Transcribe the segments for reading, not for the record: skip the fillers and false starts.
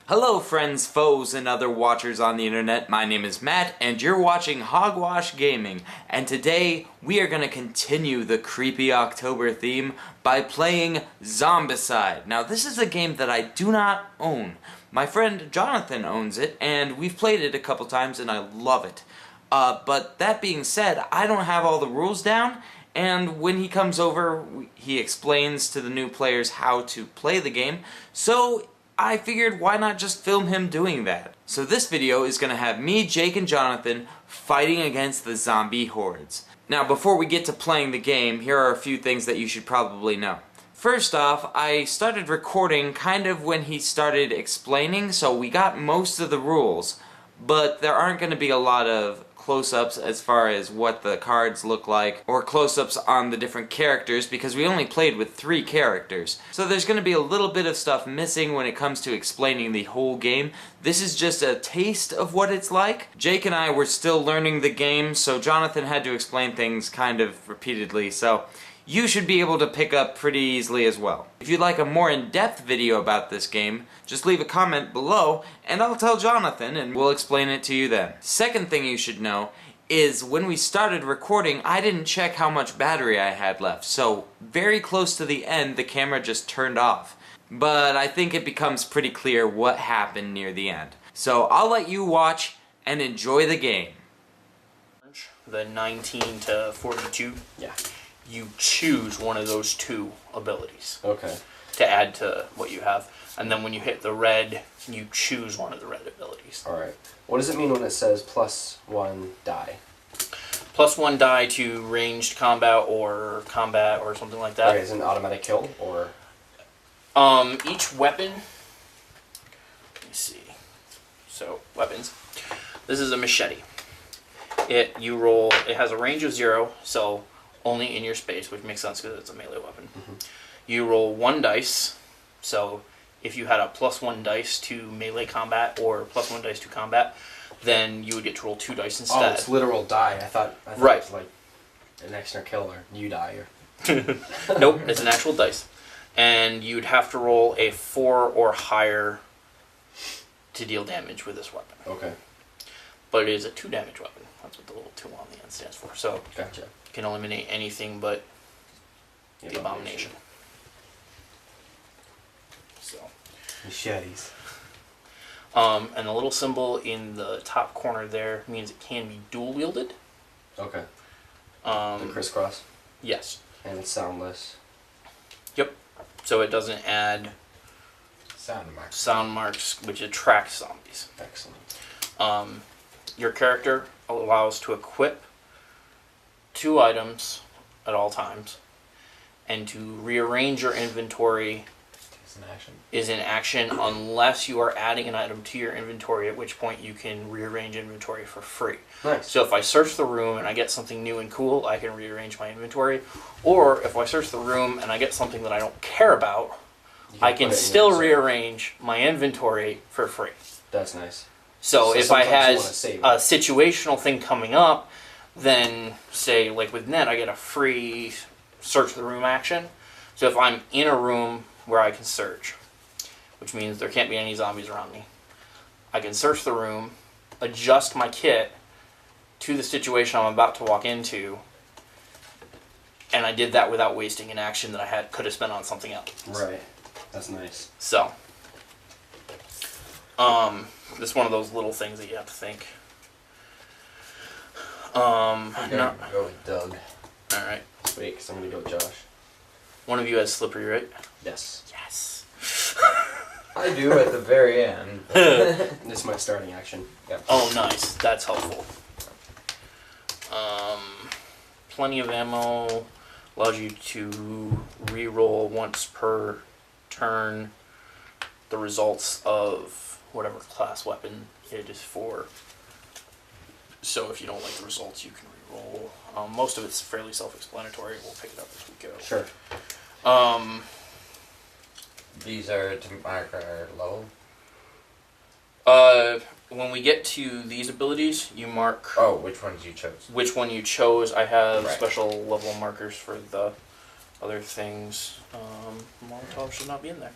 Hello friends, foes, and other watchers on the internet. My name is Matt, and you're watching Hogwash Gaming. And today, we are going to continue the creepy October theme by playing Zombicide. Now, this is a game that I do not own. My friend Jonathan owns it, and we've played it a couple times, and I love it. But that being said, I don't have all the rules down, and when he comes over, he explains to the new players how to play the game, so I figured why not just film him doing that. So this video is going to have me, Jake, and Jonathan fighting against the zombie hordes. Now before we get to playing the game, here are a few things that you should probably know. First off, I started recording kind of when he started explaining, so we got most of the rules, but there aren't going to be a lot of close-ups as far as what the cards look like, or close-ups on the different characters, because we only played with 3 characters. So there's going to be a little bit of stuff missing when it comes to explaining the whole game. This is just a taste of what it's like. Jake and I were still learning the game, so Jonathan had to explain things kind of repeatedly, so you should be able to pick up pretty easily as well. If you'd like a more in-depth video about this game, just leave a comment below and I'll tell Jonathan and we'll explain it to you then. Second thing you should know is when we started recording, I didn't check how much battery I had left, so very close to the end the camera just turned off. But I think it becomes pretty clear what happened near the end. So I'll let you watch and enjoy the game. The 19 to 42. Yeah. You choose one of those 2 abilities. Okay. To add to what you have. And then when you hit the red, you choose one of the red abilities. Alright. What does it mean when it says +1 die? +1 die to ranged combat or something like that. Okay, is it an automatic kill or? Each weapon, let me see. So, weapons. This is a machete. It has a range of 0, so only in your space, which makes sense because it's a melee weapon. Mm-hmm. You roll 1 dice, so if you had a +1 dice to melee combat or +1 dice to combat, then you would get to roll 2 dice instead. Oh, it's literal die. I thought right. It was like an extra kill or you die or... Nope, it's an actual dice. And you'd have to roll a 4 or higher to deal damage with this weapon. Okay. But it is a 2 damage weapon. That's what the little 2 on the end stands for. So Gotcha. you can eliminate anything but the abomination. So. Machetes. And the little symbol in the top corner there means it can be dual wielded. Okay. The crisscross. Yes. And it's soundless. Yep. So it doesn't add sound marks, which attract zombies. Excellent. Your character allows to equip 2 items at all times, and to rearrange your inventory is in action unless you are adding an item to your inventory, at which point you can rearrange inventory for free. Nice. So if I search the room and I get something new and cool, I can rearrange my inventory. Or if I search the room and I get something that I don't care about, I can still rearrange my inventory for free. That's nice. So if I had a situational thing coming up, then say like with Ned, I get a free search the room action. So if I'm in a room where I can search, which means there can't be any zombies around me, I can search the room, adjust my kit to the situation I'm about to walk into, and I did that without wasting an action that I could have spent on something else. Right. That's nice. So, this is one of those little things that you have to think. I'm gonna go with Doug. Alright. Wait, because I'm gonna go with Josh. One of you has slippery, right? Yes. Yes. I do at the very end. This is my starting action. Yep. Oh, nice. That's helpful. Plenty of ammo allows you to re-roll once per turn the results of whatever class weapon it is for. So if you don't like the results, you can re-roll. Most of it's fairly self-explanatory. We'll pick it up as we go. Sure. These are to mark our low? When we get to these abilities, you mark... Oh, which ones you chose? Which one you chose. I have right. special level markers for the other things. Molotov should not be in there.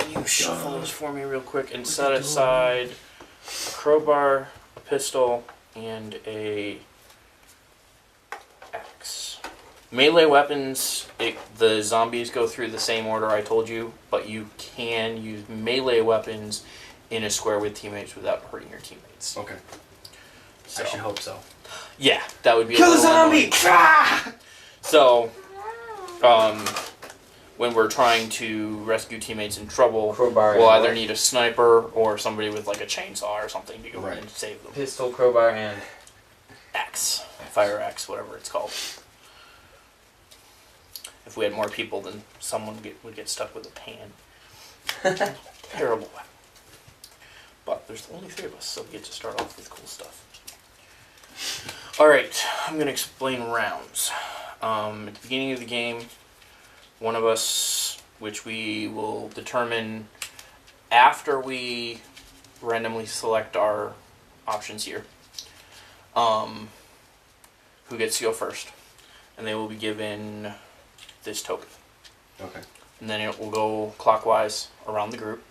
Can you shuffle those for me real quick and set aside a crowbar, a pistol, and a axe? Melee weapons, the zombies go through the same order I told you, but you can use melee weapons in a square with teammates without hurting your teammates. Okay. So, I should hope so. Yeah, that would be Kill a the little zombie! annoying. So, when we're trying to rescue teammates in trouble, Crowbar we'll and either need a sniper or somebody with like a chainsaw or something to go in and save them. Pistol, crowbar, and Axe. Fire axe, whatever it's called. If we had more people, then someone would get stuck with a pan. Terrible weapon. But there's only 3 of us, so we get to start off with cool stuff. Alright, I'm going to explain rounds. At the beginning of the game, one of us, which we will determine after we randomly select our options here, who gets to go first. And they will be given this token. Okay. And then it will go clockwise around the group.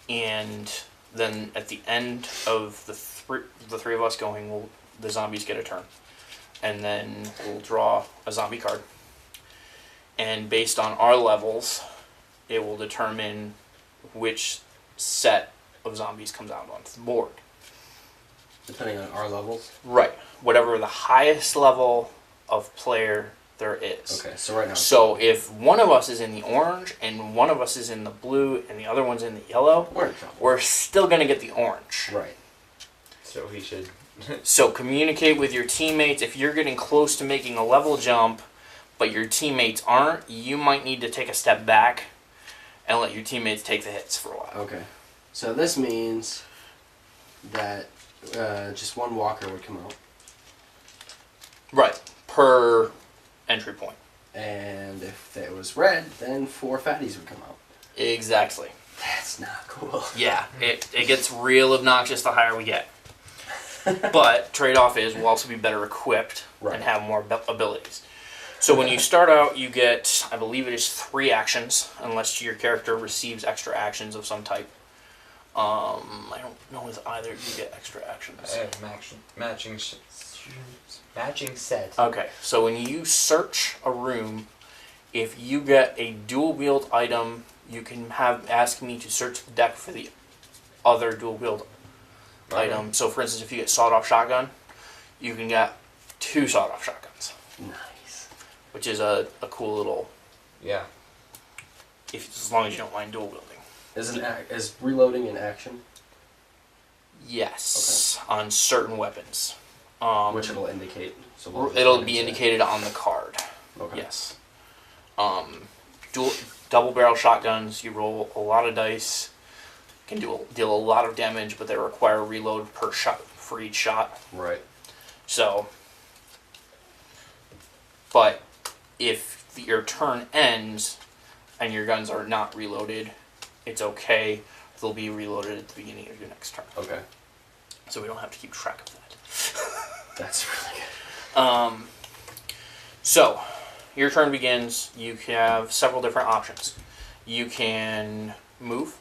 And then at the end of the three of us going, the zombies get a turn. And then we'll draw a zombie card. And based on our levels, it will determine which set of zombies comes out onto the board. Depending on our levels? Right. Whatever the highest level of player there is. Okay, so right now... So if one of us is in the orange, and one of us is in the blue, and the other one's in the yellow, we're still going to get the orange. Right. so he should... So communicate with your teammates. If you're getting close to making a level jump, but your teammates aren't, you might need to take a step back and let your teammates take the hits for a while. Okay. So this means that just one walker would come out. Right. Per entry point. And if it was red, then 4 fatties would come out. Exactly. That's not cool. Yeah, it gets real obnoxious the higher we get. But trade-off is we'll also be better equipped and have more abilities. So when you start out, you get, I believe it is 3 actions, unless your character receives extra actions of some type. I don't know if either you get extra actions. Matching set. Okay, so when you search a room, if you get a dual wield item, you can ask me to search the deck for the other dual wield item. So for instance, if you get sawed-off shotgun, you can get 2 sawed-off shotguns. Nice. Which is a cool little... Yeah. As long as you don't mind dual wielding. Is reloading an action? Yes, okay. On certain weapons. Which it'll indicate. So it'll be indicated on the card. Okay. Yes. Double barrel shotguns, you roll a lot of dice, can deal a lot of damage, but they require a reload per shot for each shot. Right. So, but if your turn ends and your guns are not reloaded, it's okay. They'll be reloaded at the beginning of your next turn. Okay. So we don't have to keep track of that. That's really good. So, your turn begins. You have several different options. You can move.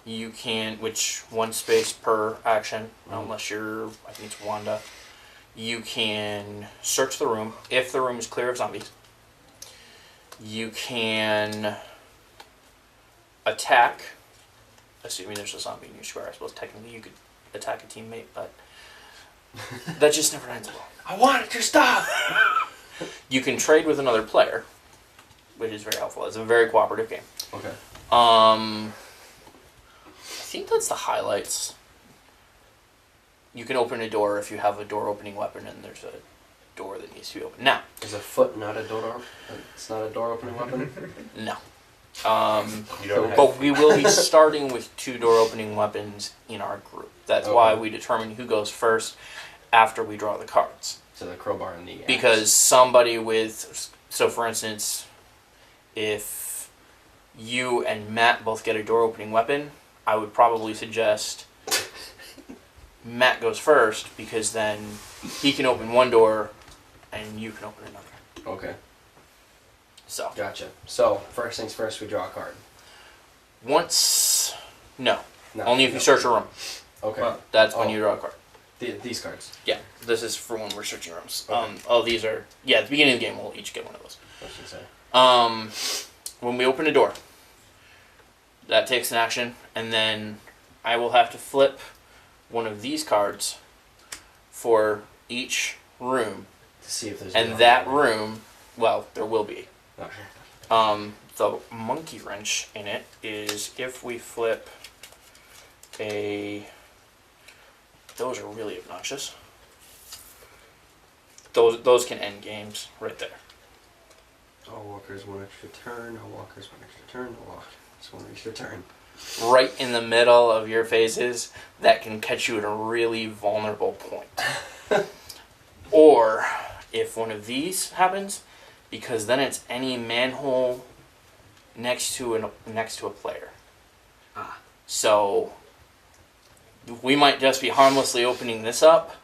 You can, which 1 space per action, unless you're, I think it's Wanda. You can search the room, if the room is clear of zombies. You can attack, assuming there's a zombie in your square. I suppose technically you could attack a teammate, but that just never ends well. I wanted your stuff! You can trade with another player, which is very helpful. It's a very cooperative game. Okay. I think that's the highlights. You can open a door if you have a door opening weapon and there's a door that needs to be opened. Now, is a foot not a door? It's not a door opening weapon? No. But we will be starting with 2 door opening weapons in our group. That's why we determine who goes first after we draw the cards. So the crowbar and the axe. Because somebody with... So for instance, if you and Matt both get a door opening weapon, I would probably suggest Matt goes first, because then he can open 1 door and you can open another. Okay. So. Gotcha. So, first things first, we draw a card. No. No. Only if you search a room. Okay. Well, That's when you draw a card. These cards. Yeah, this is for when we're searching rooms. Okay. These are... Yeah, at the beginning of the game, we'll each get one of those. What should I say? When we open a door, that takes an action, and then I will have to flip one of these cards for each room. To see if there's. And that room, well, there will be. Okay. The monkey wrench in it is if we flip a... Those are really obnoxious. Those can end games right there. All walkers 1 extra turn. All walkers 1 extra turn. All walkers 1 extra turn. Right in the middle of your phases, that can catch you at a really vulnerable point. Or if one of these happens, because then it's any manhole next to a player. Ah. So we might just be harmlessly opening this up,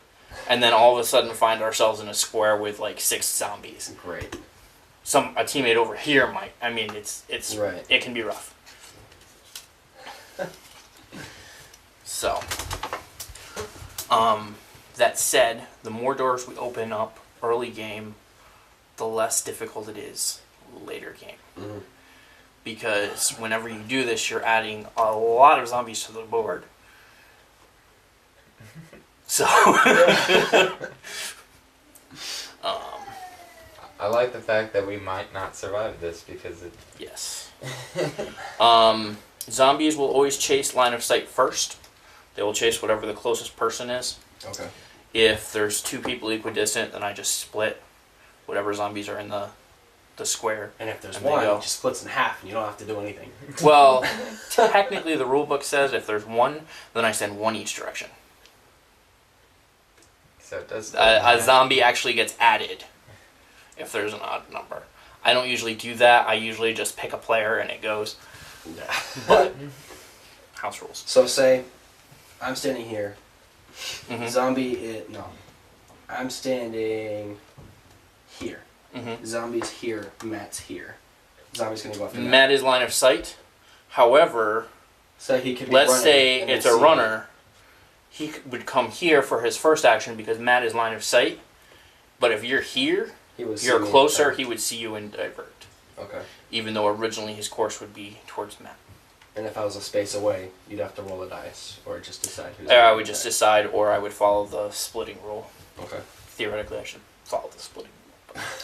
and then all of a sudden find ourselves in a square with like 6 zombies. Great. A teammate over here might. I mean, it's Right. It can be rough. So, that said, the more doors we open up early game, the less difficult it is later game. Mm-hmm. Because whenever you do this, you're adding a lot of zombies to the board. So, I like the fact that we might not survive this because it... yes. Zombies will always chase line of sight first. They will chase whatever the closest person is. Okay. If there's 2 people equidistant, then I just split whatever zombies are in the square. And if there's And one, they go. it just splits in half, and you don't have to do anything. Well, technically the rule book says if there's 1, then I send 1 each direction. So it does... A zombie actually gets added if there's an odd number. I don't usually do that. I usually just pick a player and it goes. Yeah. But house rules. So say, I'm standing here. Mhm. Zombie, no. I'm standing here. Mhm. Zombie's here. Matt's here. Zombie's gonna go after Matt. Matt is line of sight. However, So he could be let's running say and then it's a see runner. He would come here for his first action because Matt is line of sight. But if you're here, He would see you're me closer, and he would see you and divert. Okay. Even though originally his course would be towards Matt. And if I was a space away, you'd have to roll a dice or just decide who's. I would just decide, or I would follow the splitting rule. Okay. Theoretically, I should follow the splitting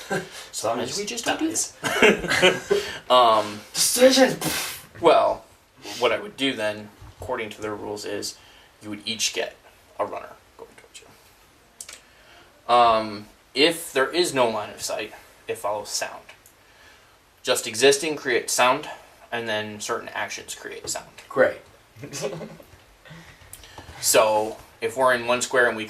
rule. Sometimes we just do dies. this. Decision. Well, what I would do then, according to their rules, is you would each get a runner going towards you. If there is no line of sight, it follows sound. Just existing creates sound, and then certain actions create sound. Great. So, if we're in one square and we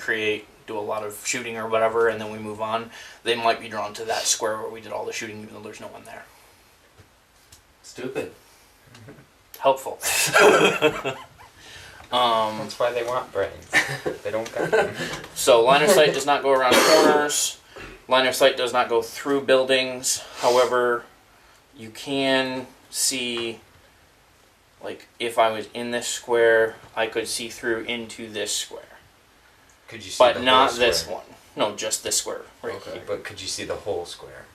do a lot of shooting or whatever, and then we move on, they might be drawn to that square where we did all the shooting even though there's no one there. Stupid. Helpful. That's why they want brains. They don't got them. So line of sight does not go around corners. Line of sight does not go through buildings. However, you can see, like, if I was in this square, I could see through into this square. Could you see But the not whole this square? one. No, just this square. Right Okay. here. But could you see the whole square?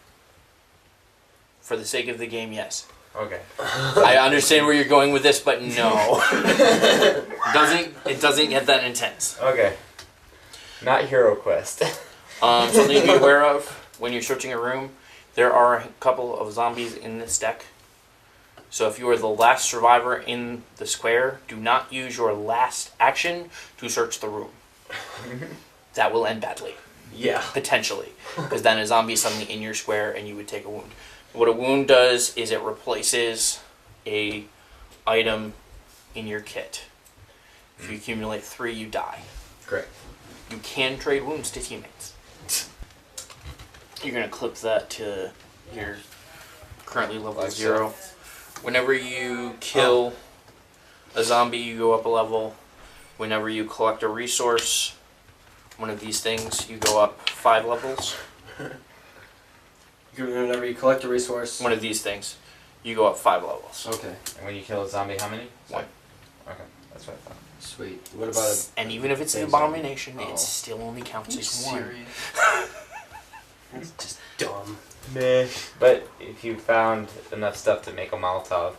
For the sake of the game, yes. Okay. I understand where you're going with this, but no. It doesn't get that intense. Okay. Not Hero Quest. Something to be aware of when you're searching a room, there are a couple of zombies in this deck. So if you are the last survivor in the square, do not use your last action to search the room. That will end badly. Yeah. Potentially. Because then a zombie is suddenly in your square and you would take a wound. What a wound does is it replaces a item in your kit. If you accumulate 3, you die. Great. You can trade wounds to teammates. You're going to clip that to your currently level Like 0. Whenever you kill a zombie, you go up a level. Whenever you collect a resource, one of these things, you go up 5 levels. Whenever you collect a resource. One of these things. You go up 5 levels. Okay. And when you kill a zombie, how many? 1. Okay, that's what I thought. Sweet. What about And even if it's an big abomination, zombie? it still only counts as 1. That's just dumb. Meh. But if you found enough stuff to make a Molotov.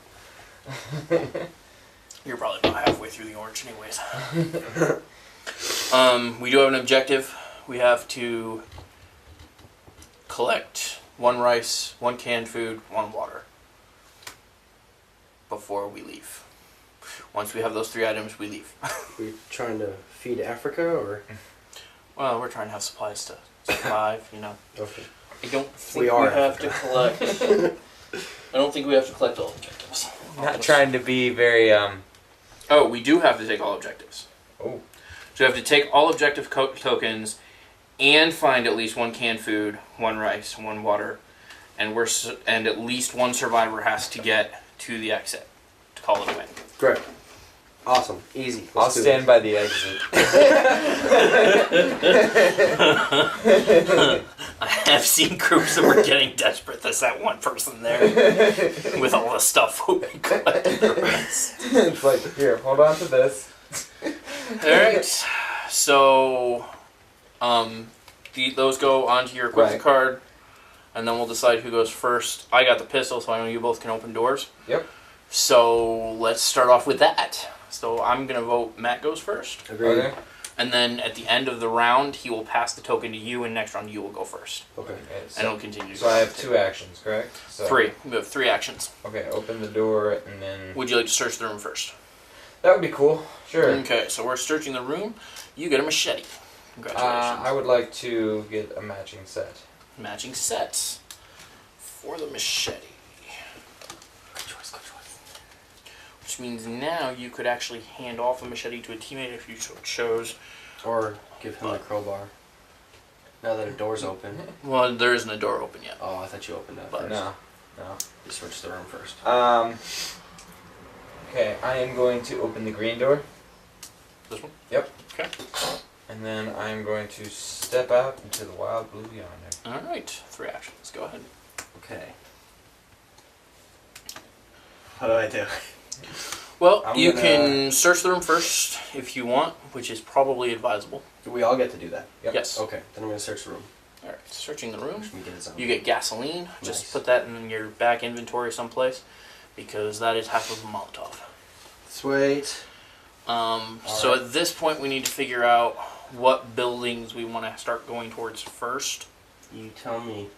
You're probably about halfway through the orange anyways. We do have an objective. We have to collect 1 rice, 1 canned food, 1 water before we leave. Once we have those 3 items, we leave. We trying to feed Africa or? Well, we're trying to have supplies to survive, you know. Okay. I don't think We are have to collect. I don't think we have to collect all objectives. Not trying to be very, Oh, we do have to take all objectives. Oh. So you have to take all objective tokens and find at least 1 canned food, 1 rice, 1 water, and and at least 1 survivor has to get to the exit to call it a win. Great. Awesome. Easy. I'll stand by the exit. I have seen groups that were getting desperate. There's that one person there with all the stuff hoping collecting the rest. It's like, here, hold on to this. Alright, so those go onto your equipment card, and then we'll decide who goes first. I got the pistol, so I know you both can open doors. Yep. So let's start off with that. So I'm going to vote Matt goes first. Agreed. Okay. And then at the end of the round, he will pass the token to you, and next round you will go first. Okay. And it'll continue. So I have 2 actions, correct? So, 3. We have 3 actions. Okay, open the door and then... Would you like to search the room first? That would be cool. Sure. Okay, so we're searching the room. You get a machete. Congratulations. I would like to get a matching set. Matching sets for the machete. Good choice. Good choice. Which means now you could actually hand off a machete to a teammate if you so chose. Or give him the crowbar. Now that a door's open. Well, there isn't a door open yet. Oh, I thought you opened that But first. No. You switched the room first. Okay, I am going to open the green door. This one? Yep. Okay. And then I am going to step out into the wild blue yonder. Alright, 3 actions. Go ahead. Okay. How do I do? Well, I'm you gonna- can search the room first if you want, which is probably advisable. Do we all get to do that? Yep. Yes. Okay, then I'm gonna search the room. Alright, searching the room. Which we get a zombie. You get gasoline. Just Nice. put that in your back inventory someplace, because that is half of a Molotov. Sweet. So at this point, we need to figure out what buildings we want to start going towards first. You tell me.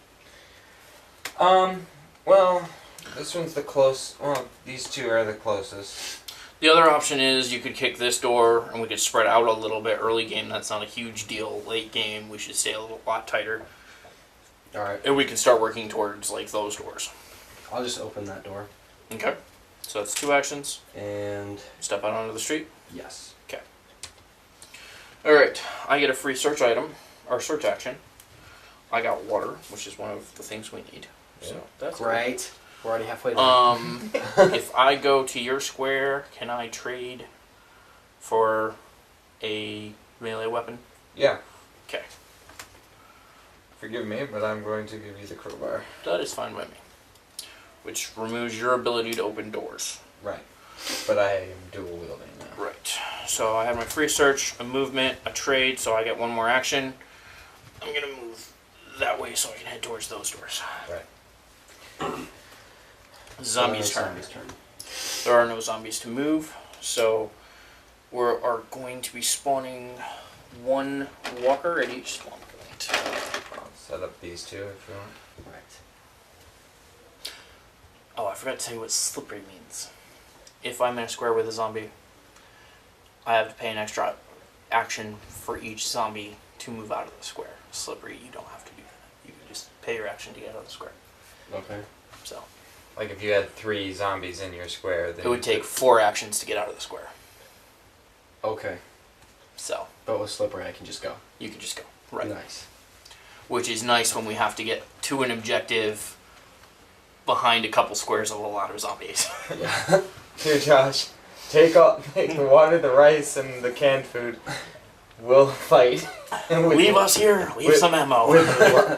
Well, this one's the close. Well, these 2 are the closest. The other option is you could kick this door, and we could spread out a little bit. Early game, that's not a huge deal. Late game, we should stay a lot tighter. Alright. And we can start working towards like those doors. I'll just open that door. Okay. So that's 2 actions. And Step out onto the street. yes. Alright, I get a free search item, or search action. I got water, which is one of the things we need. So that's Great. We're already halfway there. If I go to your square, can I trade for a melee weapon? Yeah. Okay. Forgive me, but I'm going to give you the crowbar. That is fine by me. Which removes your ability to open doors. Right. But I am dual wielding now. Right. So I have my free search, a movement, a trade, so I get 1 more action. I'm going to move that way so I can head towards those doors. Right. Zombies' turn. There are no zombies to move, so we are going to be spawning 1 walker at each spawn point. I'll set up these 2 if you want. Right. Oh, I forgot to tell you what slippery means. If I'm in a square with a zombie, I have to pay an extra action for each zombie to move out of the square. Slippery, you don't have to do that. You can just pay your action to get out of the square. Okay. So Like if you had 3 zombies in your square, then it would take 4 actions to get out of the square. Okay. So But with slippery, I can just go. you can just go. Right. Nice. Which is nice when we have to get to an objective behind a couple squares of a lot of zombies. Yeah. Here, Josh, take the water, the rice, and the canned food. We'll fight. Leave us here. Leave some ammo.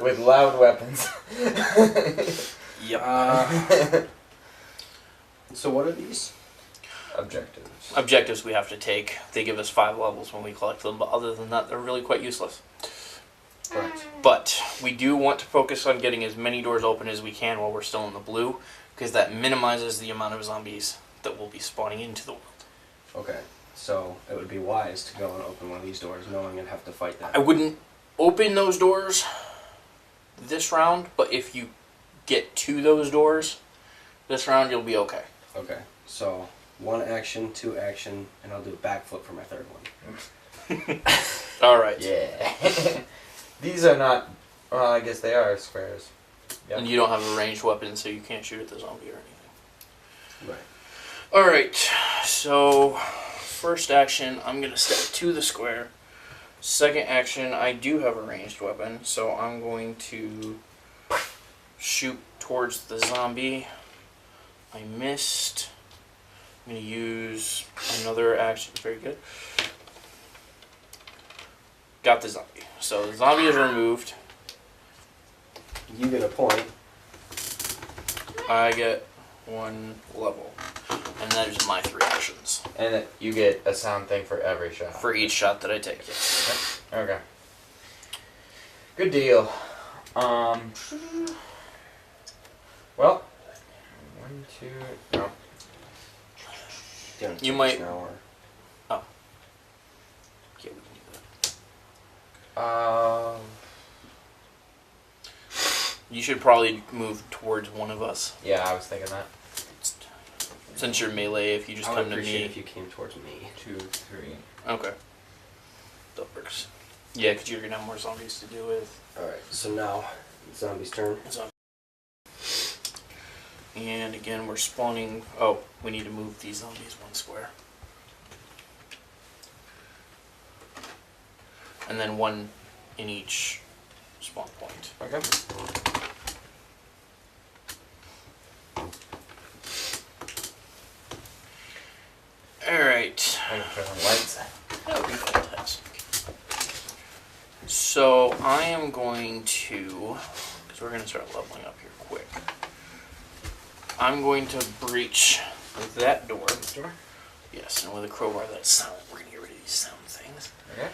With loud weapons. Yep. So what are these? Objectives. Objectives we have to take. They give us 5 levels when we collect them, but other than that, they're really quite useless. Right. But we do want to focus on getting as many doors open as we can while we're still in the blue, because that minimizes the amount of zombies that will be spawning into the world. Okay. So it would be wise to go and open one of these doors knowing I'd have to fight that. I wouldn't open those doors this round, but if you get to those doors this round, you'll be okay. Okay. So 1 action, 2 action, and I'll do a backflip for my 3rd one. Alright. Yeah. These are not. Well, I guess they are squares. Yep. And you don't have a ranged weapon, so you can't shoot at the zombie or anything. Right. Alright, so first action, I'm going to step to the square. Second action, I do have a ranged weapon, so I'm going to shoot towards the zombie. I missed. I'm going to use another action. Very good. Got the zombie. So the zombie is removed. You get a point. I get 1 level. And that is my 3 actions. And you get a sound thing for every shot. For each shot that I take, yes. Yep. Okay. Good deal. Well. 1, 2. No. You might. Now, or... Oh. Yeah, we can do that. You should probably move towards one of us. Yeah, I was thinking that. Since you're melee, if you just I come would to appreciate me. if you came towards me. 2, 3. Okay. That works. Yeah, because you're going to have more zombies to deal with. Alright, so now, zombie's turn. And again, we're spawning. Oh, we need to move these zombies 1 square. And then 1 in each spawn point. Okay. Alright. I'm gonna turn on lights. That would be fantastic. So I am going to, because we're going to start leveling up here quick. I'm going to breach that door. This door? Yes, and with a crowbar that's silent. We're going to get rid of these sound things. Okay.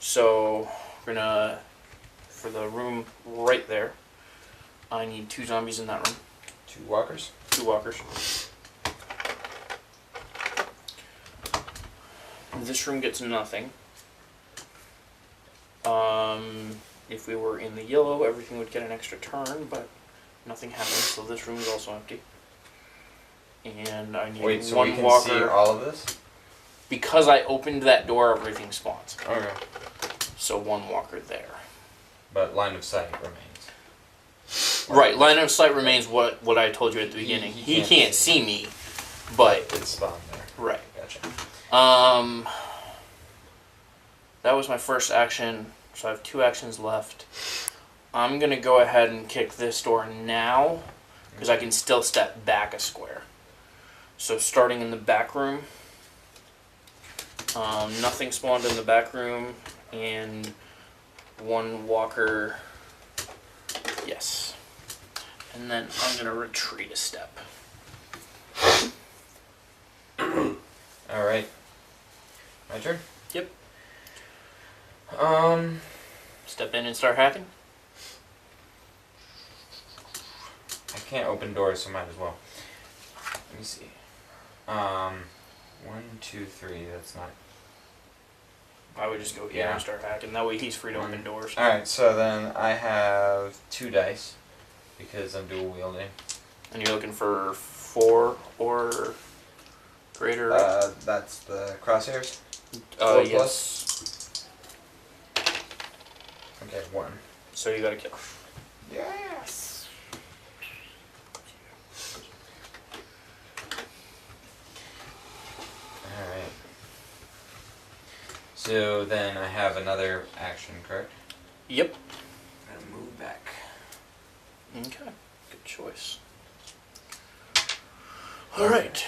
So we're going to, for the room right there, I need 2 zombies in that room. 2 walkers. 2 walkers. This room gets nothing. If we were in the yellow, everything would get an extra turn, but nothing happens, so this room is also empty. And I need Wait, so 1 we can walker. see all of this? Because I opened that door, everything spawns. Okay. So 1 walker there. But line of sight remains. Right, line of sight remains what I told you at the beginning. He can't see me, but It's spawned there. right. Gotcha. That was my first action, so I have 2 actions left. I'm going to go ahead and kick this door now, because I can still step back a square. So starting in the back room, nothing spawned in the back room, and 1 walker, yes. And then I'm going to retreat a step. Alright. My turn? Yep. Step in and start hacking. I can't open doors, so might as well. Let me see. 1, 2, 3. That's not. I would just go here Yeah. and start hacking. That way he's free to open doors. Alright, so then I have 2 dice because I'm dual wielding. And you're looking for 4 or greater? That's the crosshairs. 4 yes. plus. Okay, 1. So you gotta kill. Yes. Alright. So then I have another action, correct? Yep. I'm gonna move back. Okay. Good choice. Alright.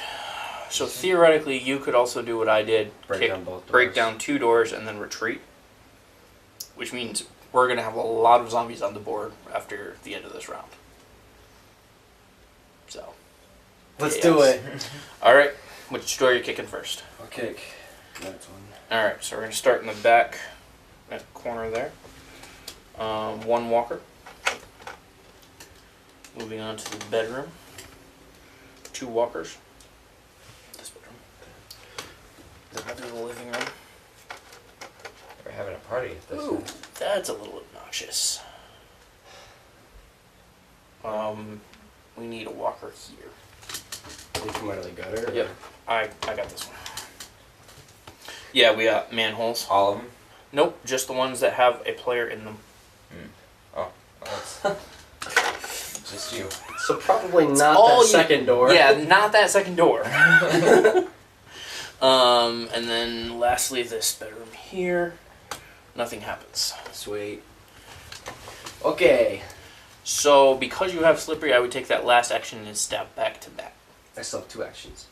So theoretically, you could also do what I did. Break down both doors. Break down 2 doors and then retreat. Which means we're going to have a lot of zombies on the board after the end of this round. So. Let's do it. All right. Which door are you kicking first? I'll kick that one. All right. So we're gonna start in the back, that corner there. One walker. Moving on to the bedroom. 2 walkers. This bedroom. Then we'll do the living room. We're having a party at this. Ooh, that's a little obnoxious. We need a walker here. You come out of the gutter? Yep. I got this one. Yeah, we got manholes. All of them? Nope, just the ones that have a player in them. Oh, well, that's just you. So probably not that second door. Yeah, not that second door. And then lastly, this bedroom here. Nothing happens. Sweet. Okay. So because you have slippery, I would take that last action and stab back to back. I still have 2 actions.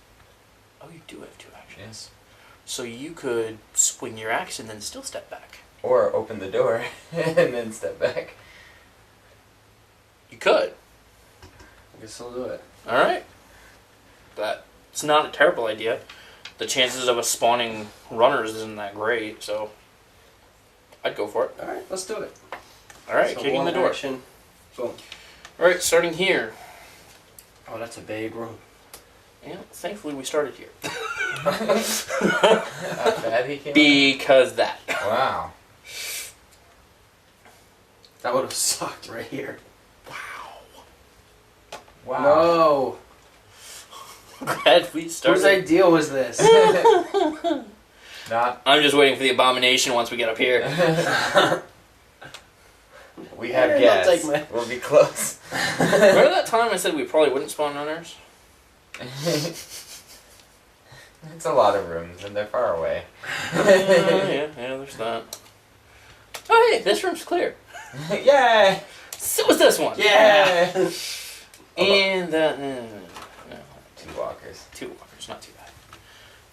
Oh, you do have 2 actions. Yes. So you could swing your axe and then still step back. Or open the door and then step back. You could. I guess I'll do it. Alright. That's not a terrible idea. The chances of us spawning runners isn't that great, so I'd go for it. Alright, let's do it. Alright, So kicking the one door. action. Boom. Alright, starting here. Oh, that's a big room. And thankfully we started here. How bad he came out? Because that. Wow. That would have sucked right here. Wow. No. Glad we started. Whose idea was this? Not. I'm just waiting for the abomination once we get up here. We have Don't guests. take my- We'll be close. Remember that time I said we probably wouldn't spawn runners? It's a lot of rooms and they're far away. Yeah, there's that. Oh hey, this room's clear. Yay! So was this one. Yeah. And no, 2 walkers. 2 walkers, not too bad.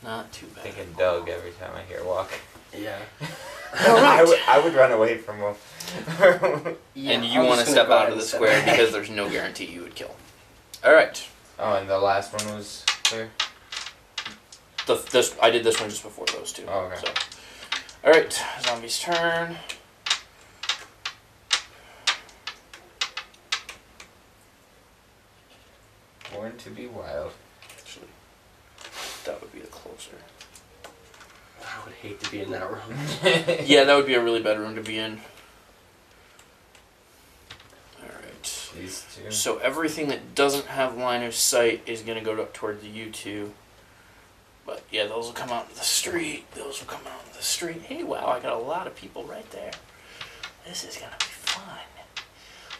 Not too bad. Thinking Doug every time I hear walk. Yeah. I would run away from him. And you want to step out of the square because there's no guarantee you would kill. Alright. Oh, and the last one was clear? I did this one just before those 2. Oh, okay. So. Alright, zombie's turn. Born to be wild. Actually, that would be the closer. I would hate to be in that room. Yeah, that would be a really bad room to be in. Alright. These 2. So everything that doesn't have line of sight is going to go up towards you 2. But yeah, those will come out into the street. Those will come out into the street. Hey, wow, I got a lot of people right there. This is going to be fun.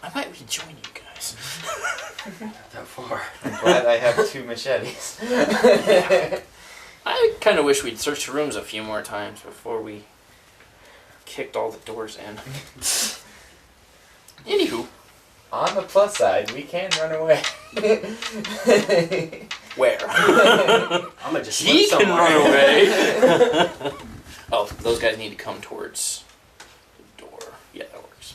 I might rejoin you guys. Not that far. I'm glad I have 2 machetes. I kind of wish we'd searched the rooms a few more times before we kicked all the doors in. Anywho. On the plus side, we can run away. Where? I'm gonna just He slip can somewhere. run away. Oh, those guys need to come towards the door. Yeah, that works.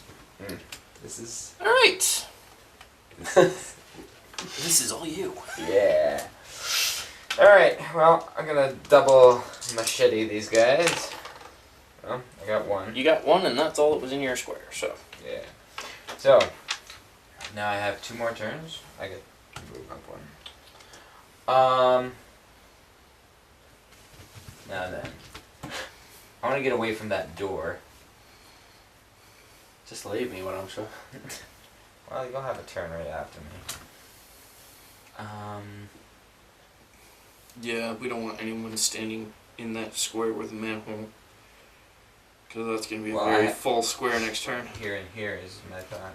This is. Alright. This is all you. Yeah. Alright, well, I'm gonna double machete these guys. Well, I got 1. You got 1, and that's all that was in your square, so. Yeah. So, now I have 2 more turns. I get to move up 1. Now then. I want to get away from that door. Just leave me when I'm sure. Well, you'll have a turn right after me. Yeah, we don't want anyone standing in that square with a manhole. Because that's going to be a very full square next turn. Here and here is my thought.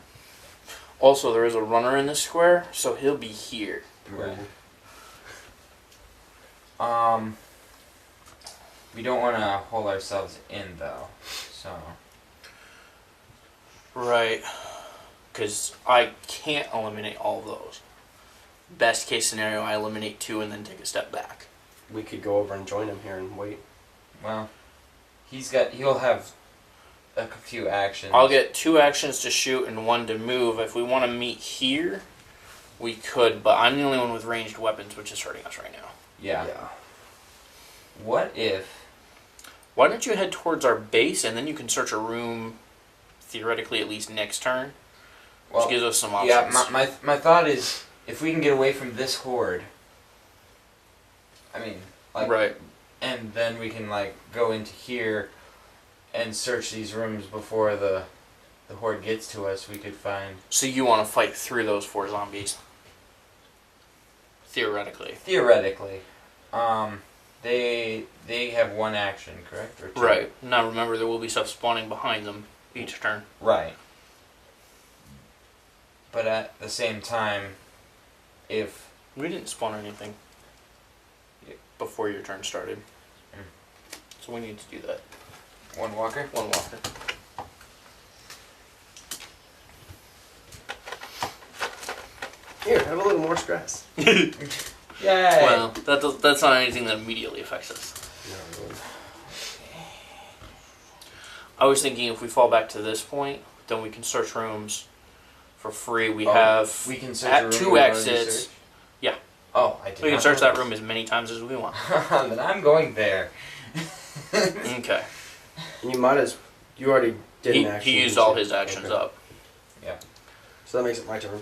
Also, there is a runner in this square, so he'll be here. Right. We don't want to hole ourselves in though, so. Right. Because I can't eliminate all of those. Best case scenario, I eliminate 2 and then take a step back. We could go over and join him here and wait. Well, he'll have a few actions. I'll get 2 actions to shoot and 1 to move. If we want to meet here, We could, but I'm the only one with ranged weapons, which is hurting us right now. Yeah. What if... Why don't you head towards our base, and then you can search a room, theoretically at least next turn, which gives us some options. Yeah, my thought is, if we can get away from this horde, I mean, like... Right. And then we can, like, go into here and search these rooms before the horde gets to us, we could find... So you want to fight through those 4 zombies? Theoretically. Theoretically. They have 1 action, correct? Or 2? Right. Now remember, there will be stuff spawning behind them each turn. Right. But at the same time, if... We didn't spawn anything before your turn started. So we need to do that. 1 walker? 1 walker. Here, have a little more stress. Yay! Well, that's not anything that immediately affects us. No, really. I was thinking if we fall back to this point, then we can search rooms for free. We Oh, have we can search at a room 2 we've already exits. searched? Yeah. Oh, I did We can not search know that this. room as many times as we want. Then I'm going there. Okay. And you might as... You already did an action. He used didn't all you? his actions Okay. up. Yeah. So that makes it my turn.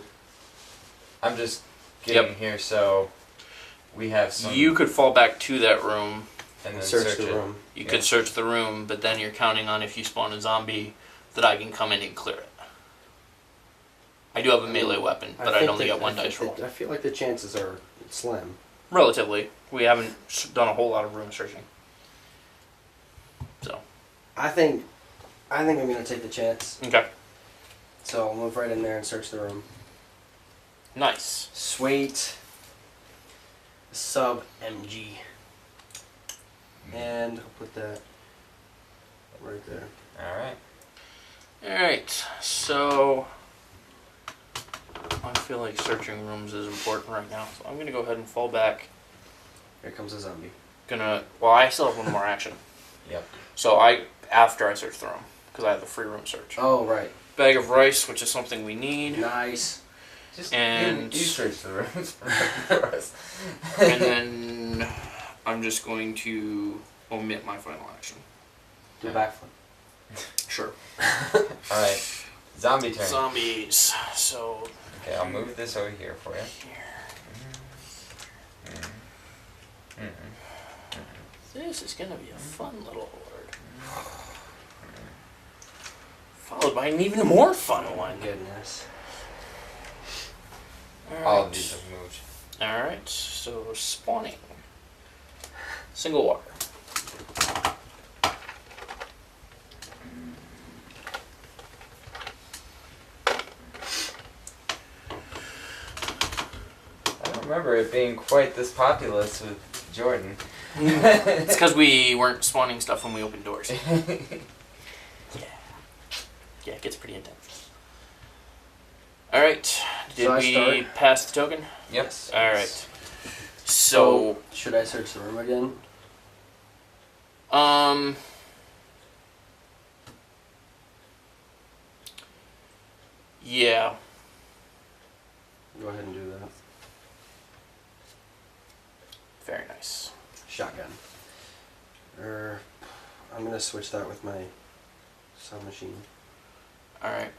I'm just getting here so we have some... You could fall back to that room. and then Search the it. room. You Yeah. could search the room, but then you're counting on if you spawn a zombie that I can come in and clear it. I do have a melee weapon, but I'd think only that- get 1 I dice think roll. that- I feel like the chances are slim. Relatively. We haven't done a whole lot of room searching. So, I think I'm gonna take the chance. okay. So I'll move right in there and search the room. Nice. Sweet. Sub MG. And I'll put that right there. Alright. Alright, so I feel like searching rooms is important right now, so I'm gonna go ahead and fall back. Here comes a zombie. Well, I still have 1 more action. Yep. So after I search the room, because I have the free room search. Oh, right. Bag of rice, which is something we need. Nice. Just And- you search the rooms for us. And then I'm just going to omit my final action. Do a backflip. Sure. Alright. Zombie turn. Zombies. So Okay, I'll move this over here for you. this is gonna be a fun little horde. Followed by an even more fun one. Goodness. All of these have moved. Alright, so spawning. Single walker. I don't remember it being quite this populous with Jordan. It's because we weren't spawning stuff when we opened doors. Yeah, it gets pretty intense. Alright, did So I we start? pass the token? Yep. Alright. So, should I search the room again? Yeah. Go ahead and do that. Very nice. Shotgun. I'm gonna switch that with my submachine. Alright.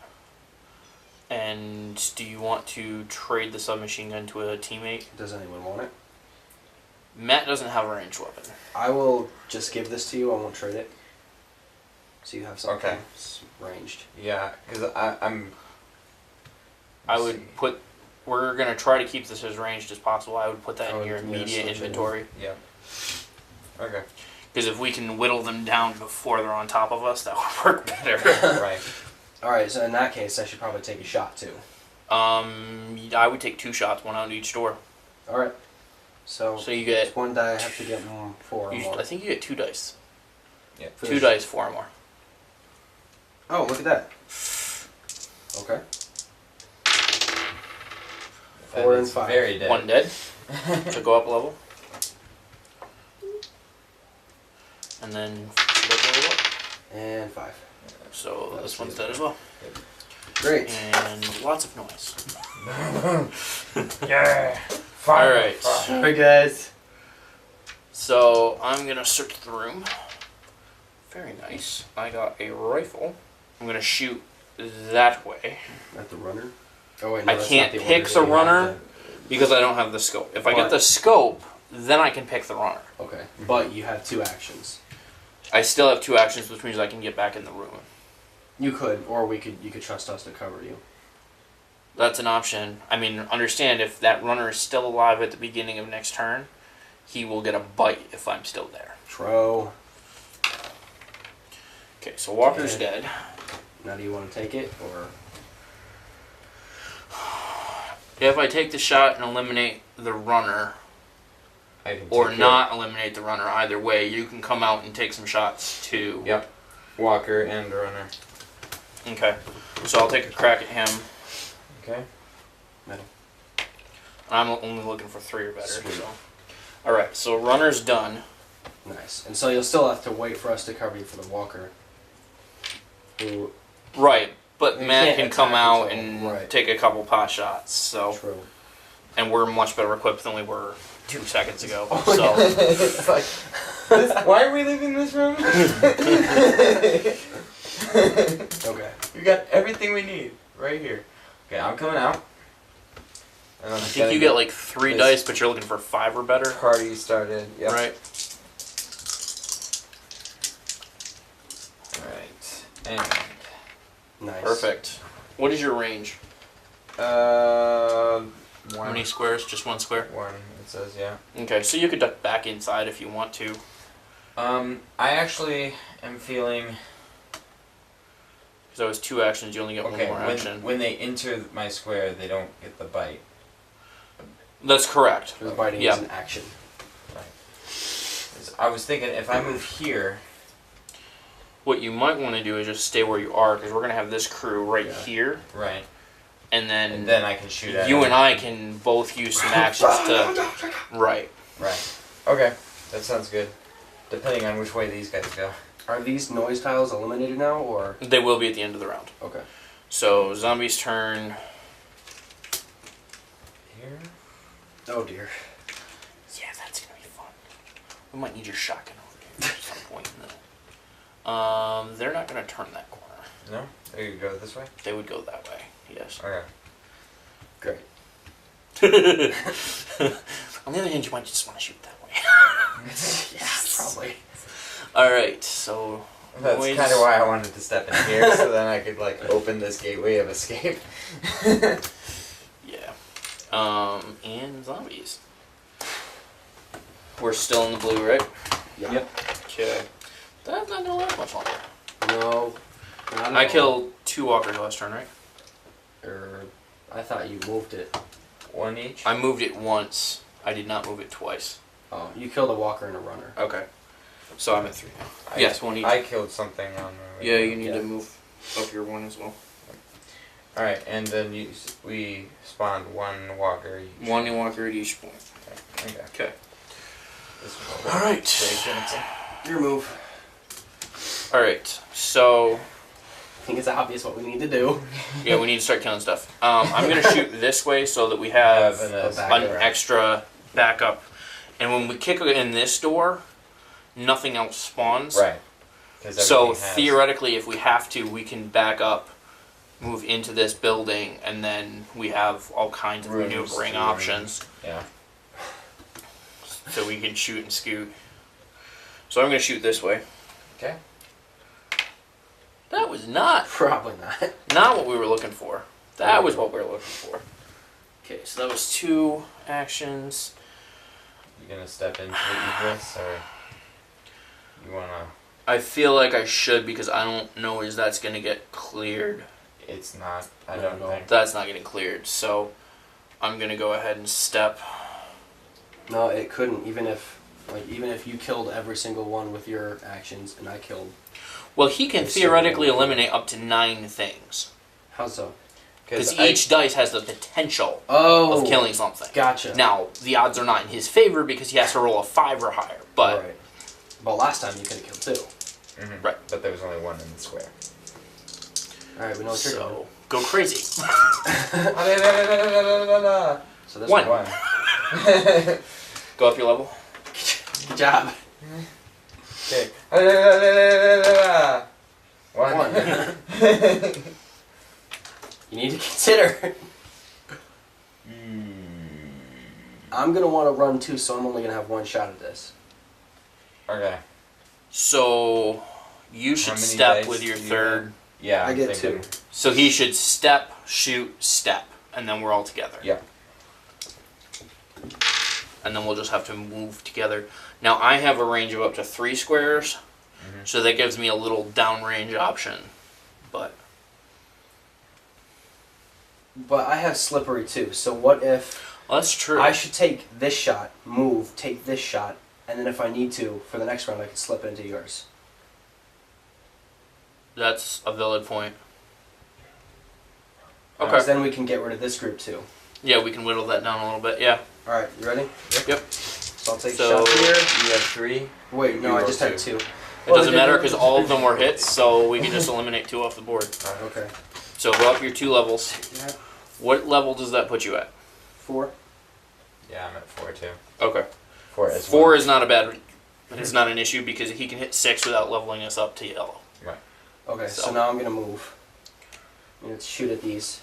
And do you want to trade the submachine gun to a teammate? Does anyone want it? Matt doesn't have a ranged weapon. I will just give this to you. I won't trade it. So you have something Okay. ranged. Yeah, because I'm... I would put... We're going to try to keep this as ranged as possible. I would put that Oh, in your yeah, immediate switch it. inventory. Yeah. Okay. Because if we can whittle them down before they're on top of us, that would work better. Right. Alright, so in that case, I should probably take a shot too. I would take 2 shots, 1 out each door. Alright. So, So you get... it's one die I have to get 4 or more. I think you get 2 dice. Yeah. For 2 this- dice, 4 or more. Oh, look at that. Okay. That 4 and is 5. Very dead. 1 dead. So go up a level. And then go up a level up. And 5. So That's this one's good. dead as well. Great. And lots of noise. Yeah. Alright. Hi guys. So I'm gonna search the room. Very nice. I got a rifle. I'm gonna shoot that way. At the runner? Oh wait, no, I that's can't not the pick order the that you runner have because I don't have the scope. If I But- get the scope, then I can pick the runner. to- Okay, but you have 2 actions. I still have 2 actions, which means I can get back in the room. You could, or you could trust us to cover you. That's an option. I mean, understand if that runner is still alive at the beginning of next turn, he will get a bite if I'm still there. Tro. Okay, so Walker's Okay. dead. Now do you want to take it, or? If I take the shot and eliminate the runner, I can or take not eliminate the runner, either way, you can come out and take some shots too. Yep. Walker and runner. Okay, so I'll take a crack at him. Okay. Metal. I'm only looking for 3 or better. Sweet. So, all right, so runner's done. Nice. And so you'll still have to wait for us to cover you for the walker. Who? Right, but You Matt can't can come attack out until- and right. take a couple pot shots. So, True. and we're much better equipped than we were 2 seconds ago. Oh, So, It's like, why are we leaving this room? Okay. We got everything we need right here. Okay, I'm coming out. And I'm I just think gonna you get like 3 this- dice, but you're looking for 5 or better. party started. Yep. Right. Right. And Nice. Perfect. What is your range? uh, How many squares? Just 1 square? 1. It says yeah. Okay, so you could duck back inside if you want to. I actually am feeling Because that was 2 actions, you only get okay. 1 more action. When they enter my square, they don't get the bite. That's correct. Because biting Yeah. is an action. I was thinking if I move here. What you might want to do is just stay where you are, because we're going to have this crew right Yeah. here, Right. and then, And then I can shoot at you him. and I can both use some actions to... Right. Right. Okay. That sounds good. Depending on which way these guys go. Are these noise tiles eliminated now, or? They will be at the end of the round. Okay. So, zombie's turn. Here. Oh dear. Yeah, that's going to be fun. We might need your shotgun over here at some point. They're not going to turn that corner. No? There you go this way? They would go that way, yes. Okay. Great. On the other hand, you might just want to shoot that way. Yeah, probably. Alright, so... That's noise- kind of why I wanted to step in here, so then I could, like, open this gateway of escape. Yeah. And zombies. We're still in the blue, right? Yeah. Yep. Okay. That's not gonna last much longer. No. Not at I all. killed 2 walkers last turn, right? I thought you moved it. 1 each? I moved it once. I did not move it twice. Oh, you killed a walker and a runner. Okay. So I'm at 3 now. I- Yes, 1 each. I killed something on the way. Yeah, you need Yeah. to move up your 1 as well. Alright, and then we spawned 1 walker each. 1 walker at each point. Okay. Okay. This one. Alright. Your move. Alright, so... I think it's obvious what we need to do. Yeah, we need to start killing stuff. I'm going to shoot this way so that we have Have a an back- an extra backup. And when we kick in this door, nothing else spawns. Right. 'Cause So everything has- theoretically, if we have to, we can back up, move into this building, and then we have all kinds of Rooms maneuvering to- options. Yeah. So we can shoot and scoot. So I'm going to shoot this way. Okay. That was not Probably not. what we were looking for. That was what we were looking for. Okay, so that was 2 actions. You gonna step into the egress, or you wanna? I feel like I should because I don't know if that's going to get cleared. It's not. I No, don't no. think. That's not getting cleared. So I'm going to go ahead and step. No, it couldn't. Even if you killed every single one with your actions, and I killed. Well, he can Yes, theoretically sir. eliminate up to 9 things. How so? Because each dice has the potential Oh. of killing something. Gotcha. Now, the odds are not in his favor because he has to roll a 5 or higher. But Right. But last time you could have killed 2. Mhm. Right. But there was only 1 in the square. All right, we know what you're doing. so go crazy. So this One. one. Go up your level. Good job. Okay. One. You need to consider. I'm gonna want to run 2, so I'm only gonna have 1 shot at this. Okay. So you should How many step dice with your do you third. have? Yeah, I I'm get thinking. 2. So he should step, shoot, step, and then we're all together. Yeah. And then we'll just have to move together. Now I have a range of up to 3 squares, so that gives me a little downrange option. But I have slippery too. So what if well, that's true. I should take this shot, move, take this shot, and then if I need to for the next round, I can slip into yours. That's a valid point. Okay. Because then we can get rid of this group too. Yeah, we can whittle that down a little bit. Yeah. All right, you ready? Yep. So I'll take So- a shot here. You have 3. Wait, no, You I roll just had 2. 2. It doesn't matter because all of them were hits, so we can just eliminate 2 off the board. Okay. So go up your 2 levels. Yeah. What level does that put you at? 4. Yeah, I'm at 4 too. Okay. 4 as 4 well. is not a bad. It's not an issue because he can hit 6 without leveling us up to yellow. Okay, so So- now I'm gonna move. I'm gonna shoot at these.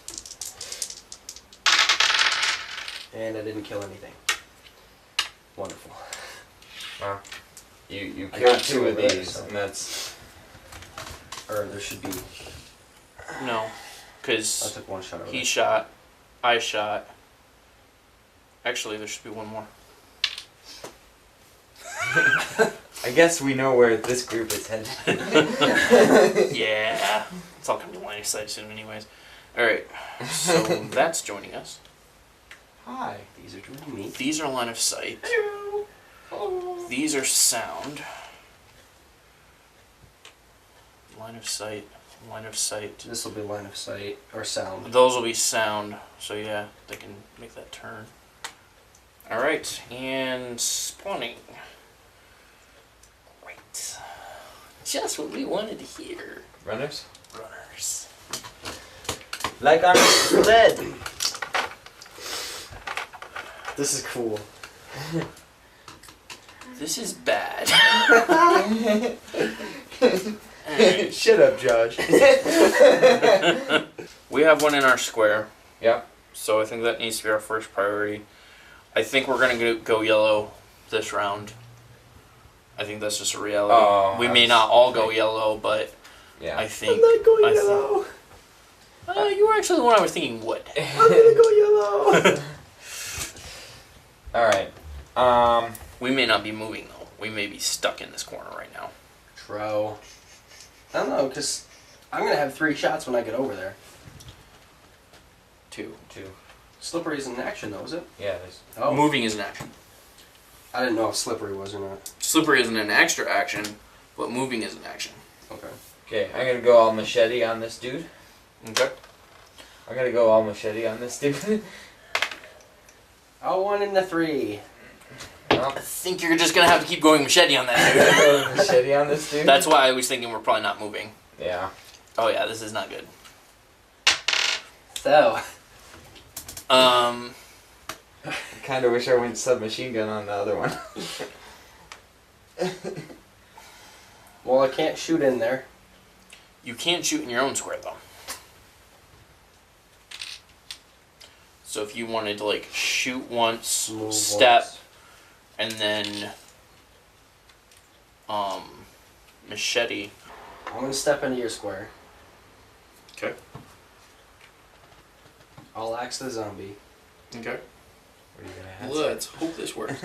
And I didn't kill anything. Wonderful. Wow. You I killed got 2 two of of those, these, so- and that's Or there should be. No, I because took 1 shot over he there. shot, I shot. Actually, there should be 1 more. I guess we know where this group is headed. Yeah, it's all gonna be line of sight soon, anyways. All right, so that's joining us. Hi. These are joining me. These are line of sight. These are sound. Line of sight. Line of sight. This will be line of sight or sound. Those will be sound, so yeah, they can make that turn. Alright, and spawning. Great. Just what we wanted to hear. Runners? Runners. Like on a sled. This is cool. This is bad. Shut up, Josh. We have one in our square, Yep. so I think that needs to be our first priority. I think we're going to go yellow this round. I think that's just a reality. Oh, we I may was not all go thinking- yellow, but Yeah. I think... I'm not going I think- yellow. You were actually the one I was thinking would. I'm gonna go yellow. Alright. We may not be moving, though. We may be stuck in this corner right now. Tro. I don't know, because I'm gonna have 3 shots when I get over there. 2. 2. Slippery is in action though, is it? Yeah, there's... Oh. Moving is an action. I didn't know if slippery was or not. Slippery isn't an extra action, but moving is an action. Okay. Okay, I'm gonna go all machete on this dude. Okay. I'm gonna go all machete on this dude. Oh, 1 and the 3. Well, I think you're just gonna have to keep going machete on I'm that gonna dude. go machete on this dude. That's why I was thinking we're probably not moving. Yeah. Oh yeah, this is not good. So. Kinda wish I went submachine gun on the other one. Well, I can't shoot in there. You can't shoot in your own square though. So if you wanted to like shoot once, Move step, once. and then machete. I'm gonna step into your square. Okay. I'll axe the zombie. Okay. What are you gonna have? Let's hope this works.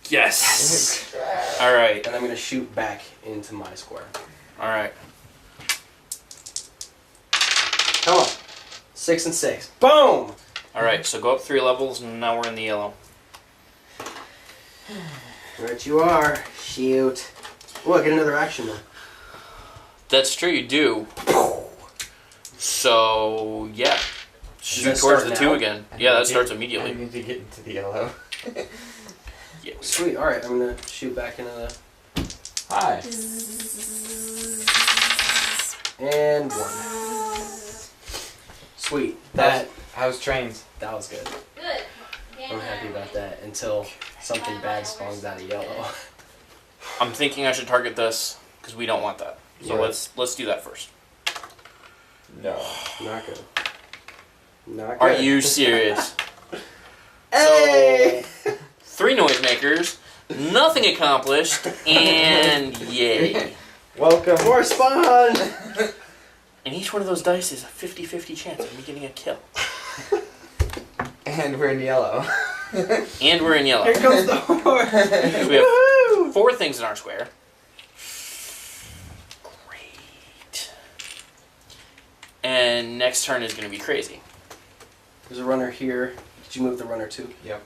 Yes. All right. And I'm gonna shoot back into my square. All right. Come on. 6 and 6. Boom! All right. So go up 3 levels, and now we're in the yellow. Right you are. Shoot. Oh, I get another action though. That's true. You do. So yeah, shoot that towards start the 2 now? again. Yeah, that starts I immediately. need to get into the yellow. Yeah. Sweet. Alright, I'm gonna shoot back into the. Hi. And 1. Sweet. How's trains? That was good. Good. I'm happy about that until something bad spawns out of yellow. I'm thinking I should target this because we don't want that. So Yeah. let's do that first. No. Not good. Not good. Are you serious? Hey! So, 3 noisemakers, nothing accomplished, and yay. Welcome. More spawn! And each one of those dice is a 50-50 chance of me getting a kill. And we're in yellow. And we're in yellow. Here comes the horse! So we have 4 things in our square. Great. And next turn is going to be crazy. There's a runner here. Did you move the runner too? Yep.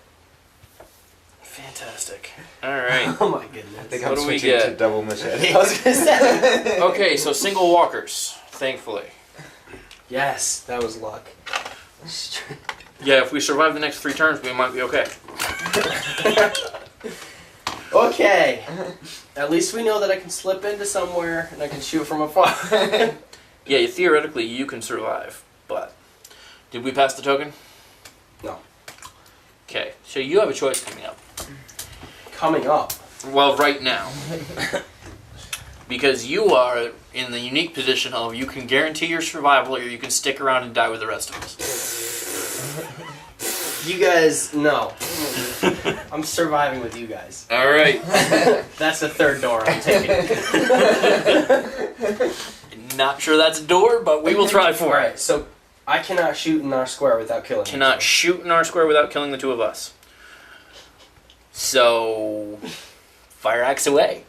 Fantastic. Alright. Oh my goodness. I think What I'm do we switching get? to double machete. I was gonna say. Okay, so single walkers, thankfully. Yes, that was luck. Yeah, if we survive the next 3 turns, we might be okay. Okay. At least we know that I can slip into somewhere and I can shoot from afar. Yeah, theoretically you can survive, but... Did we pass the token? No. Okay, so you have a choice coming up. Coming up. Well, right now. Because you are in the unique position of you can guarantee your survival or you can stick around and die with the rest of us. You guys, no. I'm surviving with you guys. Alright. That's the 3rd door I'm taking. Not sure that's a door, but we will try for it. Alright, so I cannot shoot in our square without killing you. Cannot shoot in our square without killing the 2 of us. So... Fire axe away.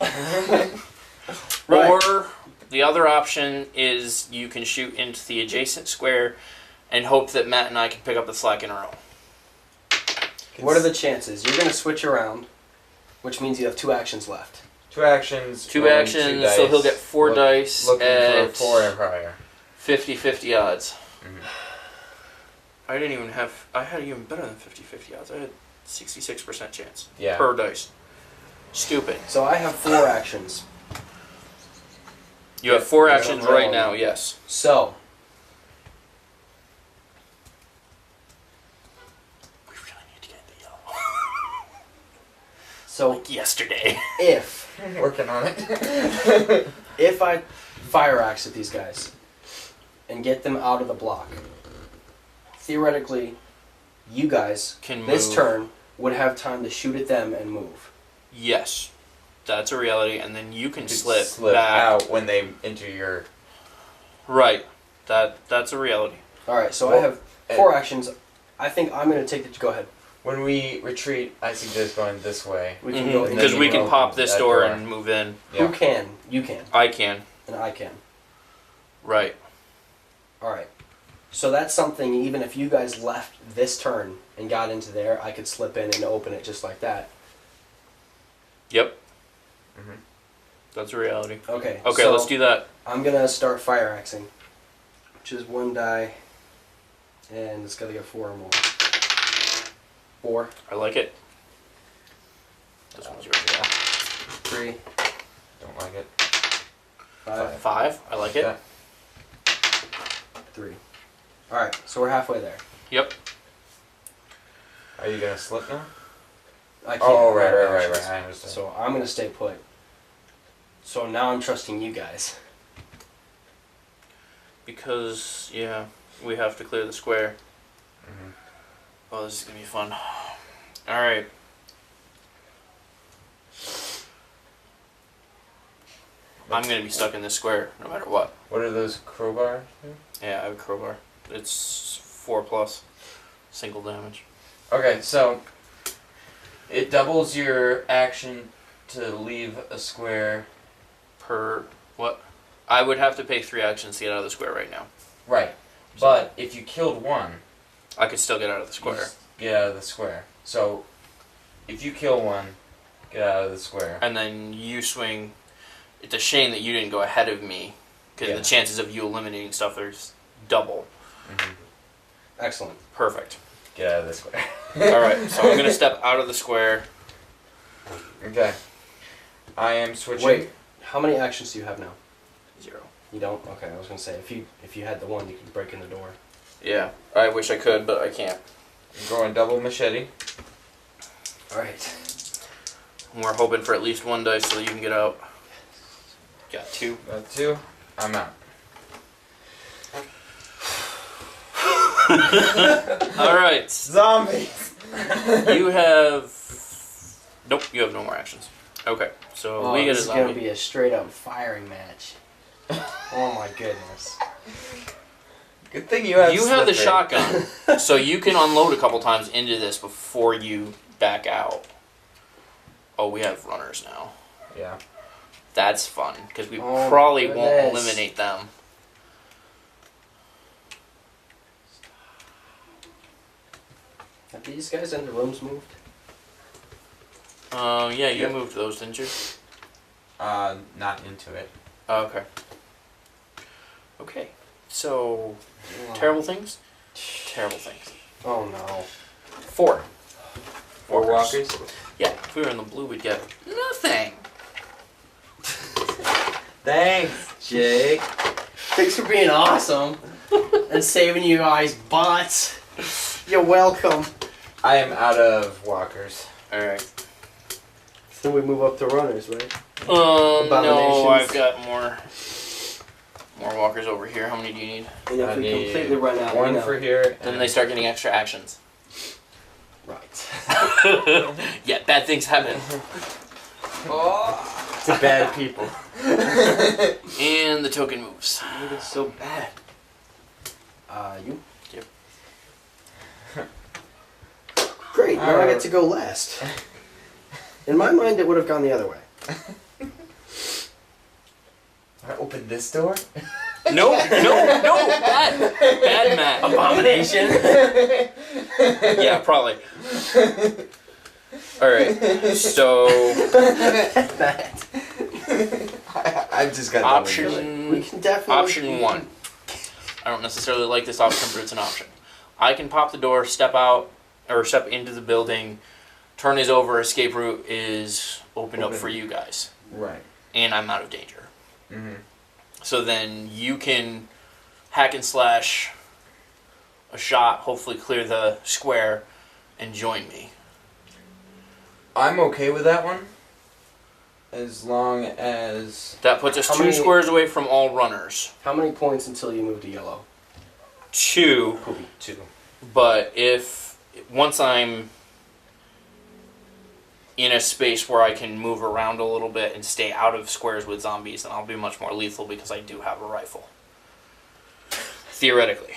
Right. Or the other option is you can shoot into the adjacent square and hope that Matt and I can pick up the slack in our own. What are the chances? You're going to switch around, which means you have 2 actions left. 2 actions. 2 rolling actions, 2 so he'll dice, get 4 dice looking at for 4 or higher. 50-50 odds. Mhm. I had even better than 50-50 odds. I had 66% chance Yeah. per dice. Stupid. So I have 4 actions. You have 4 Yeah, actions I'm right wrong. now, yes. So, We really need to get into yellow. so Like yesterday. if Working on it. if I fire axe at these guys and get them out of the block, theoretically, you guys Can this move. turn would have time to shoot at them and move. Yes. That's a reality, and then you can You slip back. out when they enter your. Right. That's a reality. All right, so I Well, have 4 actions. I think I'm going to take the. Go ahead. When we retreat, I suggest going this way. We can go in. Because we can open pop this that door door. and move in. Who Yeah. can? You can, I can. and I can. Right. All right. So that's something. Even if you guys left this turn and got into there, I could slip in and open it just like that. Yep. Mhm. That's a reality. Okay. Okay, so let's do that. I'm gonna start fire axing, which is 1 die, and it's gotta get 4 or more. 4, I like it. This one's yours. Yeah. 3, Don't like it. 5, 5. I like it. Yeah. 3. All right. So we're halfway there. Yep. Are you gonna slip now? I can't. Oh, fire right. actions. I understand. So I'm gonna stay put. So now I'm trusting you guys. Because, yeah, we have to clear the square. Mhm. Oh, this is going to be fun. Alright. I'm going to be stuck in this square no matter what. What are those crowbars? Yeah, I have a crowbar. It's 4+. Single damage. Okay, so it doubles your action to leave a square. Per... what? I would have to pay 3 actions to get out of the square right now. Right. But if you killed one, I could still get out of the you square. just get out of the square. So if you kill one, get out of the square. And then you swing... It's a shame that you didn't go ahead of me, because Yeah. the chances of you eliminating stuff there's double. Mhm. Excellent. Perfect. Get out of the square. Alright, so I'm going to step out of the square. Okay. I am switching. Wait. How many actions do you have now? 0. You don't? Okay, I was gonna say if you had the one, you could break in the door. Yeah, I wish I could, but I can't. I'm going double machete. All right. And we're hoping for at least one dice so you can get out. Got 2. Got 2. I'm out. All right. Zombies. You have. Nope, you have no more actions. Okay, so we get a This is zombie. gonna be a straight up firing match. Oh my goodness. Good thing you have. You have the slippery. shotgun, so you can unload a couple times into this before you back out. Oh, we have runners now. Yeah. That's fun, because we Oh, probably won't goodness. eliminate them. Have these guys in the rooms moved? Yeah, you Yep. moved those, didn't you? Not into it. Oh, okay. Okay, so terrible things. Terrible things. Oh no. 4. 4 walkers. Yeah, if we were in the blue, we'd get nothing. Thanks, Jake. Thanks for being awesome and saving you guys butts. You're welcome. I am out of walkers. All right. So we move up to runners, right? No, Abominations. I've got more walkers over here. How many do you need? And if I we need completely run out, one you know. for here. Then they start getting extra actions. Right. Yeah, bad things happen. Oh, to bad people. And the token moves. It's so bad. You? Yep. Great, now I get to go last. In my mind, it would have gone the other way. I open this door. No, bad Matt. Abomination. Yeah, probably. All right, so I've just got option We can definitely. option 1. I don't necessarily like this option, but it's an option. I can pop the door, step out, or step into the building. Turn is over. Escape route is opened up for you guys, Right. and I'm out of danger. Mm-hmm. So then you can hack and slash a shot, hopefully clear the square, and join me. I'm okay with that one. As long as That puts us How 2 many- squares away from all runners. How many points until you move to yellow? 2, Could be 2. but once I'm in a space where I can move around a little bit and stay out of squares with zombies, then I'll be much more lethal because I do have a rifle. Theoretically.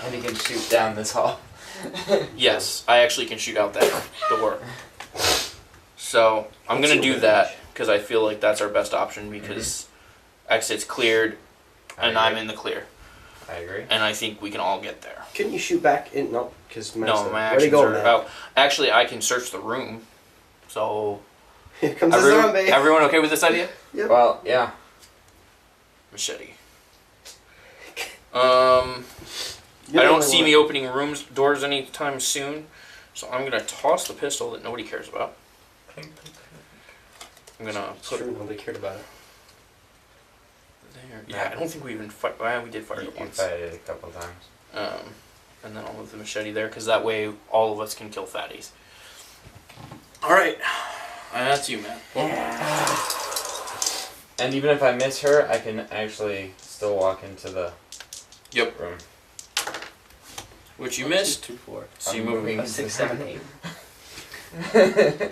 and he can shoot down this hall. Yes, I actually can shoot out that door. So I'm going to do that because I feel like that's our best option because exit's cleared and I'm in the clear. I agree. And I think we can all get there. Can you shoot back in? No, because No, my actions are out. Actually, I can search the room. So, Here comes a zombie. everyone okay with this idea? Yep. Well, yeah. Machete. You're I the don't only see one. me opening doors anytime soon. So I'm going to toss the pistol that nobody cares about. I'm going to It's put true, nobody cared about it. there. Yeah, I don't think we even fight. Well, we did fire You it once. fired it a couple times. And then I'll move the machete there because that way all of us can kill fatties. Alright. That's you, man. Yeah. And even if I miss her, I can actually still walk into the Yep. room. Which you missed. 2, 4, So you I'm move. moving. 6, 7, 8.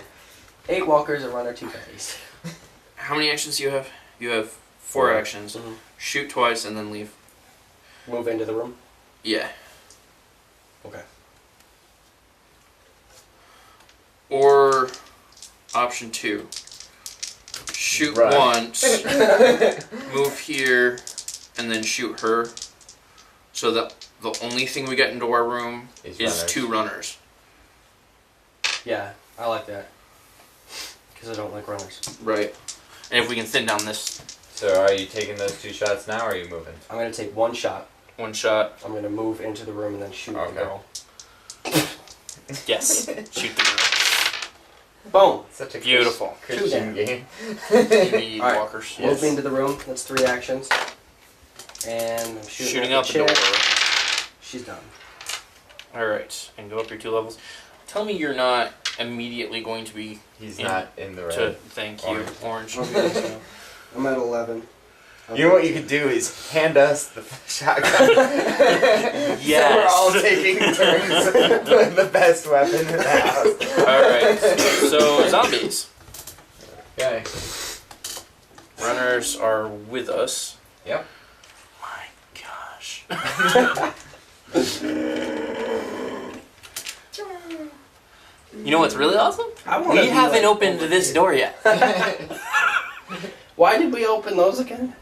8 walkers, a runner, 2 fatties. How many actions do you have? You have 4 actions. Mhm. Shoot twice and then leave. Move into the room. Yeah. Okay. Or option 2. Shoot Right. once, move here, and then shoot her. So that the only thing we get into our room is runners. 2 runners. Yeah, I like that. Because I don't like runners. Right. And if we can thin down this So are you taking those 2 shots now, or are you moving? I'm going to take 1 shot. one shot, I'm going to move into the room and then shoot Okay. the girl. yes, shoot the girl. Boom! Such a Beautiful. Christian game. You need Alright. walkers. Move into the room. That's 3 actions. And I'm shooting out the door. She's done. Alright, and go up your 2 levels. Tell me you're not immediately going to be... He's not in the red. Thank you, Orange. Okay, I'm at 11. You know what you could do is hand us the shotgun. Yes. So we're all taking turns with the best weapon in the house. Alright, so zombies. Okay. Runners are with us. Yep. My gosh. You know what's really awesome? We haven't opened this door yet. Why did we open those again?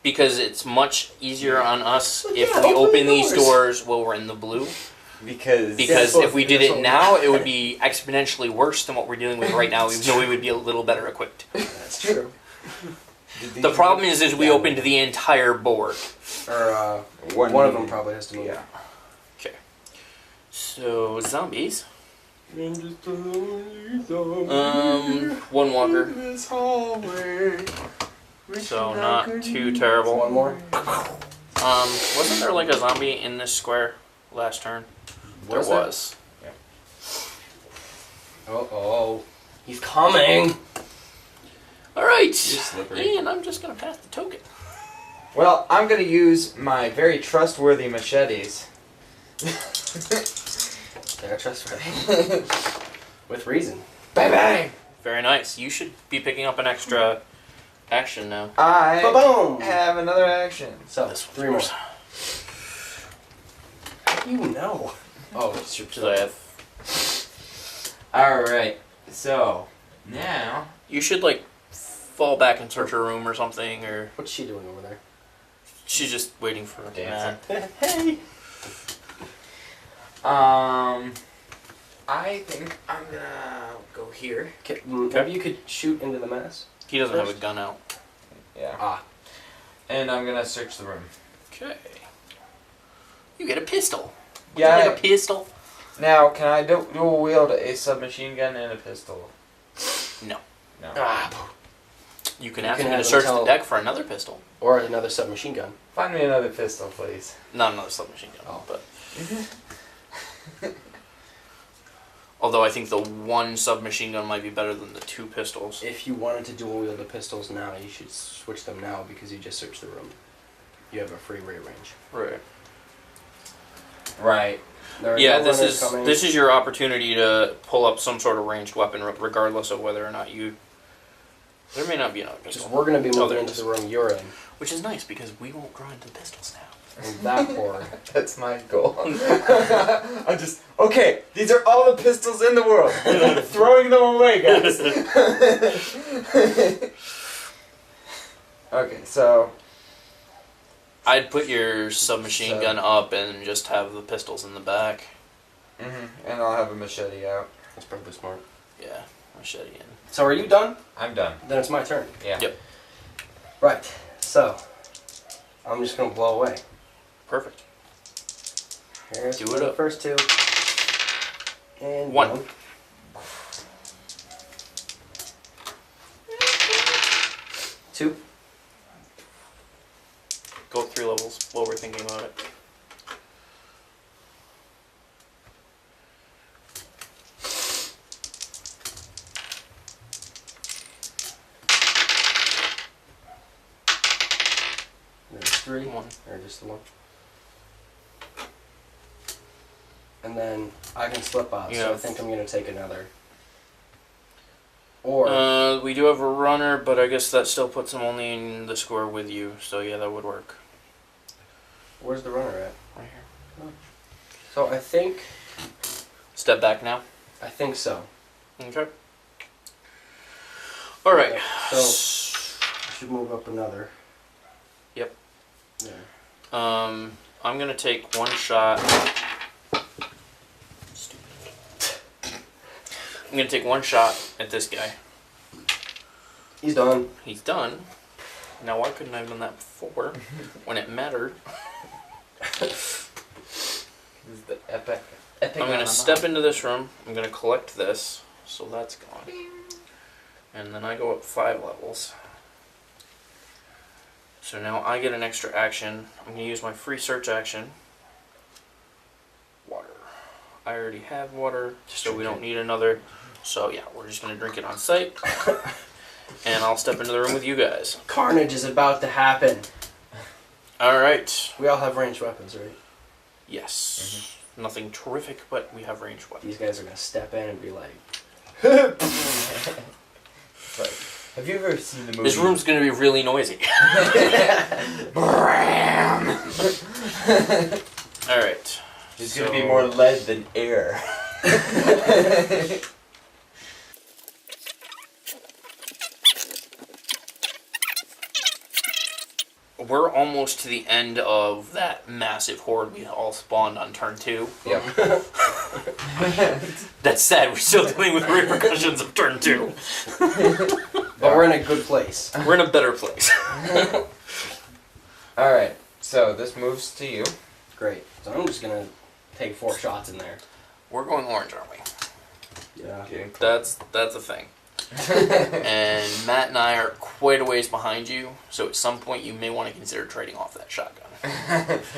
Because it's much easier on us if we open these doors while we're in the blue. Because if we did it now, it would be exponentially worse than what we're dealing with right now, even though we would be a little better equipped. That's true. The problem is we opened the entire board. Or one of them probably has to move. Yeah. Okay. So, zombies. One walker. So, not too terrible. One more? Wasn't there like a zombie in this square last turn? There was. Yeah. Uh-oh. He's coming! Alright. Slippery. And I'm just going to pass the token. Well, I'm going to use my very trustworthy machetes. They're trustworthy. With reason. Bang bang! Very nice. You should be picking up an extra action now. I Ba-boom! have another action. So, This one's 3 more. yours. How do you know? Oh, it's your Because I have... Alright, so now... You should, like, fall back and search her room or something, or... What's she doing over there? She's just waiting for Dancing. Matt. Hey! I think I'm gonna go here. Maybe you could shoot into the mass? He doesn't have a gun out. Yeah. Ah. And I'm gonna search the room. Okay. You get a pistol. Would Yeah. you like a pistol? Now, can I dual wield a submachine gun and a pistol? No. No. Ah. You can You ask can me to have search him the tell- deck for another pistol. Or another submachine gun. Find me another pistol, please. Not another submachine gun, Oh. but... Although I think the one submachine gun might be better than the 2 pistols. If you wanted to dual wield the pistols now, you should switch them now because you just searched the room. You have a free rate range. Right. Right. There are Yeah, no this runners is coming. this is your opportunity to pull up some sort of ranged weapon, regardless of whether or not you... There may not be another Because pistol. we're going to be Oh, moving there into it the is. room you're in. Which is nice, because we won't draw into the pistols now. And that horde. That's my goal. I'm just, okay, these are all the pistols in the world. I'm throwing them away, guys. Okay, so... I'd put your submachine So- gun up and just have the pistols in the back. And I'll have a machete out. That's probably smart. Yeah, machete in. So are you done? I'm done. Then it's my turn. Yeah. Yep. Right. So, I'm just going to blow away. Perfect. Here's Do it the up. first 2. And 1. 2. Go up 3 levels while we're thinking about it. There's 3. 1. Or just the 1. And then I can slip out, You so I have- think I'm going to take another. Or, We do have a runner, but I guess that still puts him only in the square with you, so yeah, that would work. where's the runner at? Right here. So I think Step back now. so. Okay. Alright. So I should move up another. Yep. There. I'm gonna take 1 shot. I'm gonna take 1 shot at this guy. He's done. He's done. Now why couldn't I have done that before? When it mattered. This is the epic I'm gonna step into this room. I'm gonna collect this, so that's gone. And then I go up 5 levels. So now I get an extra action. I'm going to use my free search action. Water. I already have water, so we don't need another. So yeah, we're just going to drink it on sight. And I'll step into the room with you guys. Carnage is about to happen. Alright. We all have ranged weapons, right? Yes. Nothing terrific, but we have ranged weapons. These guys are going to step in and be like... Have you ever seen the movie? This room's going to be really noisy. Alright. There's going to be more lead than air. We're almost to the end of that massive horde we all spawned on turn 2. Yep. That said, we're still dealing with repercussions of turn 2. But we're in a good place. We're in a better place. Alright, so this moves to you. Great. So I'm just going to take 4 shots in there. We're going orange, aren't we? Yeah. That's a thing. And Matt and I are quite a ways behind you, so at some point you may want to consider trading off that shotgun.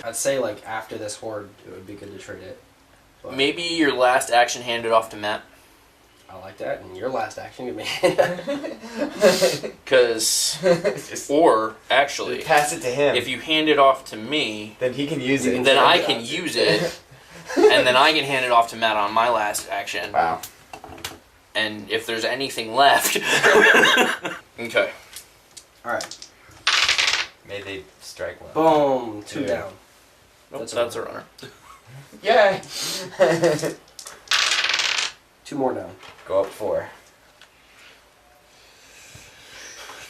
I'd say, like, after this horde, it would be good to trade it. But Maybe your last action hand it off to Matt. I like that. And your last action, give me... Because, or, actually, Pass it to him. if you hand it off to me, Then he can use it. then I can use it, and then I can hand it off to Matt on my last action. Wow. And if there's anything left... Okay. Alright. May they strike well. Boom. 2 Yeah. down. Nope, that's a runner. Yay! 2 more down. Go up 4.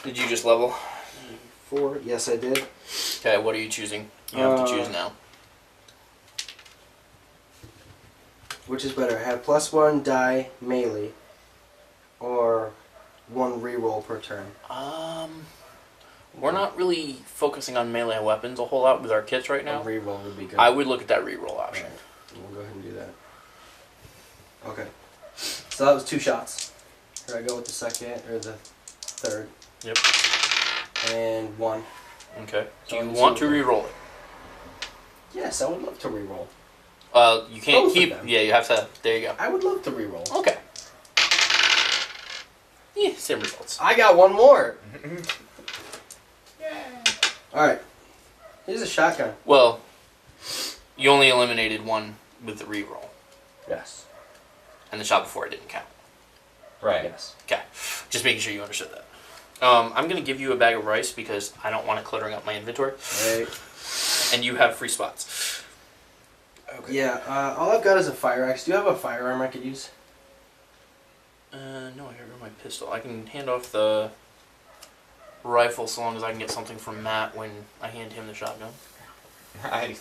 Did you just level? 4. Yes, I did. Okay, what are you choosing? You have to choose now. Which is better? Have +1 die melee, or 1 reroll per turn? We're not really focusing on melee weapons a whole lot with our kits right now. A reroll would be good. I would look at that reroll option. Right. We'll go ahead and do that. Okay. So that was 2 shots. Here I go with the second, or the third. Yep. And 1. Okay. Do you So want to reroll it? Yes, I would love to reroll. You can't Both of keep... them. Yeah, you have to... There you go. I would love to reroll. Okay. Yeah, same results. I got 1 more! Alright. Here's a shotgun. Well, you only eliminated 1 with the reroll. Yes. And the shot before it didn't count. Right. Yes. Okay. Just making sure you understood that. I'm going to give you a bag of rice because I don't want it cluttering up my inventory. Right. And you have free spots. Okay. Yeah, all I've got is a fire axe. Do you have a firearm I could use? No, I got rid of my pistol. I can hand off the rifle so long as I can get something from Matt when I hand him the shotgun. I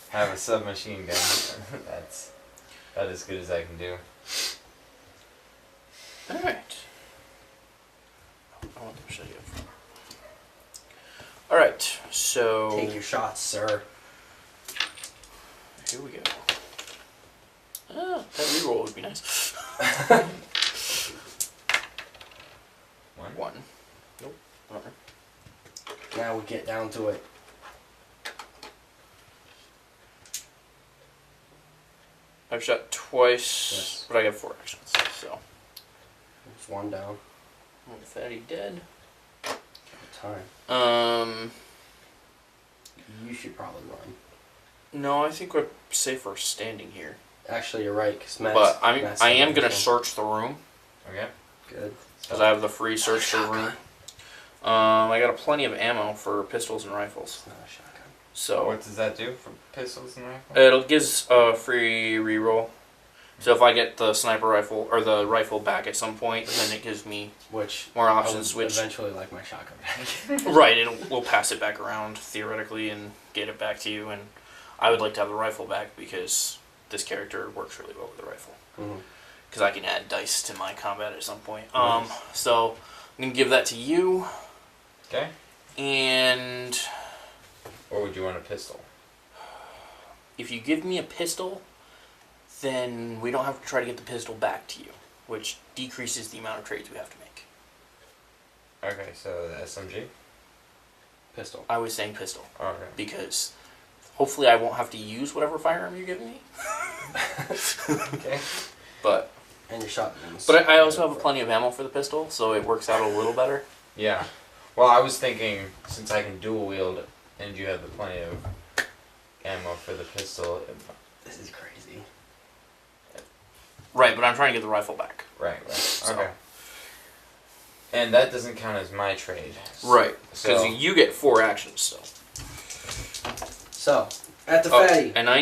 have a submachine gun. That's about as good as I can do. Alright. I want to show you. Alright, so... Take your shots, sir. Here we go. Ah, that reroll would be nice. 1. Nope. Runner. Now we get down to it. I've shot twice, Yes. but I got 4 actions, so... There's 1 down. With that, he dead. Time. You should probably run. No, I think we're safer standing here. Actually, you're right, because But I am going to search the room, Okay. Good. because I have the free search the room. I got plenty of ammo for pistols and rifles. Not a shotgun. So What does that do for pistols and rifles? it gives a free reroll. So if I get the sniper rifle or the rifle back at some point, then it gives me Which more I would options. Which eventually like my shotgun back. right, and we'll pass it back around theoretically and get it back to you. And I would like to have the rifle back because this character works really well with the rifle. Because I can add dice to my combat at some point. Nice. So I'm gonna give that to you. Okay. And Or would you want a pistol? if you give me a pistol, then we don't have to try to get the pistol back to you, which decreases the amount of trades we have to make. Okay, so the SMG? Pistol. I was saying pistol. Okay. Because hopefully I won't have to use whatever firearm you're giving me. Okay. But And your shotguns. But I also have plenty of ammo for the pistol, so it works out a little better. Yeah. Well, I was thinking, since I can dual wield, and you have the plenty of ammo for the pistol. This is crazy. Right, but I'm trying to get the rifle back. Right. So. Okay. And that doesn't count as my trade. Right, because So you get 4 actions still. So, at the fatty. And I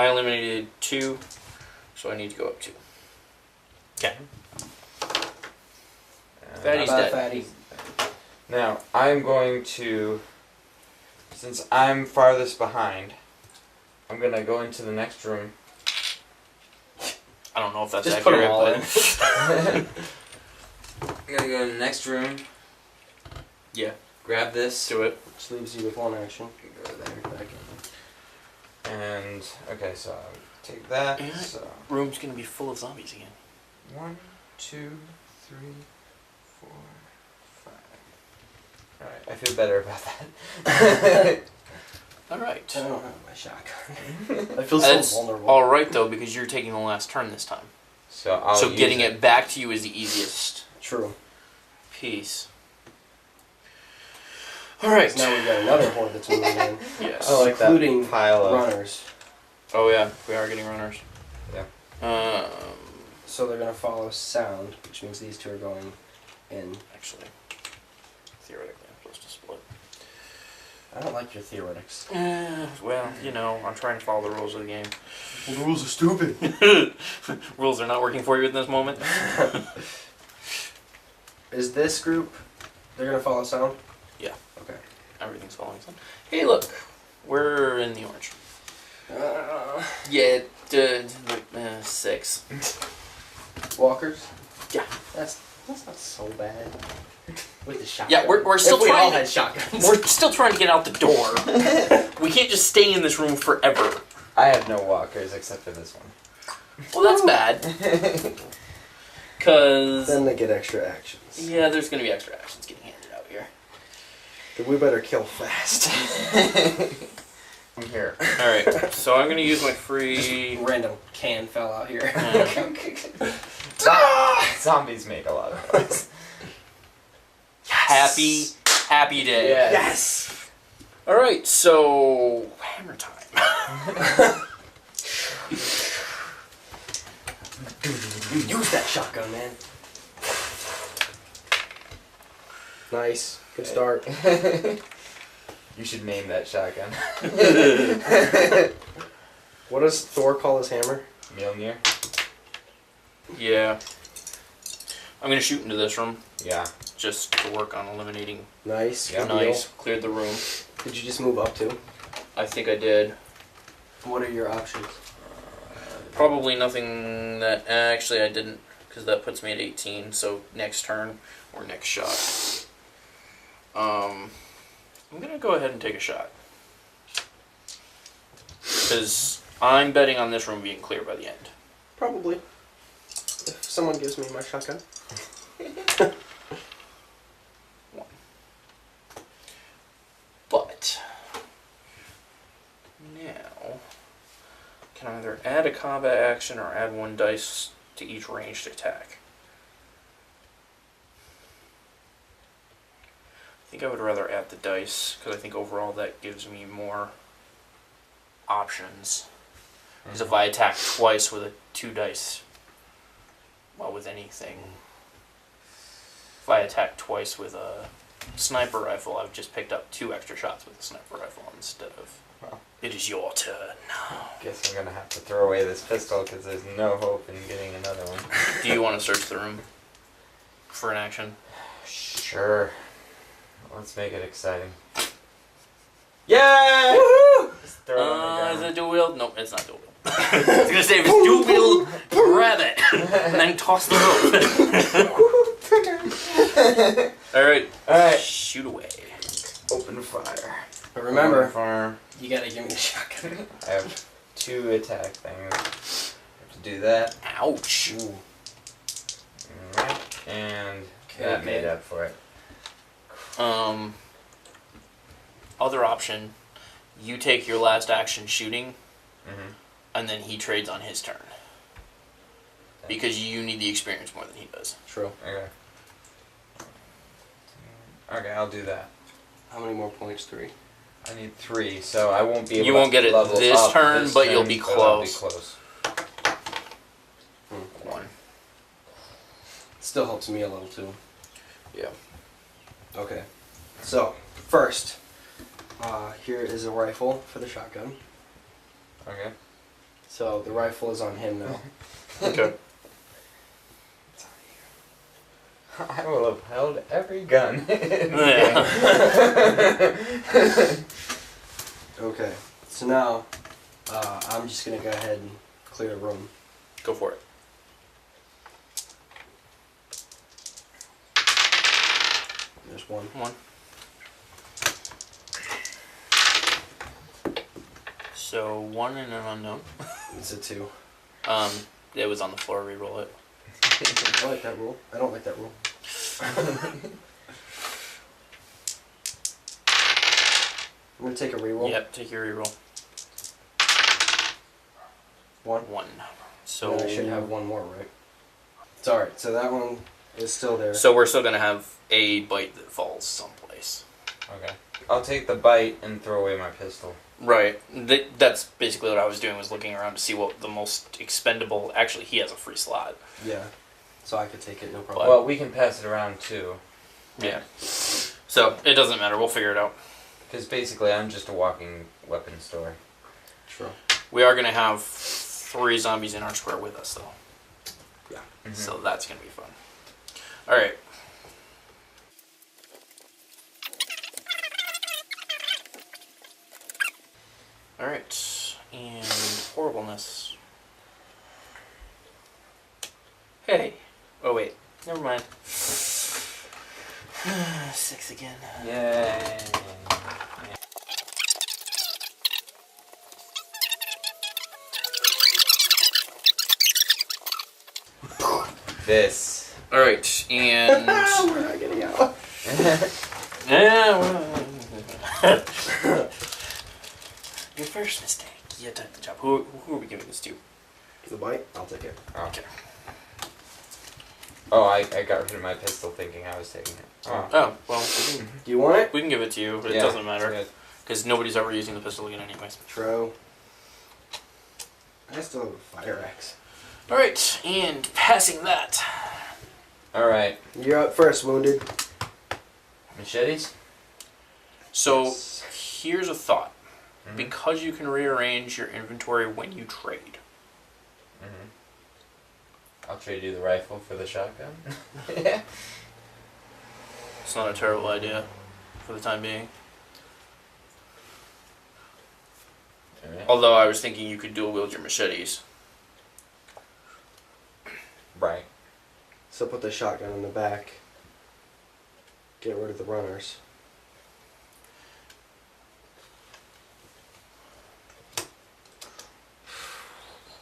eliminated 2, so I need to go up 2. Okay. Fatty's Bye, dead. fatty. Now I'm going to, since I'm farthest behind, I'm gonna go into the next room. I don't know if that's Just put 'em accurate, all but in. I'm gonna go to the next room. Yeah. Grab this. Do it. Which leaves you with 1 action. Go there. Back in. And okay, so I'll take that. Yeah. So Room's gonna be full of zombies again. 1, 2, 3, 4, 5. All right, I feel better about that. Alright. I don't have my shotgun. I feel That's so vulnerable. alright though, because you're taking the last turn this time. So I'll So use getting it back to you is the easiest True. piece. Alright. So now we've got another horde that's moving in. Yes. I like including that pile of runners. Oh yeah, we are getting runners. Yeah. So they're going to follow sound, which means these two are going in. Actually, theoretically, I'm supposed to split. I don't like your theoretics. Well, you know, I'm trying to follow the rules of the game. Well, the rules are stupid. Rules are not working for you in this moment. Is this group, they're going to follow sound? Yeah. Okay. Everything's following sound. Hey, look, we're in the orange. Yeah, 6. Walkers? Yeah. That's not so bad. With the shotgun. Yeah, we're still if we all trying. had shotguns. We're still trying to get out the door. We can't just stay in this room forever. I have no walkers except for this one. Well, that's bad. Cause Then they get extra actions. yeah, there's gonna be extra actions getting handed out here. But we better kill fast. I'm here. All right, so I'm gonna use my free. Random can fell out here. Zombies make a lot of noise. Happy day. Yes! All right, so hammer time. You use that shotgun, man. Nice. Good start. You should name that shotgun. What does Thor call his hammer? Mjolnir? Yeah. I'm gonna shoot into this room Yeah. just to work on eliminating. Nice. Yeah. Good deal. Nice. Cleared the room. Did you just move up too? I think I did. What are your options? Probably nothing that. Actually, I didn't, because that puts me at 18. So next turn or next shot. I'm gonna go ahead and take a shot because I'm betting on this room being clear by the end. Probably. If someone gives me my shotgun. But now, can I either add a combat action or add 1 dice to each ranged attack? I think I would rather add the dice, because I think overall that gives me more options. Because if I attack twice with a 2 dice, well, with anything, if I attack twice with a sniper rifle, I've just picked up 2 extra shots with a sniper rifle instead of, Well, it is your turn. guess I'm gonna have to throw away this pistol because there's no hope in getting another one. Do you want to search the room for an action? Sure. Let's make it exciting. Yeah! Just throw it on the Is ground. it dual wield? Nope, it's not dual wield. I was gonna say if it's dual wield, grab it and then toss the rope. Alright. Alright. Shoot away. Open fire. But remember, Open fire. you gotta give me the shotgun. I have 2 attack things. I have to do that. Ouch. Ooh. Alright. And Okay, that okay. made up for it. other option, you take your last action shooting, Mm-hmm. and then he trades on his turn. Because you need the experience more than he does. True. Okay. Okay, I'll do that. How many more points? 3. I need 3, so I won't be able You to won't get it level this up turn, this but you'll turn, be but I'll be close. close. 1. Still helps me a little too. Yeah. Okay. So, first, here is a rifle for the shotgun. Okay. So, the rifle is on him now. Okay. I will have held every gun. Yeah. Okay. So now, I'm just going to go ahead and clear the room. Go for it. There's 1. 1. So 1 and an unknown. It's a 2. It was on the floor. Reroll it. I like that rule. I don't like that rule. I'm going to take a reroll. Yep. Take your reroll. 1. 1. So Then I should have 1 more, right? It's alright. So that one is still there. So we're still gonna have a bite that falls someplace. Okay. I'll take the bite and throw away my pistol. Right. That's basically what I was doing, was looking around to see what the most expendable... Actually, he has a free slot. Yeah. So I could take it, no problem. Well, we can pass it around too. Yeah. So, it doesn't matter. We'll figure it out. Because basically I'm just a walking weapon store. True. We are going to have 3 zombies in our square with us, though. Yeah. Mm-hmm. So that's going to be fun. Alright. Alright. And horribleness. Hey. Oh, wait. Never mind. 6 again. Yay. This. Alright, and... We're not getting out. Yeah, your first mistake. You took the job. Who are we giving this to? The bite? I'll take it. Oh. Okay. Oh, I got rid of my pistol thinking I was taking it. Oh. Oh, well, Do you want it? we can give it to you, but it Yeah, doesn't matter. good. Because nobody's ever using the pistol again anyways. True. I still have a fire axe. Alright, and passing that. Alright. You're up first, wounded. Machetes? So, Yes. here's a thought. Mm-hmm. Because you can rearrange your inventory when you trade. Mm-hmm. I'll trade you the rifle for the shotgun. Yeah. It's not a terrible idea for the time being. Alright. Although I was thinking you could dual wield your machetes. Right. So put the shotgun in the back. Get rid of the runners.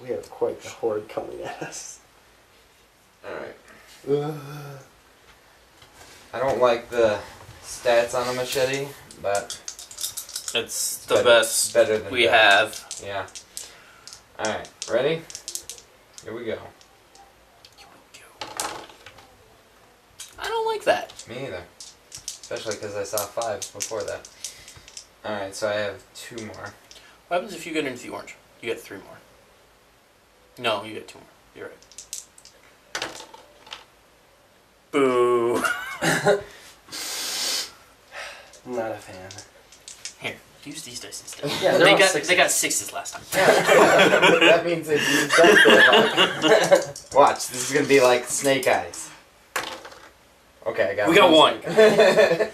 We have quite the horde coming at us. Alright. Ugh. I don't like the stats on a machete, but It's the best better than we that. have. Yeah. Alright, ready? Here we go. I don't like that. Me either. Especially because I saw 5 before that. Alright, so I have 2 more. What happens if you get into the orange? You get 3 more. No, you get 2 more. You're right. Boo. Not a fan. Here, use these dice instead. Yeah, they they're all got sixes. they got 6s last time. That means if you don't Watch, this is gonna be like Snake Eyes. Okay, I got We got 1. Snake Eyes.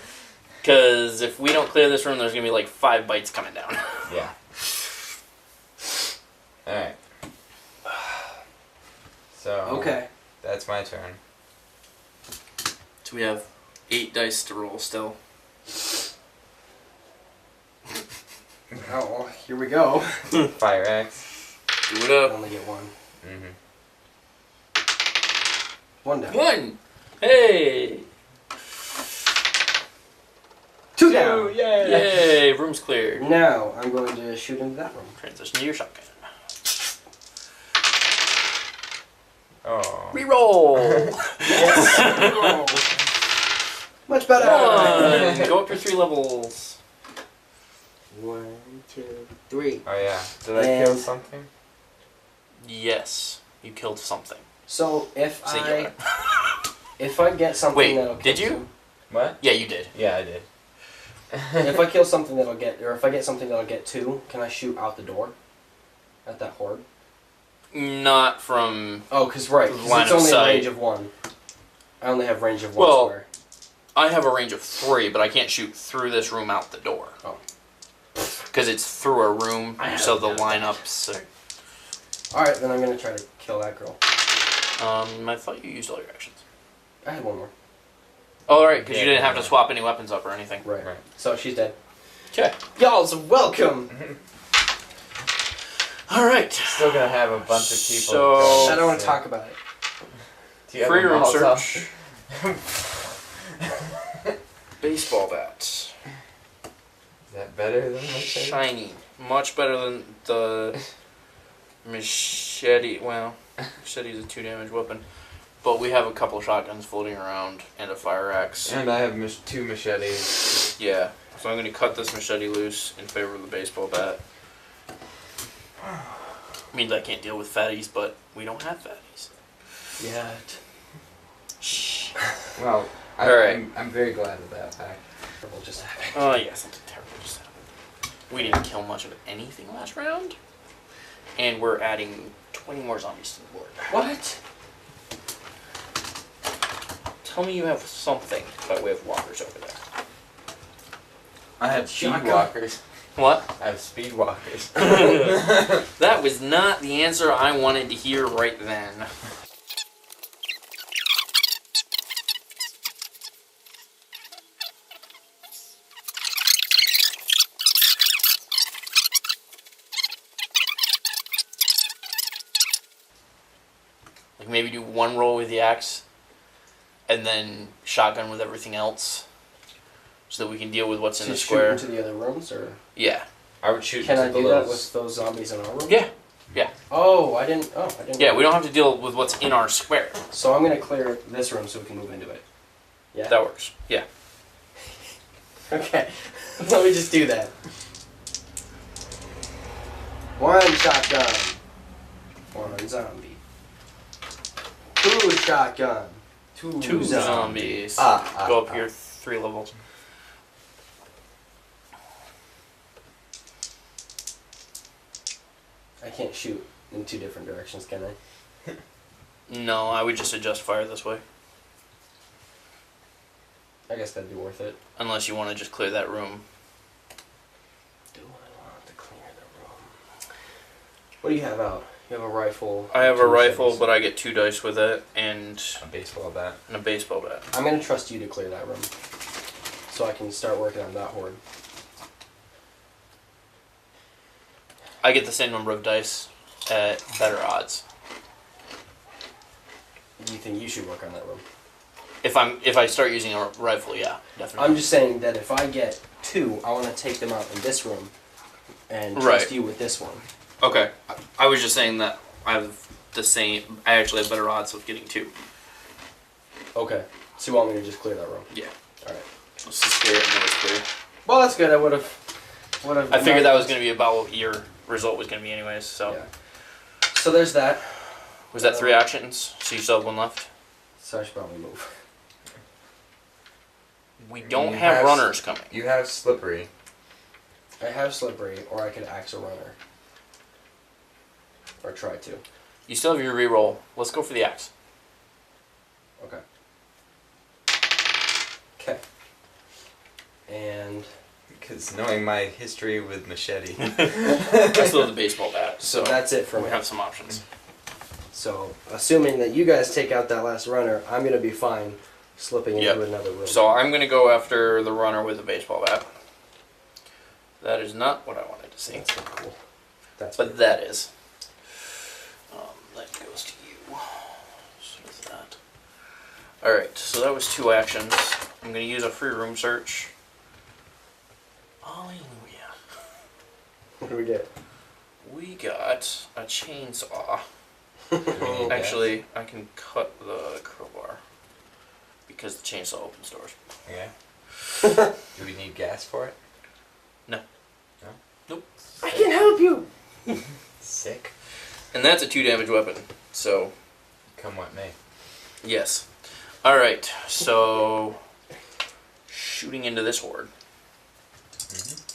Because if we don't clear this room, there's gonna be like 5 bites coming down. Yeah. Alright. So Okay. that's my turn. So we have 8 dice to roll still. Oh, well, here we go. Fire axe. Do it I up. only get 1. Mm-hmm. 1 down. 1. Hey. 2 down. Yay! Yay! room's cleared. Now I'm going to shoot into that room. Transition to your shotgun. Oh. Reroll! Yes. Much better. 1. Go up your 3 levels. 1, 2, 3. Oh yeah. Did I kill something? Yes, you killed something. So if Singular. I get something Wait, that'll kill did you? some- What? Yeah, you did. Yeah, I did. if I kill something that'll get, or if I get something that'll get 2, can I shoot out the door? At that horde? Not from... Oh, because right, 'cause Line it's of only a sight. range of 1. I only have range of 1 Well, square. I have a range of 3, but I can't shoot through this room out the door. Oh. Because it's through a room, so the lineups are... Alright, then I'm going to try to kill that girl. I thought you used all your actions. I had 1 more. Oh, right, because Yeah, you didn't have to yeah. swap any weapons up or anything. Right. Right. So she's dead. Okay. Y'all's welcome! Alright. Still gonna have a bunch of people. So- I don't want to talk about it. Do you have Free a room Molotov? search. Baseball bat. Is that better than machete? Shiny. Much better than the machete. Well, machete is a 2 damage weapon. But we have a couple shotguns floating around and a fire axe. And I have 2 machetes. Yeah. So I'm going to cut this machete loose in favor of the baseball bat. Means I can't deal with fatties, but we don't have fatties. Yet. Shh. Well, Alright. I'm very glad of that fact. Terrible just happened. Oh, yeah, something terrible just happened. We didn't kill much of anything last round. And we're adding 20 more zombies to the board. What? Tell me you have something by way of walkers over there. I have speed Shotgun. walkers. What? I have speed walkers. That was not the answer I wanted to hear right then. Like maybe do 1 roll with the axe, and then shotgun with everything else, so that we can deal with what's in the Shoot square. into the other rooms, or Yeah. I would shoot can I into do that those. with those zombies in our room? Yeah. Oh, I didn't. Yeah, we don't have to deal with what's in our square. So I'm gonna clear this room so we can move into it. Yeah. That works. Yeah. Okay. Let me just do that. 1 shotgun. 1 zombie. 2 shotgun. 2 2 zombie. zombies. Go up your 3 levels. I can't shoot in 2 different directions, can I? No, I would just adjust fire this way. I guess that'd be worth it. Unless you want to just clear that room. Do I want to clear the room? What do you have out? You have a rifle. I have 2 a rifle, machetes. but I get 2 dice with it, and A baseball bat. a baseball bat. I'm gonna trust you to clear that room, so I can start working on that horde. I get the same number of dice at better odds. Do you think you should work on that room? If I start using a rifle, yeah, definitely. I'm just saying that if I get 2, I want to take them out in this room, and trust Right. you with this one. Okay. I was just saying that I have the same. I actually have better odds with getting 2. Okay. So you want me to just clear that room? Yeah. All right. Let's just clear it and then it's clear. Well, that's good. I would have. I figured that was going to be about what your result was going to be anyways, so. Yeah. So there's that. Was that 3 actions? So you still have 1 left? So I should probably move. We don't You have have runners coming. You have slippery. I have slippery, or I could axe a runner. Or try to. You still have your reroll. Let's go for the axe. Okay. Okay. And Because knowing my history with machete. I still have the baseball bat, so so that's it for we me. have some options. So, assuming that you guys take out that last runner, I'm gonna be fine slipping into Yep. another room. So I'm going to go after the runner with the baseball bat. That is not what I wanted to see. That's not cool. That's But that is. That goes to you. So does that. Alright, so that was 2 actions. I'm going to use a free room search. Hallelujah. we get? We got a chainsaw. Do we need Actually, I can cut the crowbar because the chainsaw opens doors. gas? Do we need gas for it? No. No? Nope. I can help you! Sick. And that's a 2 damage weapon. So, Come what may. yes. Alright, so shooting into this horde.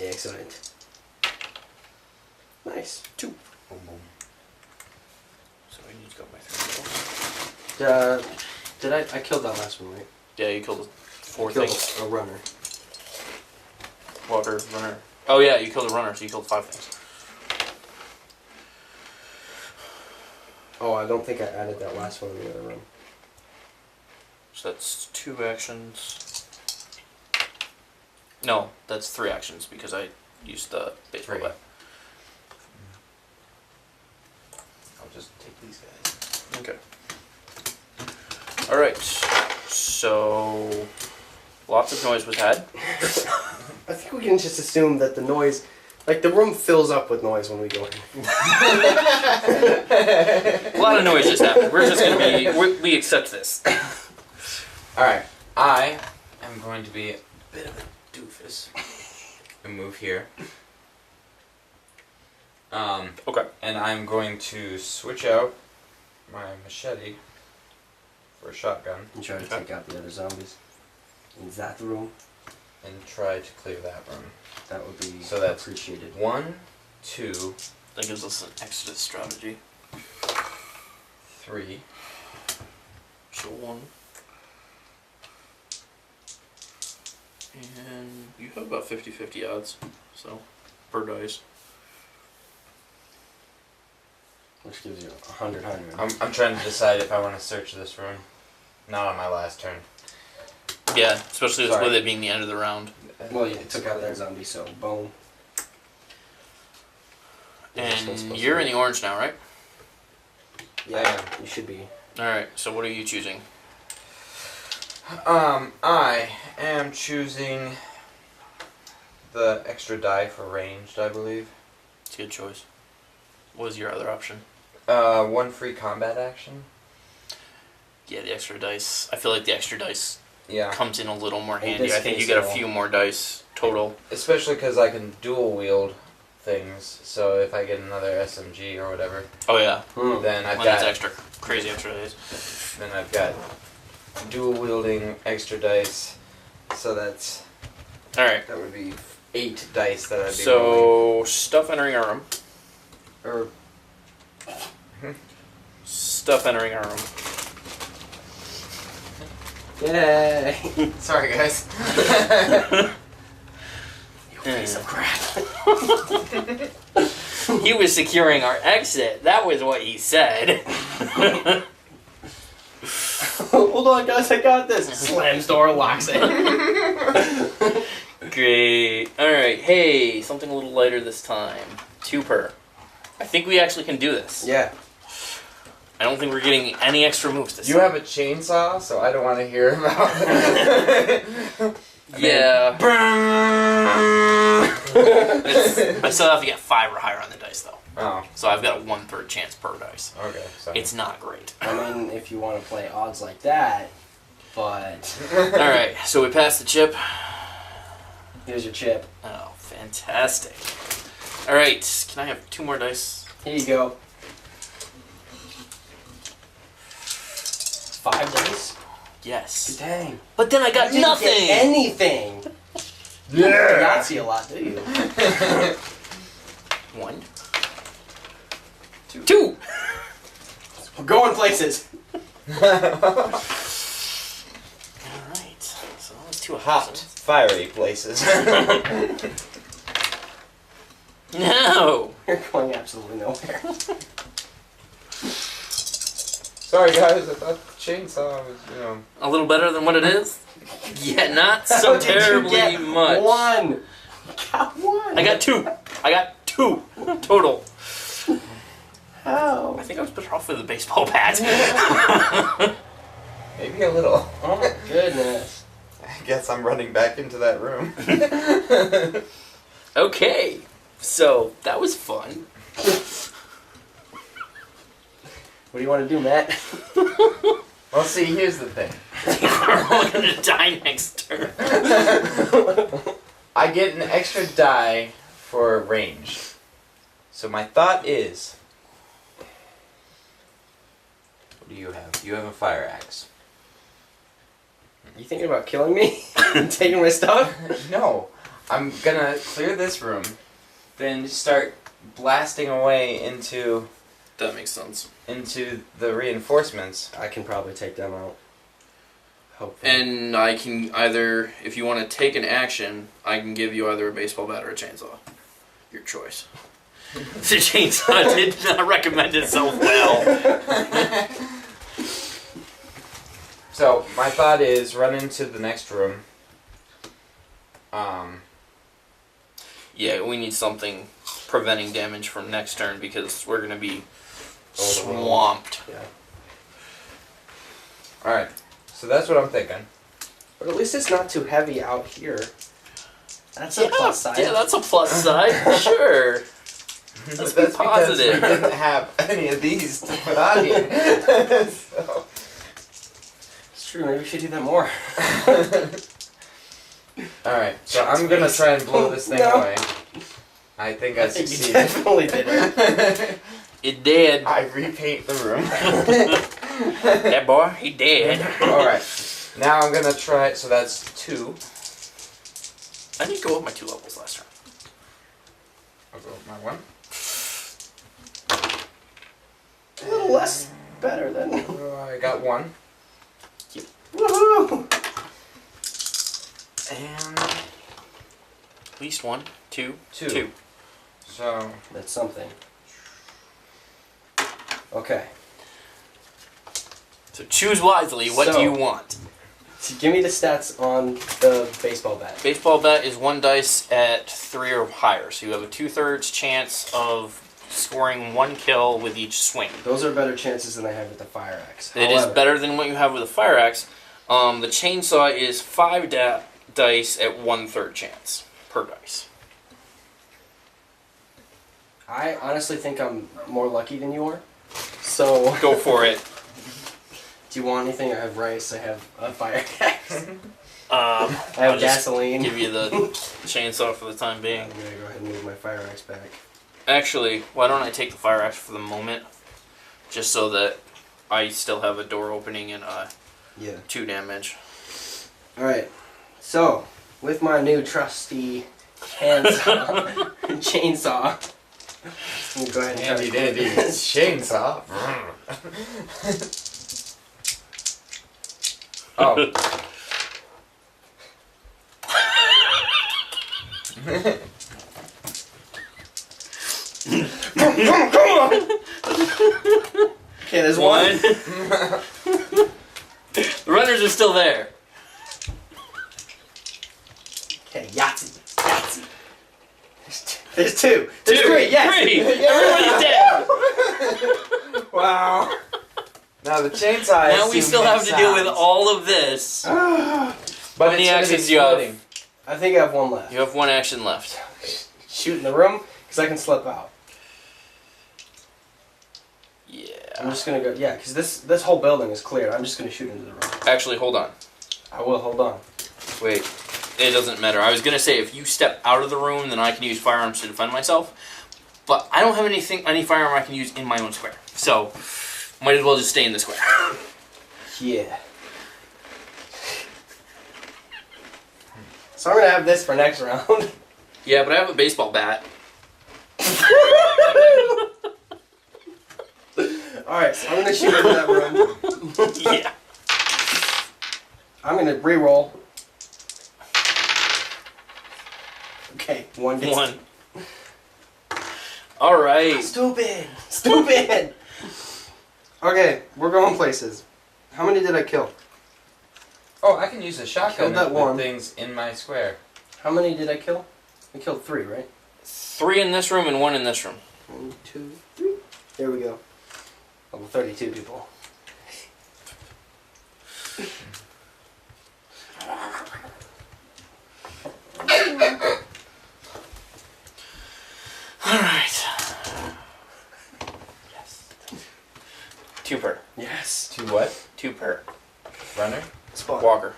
Excellent. Nice. 2. Boom, boom. So I need to go by 3. Did I killed that last one, right? Yeah, you killed 4 Killed things. a runner. Walker, runner. Oh yeah, you killed a runner, so you killed 5 things. Oh, I don't think I added that last one in the other room. So that's 2 actions. No, that's 3 actions because I used the baseball 3. bat. I'll just take these guys. Okay. Alright, so lots of noise was had. I think we can just assume that the noise, like the room fills up with noise when we go in. A lot of noise just happened. We're just gonna be, we accept this. Alright, I am going to be a bit of a doofus and move here. Okay. And I'm going to switch out my machete for a shotgun And try to take out the other zombies. In that room, and try to clear that room. that would be So that's appreciated. 1, 2, That gives us an extra strategy. 3. So 1. And you have about 50-50 odds, so per dice. Which gives you 100. I'm trying to decide if I want to search this room. Not on my last turn. Yeah, especially Sorry. with it being the end of the round. Well, you took out that zombie, so boom. And you're in the orange now, right? Yeah, you should be. Alright, so what are you choosing? I am choosing the extra die for ranged, I believe. It's a good choice. What was your other option? 1 free combat action. Yeah, the extra dice. I feel like the extra dice Yeah. comes in a little more In handy. this I think you case, get a yeah. few more dice total. Especially because I can dual wield things, so if I get another SMG or whatever, Oh yeah, then I've when it's got extra crazy extra dice. then I've got dual wielding extra dice. So that's Alright, that would be 8 dice that I'd be rolling. so stuff entering our room. Or Stuff entering our room. yay! Sorry, guys. You piece of crap. He was securing our exit. That was what he said. Hold on, guys, I got this. Slams door, locks it. Great. Alright, hey, something a little lighter this time. 2 per. I think we actually can do this. Yeah. I don't think we're getting any extra moves this You time. have a chainsaw, so I don't want to hear about Yeah. I still have to get 5 or higher on the dice though. Oh, So I've got a 1/3 chance per dice. okay. Sorry. It's not great. I mean, if you want to play odds like that, but Alright, so we passed the chip. here's your chip. Oh, fantastic. Alright, can I have 2 more dice? Here you go. 5 dice? Yes. Dang. But then I got You didn't nothing! get anything. You don't Yahtzee a lot, do you? 1. 2! We're going places. Alright, so that was 2 Hot, options. fiery places. No! You're going absolutely nowhere. Sorry, guys. I thought the chainsaw was, A little better than what it is? Yeah, not How so did you terribly get much. 1. You got 1. I got 2. I got 2 total. How? I think I was better off with a baseball bat. Maybe a little. Oh my goodness. I guess I'm running back into that room. Okay. So, that was fun. What do you want to do, Matt? Well, see, here's the thing. We're all gonna die next turn. I get an extra die for range. So my thought is... What do you have? You have a fire axe. You thinking about killing me? Taking my stuff? No. I'm gonna clear this room, then start blasting away into That makes sense. the reinforcements. I can probably take them out. Hopefully. And I can either, if you want to take an action, I can give you either a baseball bat or a chainsaw. Your choice. The chainsaw did not recommend itself well. So my thought is run into the next room. Yeah, we need something preventing damage from next turn because we're gonna be Overwhelmed. swamped. Yeah. Alright, so that's what I'm thinking. But at least it's not too heavy out here. That's a plus side. Yeah, that's a plus side. Sure. Let's be That's because we positive. didn't have any of these to put on here. So. It's true, maybe we should do that more. Alright, so I'm gonna try and blow this thing No. away. I think I I think you succeeded. definitely did it. It did. I repaint the room. That boy, he did. Alright, now I'm gonna try, so that's 2. I didn't go up my 2 levels last turn. I'll go with my 1. A little less better than. Oh, I got 1. Woohoo! And At least 1, 2, 2. 2. So, That's something. Okay. So choose wisely. What do So- you want? So give me the stats on the baseball bat. Baseball bat is 1 dice at 3 or higher, so you have a 2/3 chance of scoring 1 kill with each swing. Those are better chances than I have with the fire axe. It is However, better than what you have with a fire axe. The chainsaw is 5 dice at 1/3 chance per dice. I honestly think I'm more lucky than you are. So, Go for it. do you want anything? I have rice. I have a fire axe. I I'll have just gasoline. give you the chainsaw for the time being. I'm gonna go ahead and move my fire axe back. Actually, why don't I take the fire axe for the moment, just so that I still have a door opening and Yeah. 2 damage. All right. So, with my new trusty handsaw, chainsaw, I'm gonna go ahead and try handy to dandy do this. chainsaw. Oh. Okay, there's one. The runners are still there. Okay, Yahtzee. Yahtzee. There's 2. There's 2, 3. Yes. 3. Everybody's dead. Wow. Now the chainsaw. I Now we assume still have makes to deal with sounds. all of this. But How many instead of actions do you have? exploding- I think I have one left. You have 1 action left. Shoot in the room, because I can slip out. Yeah. I'm just gonna go, yeah, because this whole building is cleared. I'm just gonna shoot into the room. Actually, hold on. I will, hold on. Wait. It doesn't matter. I was gonna say if you step out of the room, then I can use firearms to defend myself. But I don't have any firearm I can use in my own square. So, might as well just stay in the square. Yeah. So I'm gonna have this for next round. Yeah, but I have a baseball bat. Alright, so I'm gonna shoot into that room. Yeah. I'm gonna re-roll. Okay, 1 gets 1. Alright. Stupid! Stupid! Okay, we're going places. How many did I kill? Oh, I can use a shotgun Killed that with one. things in my square. How many did I kill? I killed 3, right? 3 in this room and 1 in this room. 1, 2, 3. There we go. Level 32 people. Runner? Spawn. Walker.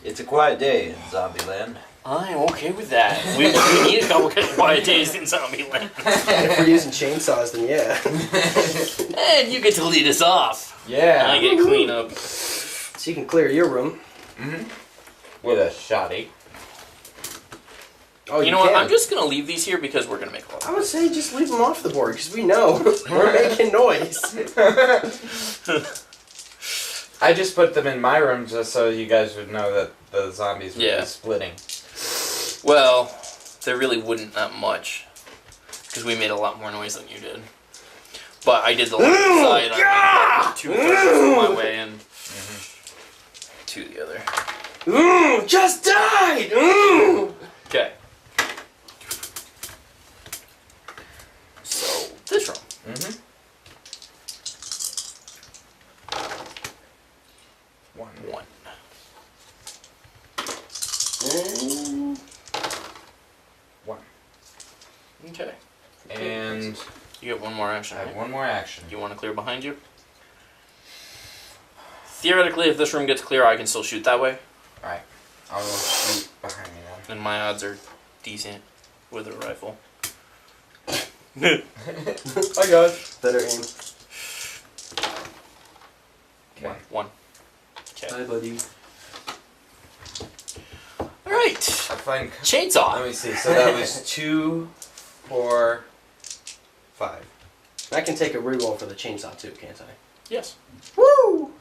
It's a quiet day in Zombieland. I'm okay with that. We need a couple of quiet days in Zombieland. If we're using chainsaws, then yeah. And you get to lead us off. Yeah. I get to clean up. So you can clear your room. With a shoddy. Oh, You know what? can. I'm just going to leave these here because we're going to make a lot. I would say just leave them off the board because we know we're making noise. I just put them in my room just so you guys would know that the zombies would be splitting. Well, there really wouldn't that much. Because we made a lot more noise than you did. But I did the left side. I made 2/3 of my way in to the other. Just died! Okay. So, this room. One. One. Okay. And You get one more action, I right? have one more action. Do you want to clear behind you? Theoretically, if this room gets clear, I can still shoot that way. Alright. I'll shoot behind me then. And my odds are decent with a rifle. I got it. Better aim. Okay. One. Okay. Hi, buddy. Alright. I find. Chainsaw. Let me see. So that was 2, 4, 5. I can take a reroll for the chainsaw too, can't I? Yes. Woo!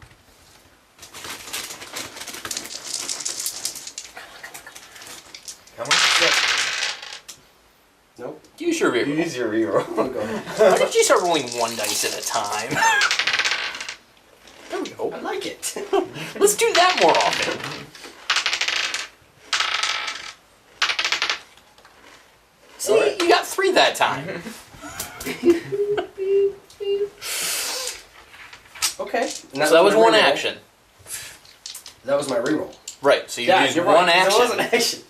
Come on. Nope. Use your reroll. Use your reroll. You go. Why don't you start rolling one dice at a time? There we go. I like it. Let's do that more often. See, Alright. you got 3 that time. Okay. So that was my one reroll. action. That was my reroll. Right, so you Yeah, used you're one right, 'cause action. That was an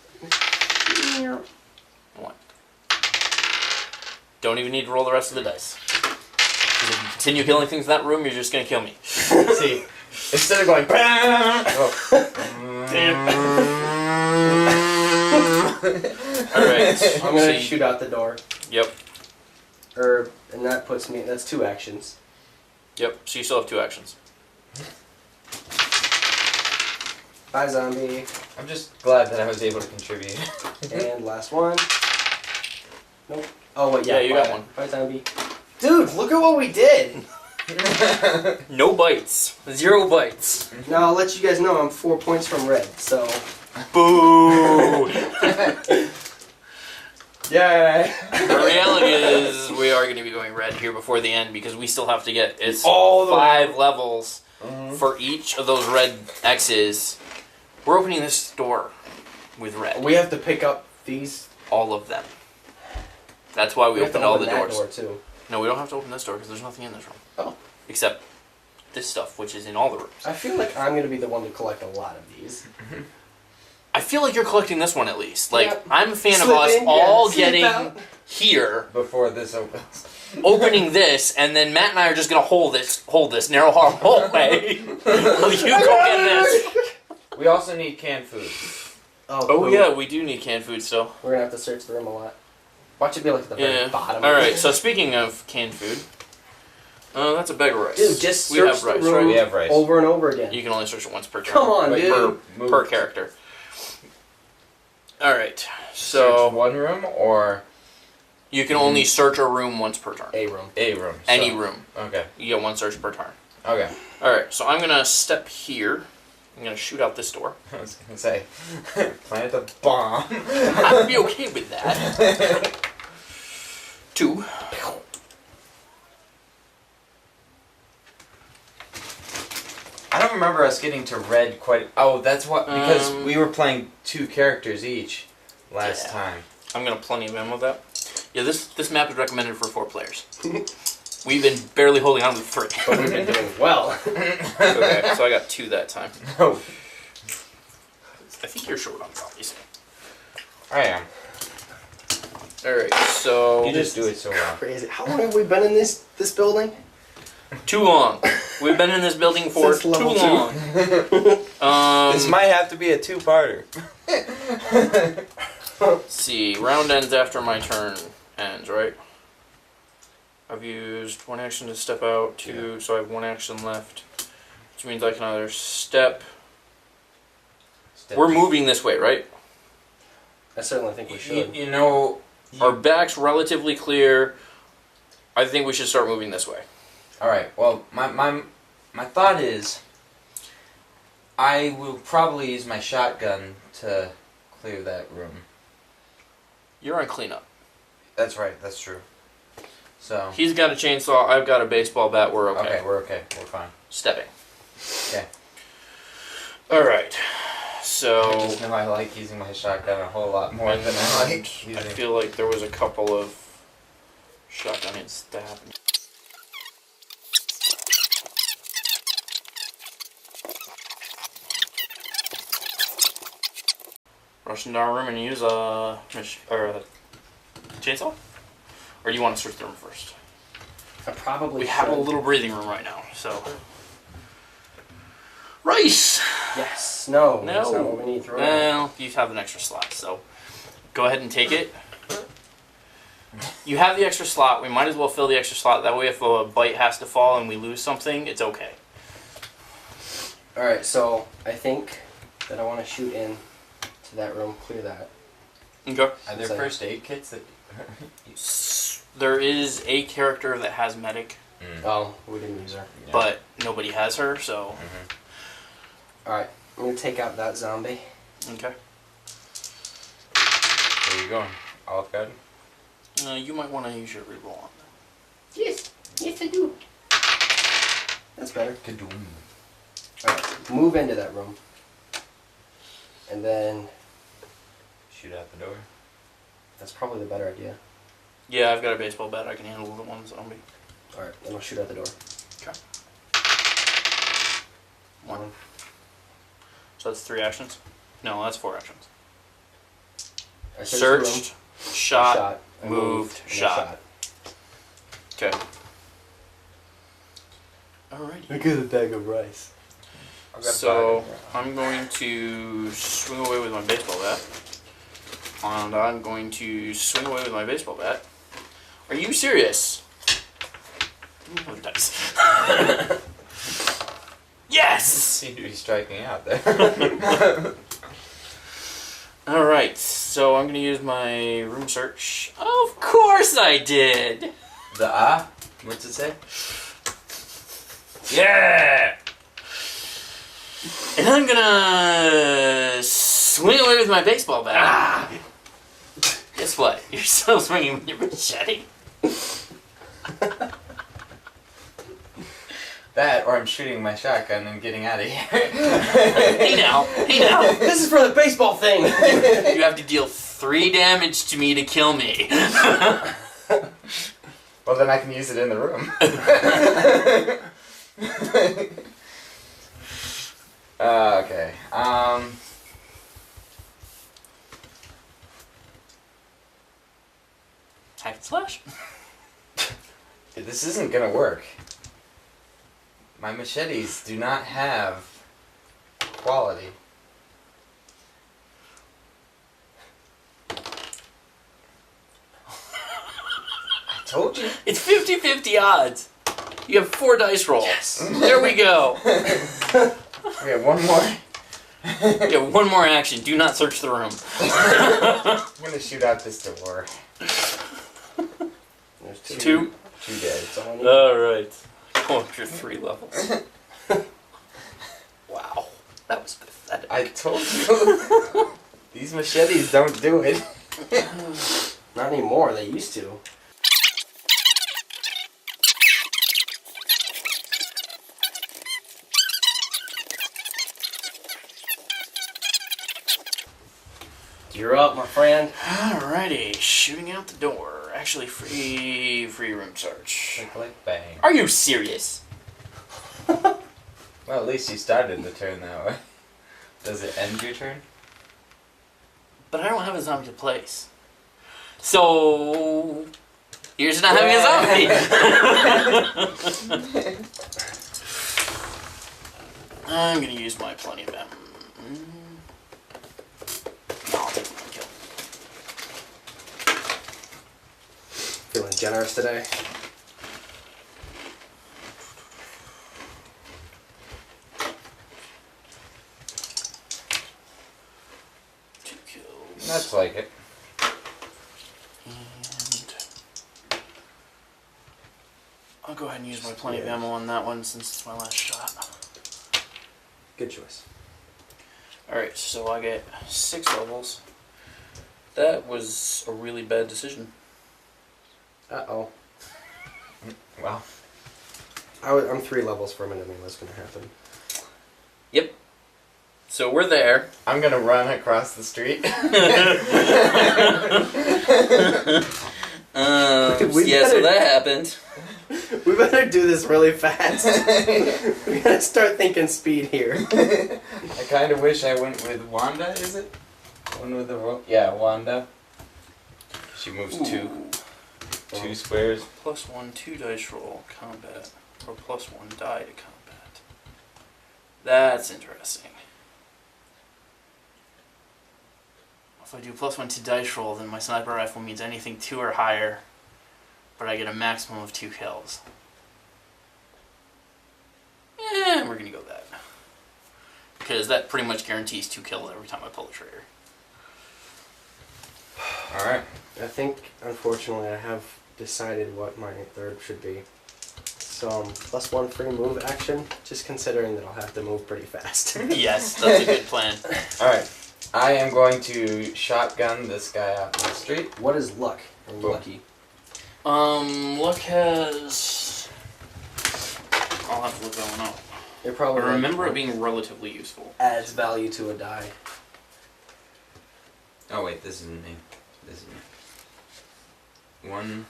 action. One. Don't even need to roll the rest of the dice. 'Cause if you continue killing things in that room, you're just gonna kill me. See, instead of going, Alright. I'm gonna shoot out the door. Yep. And that puts me. That's 2 actions. Yep, so you still have 2 actions. Bye, zombie. I'm just glad that I was able to contribute. And last one. Nope. Oh wait, Yeah, you bye. got one. Bye, zombie. Dude, look at what we did. No bites. 0 bites. Now I'll let you guys know I'm 4 points from red. So. Boo! Yay! The reality is, we are going to be going red here before the end because we still have to get All the 5 levels for each of those red X's. We're opening this door with red. We have to pick up these. All of them. That's why we have to opened all open the that doors. door too. No, we don't have to open this door because there's nothing in this room. Oh. Except this stuff, which is in all the rooms. I feel like I'm gonna be the one to collect a lot of these. I feel like you're collecting this one at least. Like, Yep. I'm a fan Slip of us in, all yeah, slip getting out. here, Before this opens. opening this, and then Matt and I are just gonna hold this narrow hallway. While you go get this. We also need canned food. Oh cool. yeah, we do need canned food still. We're gonna have to search the room a lot. Watch it be like at the very Yeah. bottom. Alright, so speaking of canned food, that's a bag of rice. Dude, just we search have the rice, room right? We have rice. over and over again. You can only search it once per turn. Come on, Wait, dude. Per character. Alright, So so one room or you can only search a room once per turn. A room. a room? Any So- room. Okay. You get 1 search per turn. Okay. Alright, so I'm gonna step here. I'm gonna shoot out this door. I was gonna say, plant a bomb. I'd be okay with that. 2. I don't remember us getting to red quite. Oh, that's what because we were playing 2 characters each last Yeah. time. I'm gonna plenty of ammo though. Yeah, this map is recommended for 4 players. We've been barely holding on to 3. But we've been doing well. Okay, so I got 2 that time. No, I think you're short on zombies. I am. Alright, so You just do it so well. Crazy. How long have we been in this building? too long. We've been in this building for Since too level long. This might have to be a two-parter. Let's see. Round ends after my turn ends, right? I've used one action to step out, two, so I have one action left. Which means I can either step. We're moving this way, right? I certainly think we should. You know... Our back's relatively clear. I think we should start moving this way. Alright, well, my thought is... I will probably use my shotgun to clear that room. You're on cleanup. That's right, that's true. So... He's got a chainsaw, I've got a baseball bat, we're okay. Okay, we're okay. We're fine. Stepping. Okay. Alright. I So... just know I like using my shotgun a whole lot more than I like using... I feel like there was a couple of shotgun hits that happened. Rush into our room and use a chainsaw? Or do you want to search the room first? I probably We have a should. little breathing room right now, so... Rice! Yes. No. No. That's not what we need. Throw it out. Well, you have an extra slot, so go ahead and take it. You have the extra slot. We might as well fill the extra slot. That way if a bite has to fall and we lose something, it's okay. Alright, so I think that I want to shoot in to that room, clear that. Okay. Are there So- first aid kits that... There is a character that has medic, Oh, we didn't use her. but nobody has her, so... Alright, I'm going to take out that zombie. Okay. Where are you going? Olive Garden? You might want to use your reroll on them. Yes. Yes, I do. That's better. Kadoom. Alright, move into that room. And then... Shoot out the door. That's probably the better idea. Yeah, I've got a baseball bat. I can handle the one zombie. Alright, then I'll shoot out the door. Okay. One. So that's 3 actions? No, that's 4 actions. I searched the room, Searched, shot, I moved, and I shot. Okay. Alrighty. Look at the bag of rice. I've got So, 5. I'm going to swing away with my baseball bat. And I'm going to swing away with my baseball bat. Are you serious? Ooh, what dice. Yes! Seem to be striking out there. Alright, so I'm going to use my room search. Of course I did! The what's it say? Yeah! And I'm gonna swing away with my baseball bat. Ah! Guess what? You're still swinging with your machete. That, or I'm shooting my shotgun and getting out of here. Hey now, hey now. This is for the baseball thing! You have to deal 3 damage to me to kill me. Well, then I can use it in the room. Okay. Hack and slash. This isn't gonna work. My machetes do not have quality. I told you. It's 50-50 odds. You have 4 dice rolls. Yes. There we go. Okay, one more. You have 1 more action. Do not search the room. I'm gonna shoot out this door. There's 2. 2 dead. That's all I need. Alright. Go up your 3 levels. Wow. That was pathetic. I told you. These machetes don't do it. Not anymore, they used to. You're up, my friend. Alrighty, shooting out the door. Actually, free room search. Click, bang. Are you serious? Well, at least you started the turn that way. Does it end your turn? But I don't have a zombie to place. So here's not having a zombie. I'm gonna use my plenty of ammo. No, I'll take one kill. Feeling generous today. Two kills. That's like it. And I'll go ahead and use my plenty of ammo on that one since it's my last shot. Good choice. Alright, so I get 6 levels. That was a really bad decision. Uh-oh. Well, I'm 3 levels from it. I mean, what's going to happen? Yep. So we're there. I'm gonna run across the street. So that happened. We better do this really fast. We gotta start thinking speed here. I kind of wish I went with Wanda, is it? One with the Wanda. She moves two squares. +1, 2 dice roll, combat. Or +1 die to combat. That's interesting. If I do +1 to dice roll, then my sniper rifle means anything 2 or higher, but I get a maximum of 2 kills. We're gonna go with that. Because that pretty much guarantees 2 kills every time I pull the trigger. Alright. I think, unfortunately, I have decided what my third should be. So, +1 free move action, just considering that I'll have to move pretty fast. Yes, that's a good plan. Alright. I am going to shotgun this guy out in the street. What is luck? Or Boom. lucky? Luck has... I'll have to look that one up. It probably I remember it being relatively useful. adds value to a die. Oh wait, this isn't me. This is me. 1,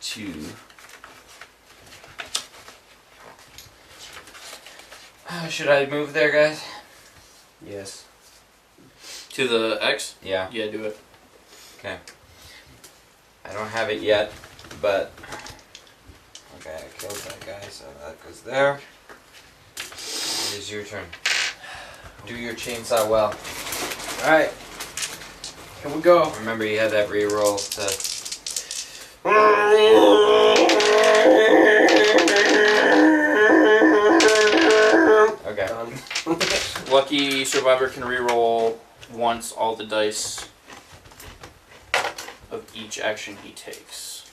2. Should I move there, guys? Yes. To the X? Yeah. Yeah, do it. Okay. I don't have it yet, but okay, I killed that guy, so that goes there. It is your turn. Do your chainsaw well. Alright. Here we go. Remember, you had that reroll to. Okay. Done. Lucky survivor can reroll once all the dice of each action he takes.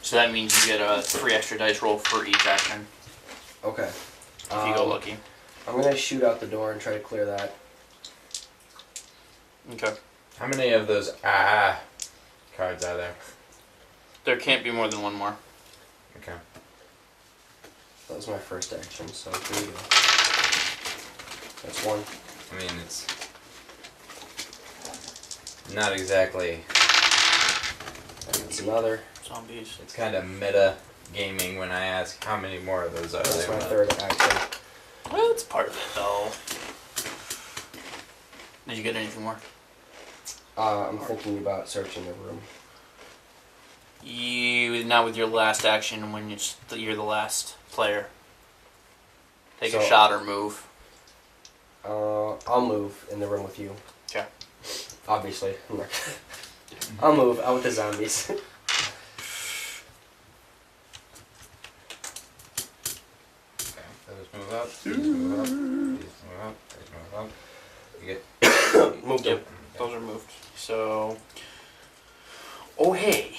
So that means you get a 3 extra dice roll for each action Okay. if you go lucky. I'm gonna shoot out the door and try to clear that. Okay. How many of those cards are there? There can't be more than one more. Okay. That was my first action, so here we go. That's 1. I mean, it's not exactly. That's another. Zombies. It's kind of meta gaming when I ask how many more of those are That's there. my third action. Well, it's part of it though. Did you get anything more? I'm thinking about searching the room. You now with your last action when you're the last player. Take a shot or move. I'll move in the room with you. Okay. Obviously. I'll move out with the zombies. Okay, those move up. These move up. These move up. These move up. You get. Moved Yep. up. Those are moved. So. Oh hey.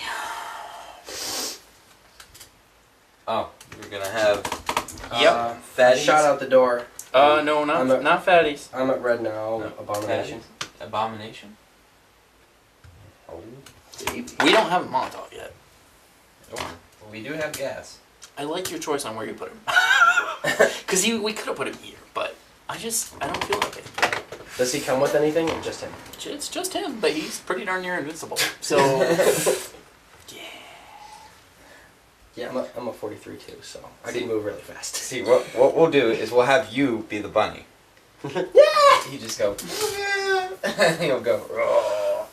Oh, you're gonna have. Yep. Fatties? Shot out the door. No, not fatties. I'm at red now. No, Abomination. Fatties? Abomination? Oh, baby. We don't have a Molotov yet. Oh, we do have gas. I like your choice on where you put him. Because we could have put him here, but I don't feel like it. Does he come with anything or just him? It's just him, but he's pretty darn near invincible. So, yeah. Yeah, I'm a 43 too, so I can move really fast. See, what we'll do is we'll have you be the bunny. Yeah! You just go, and he'll go, "Roar."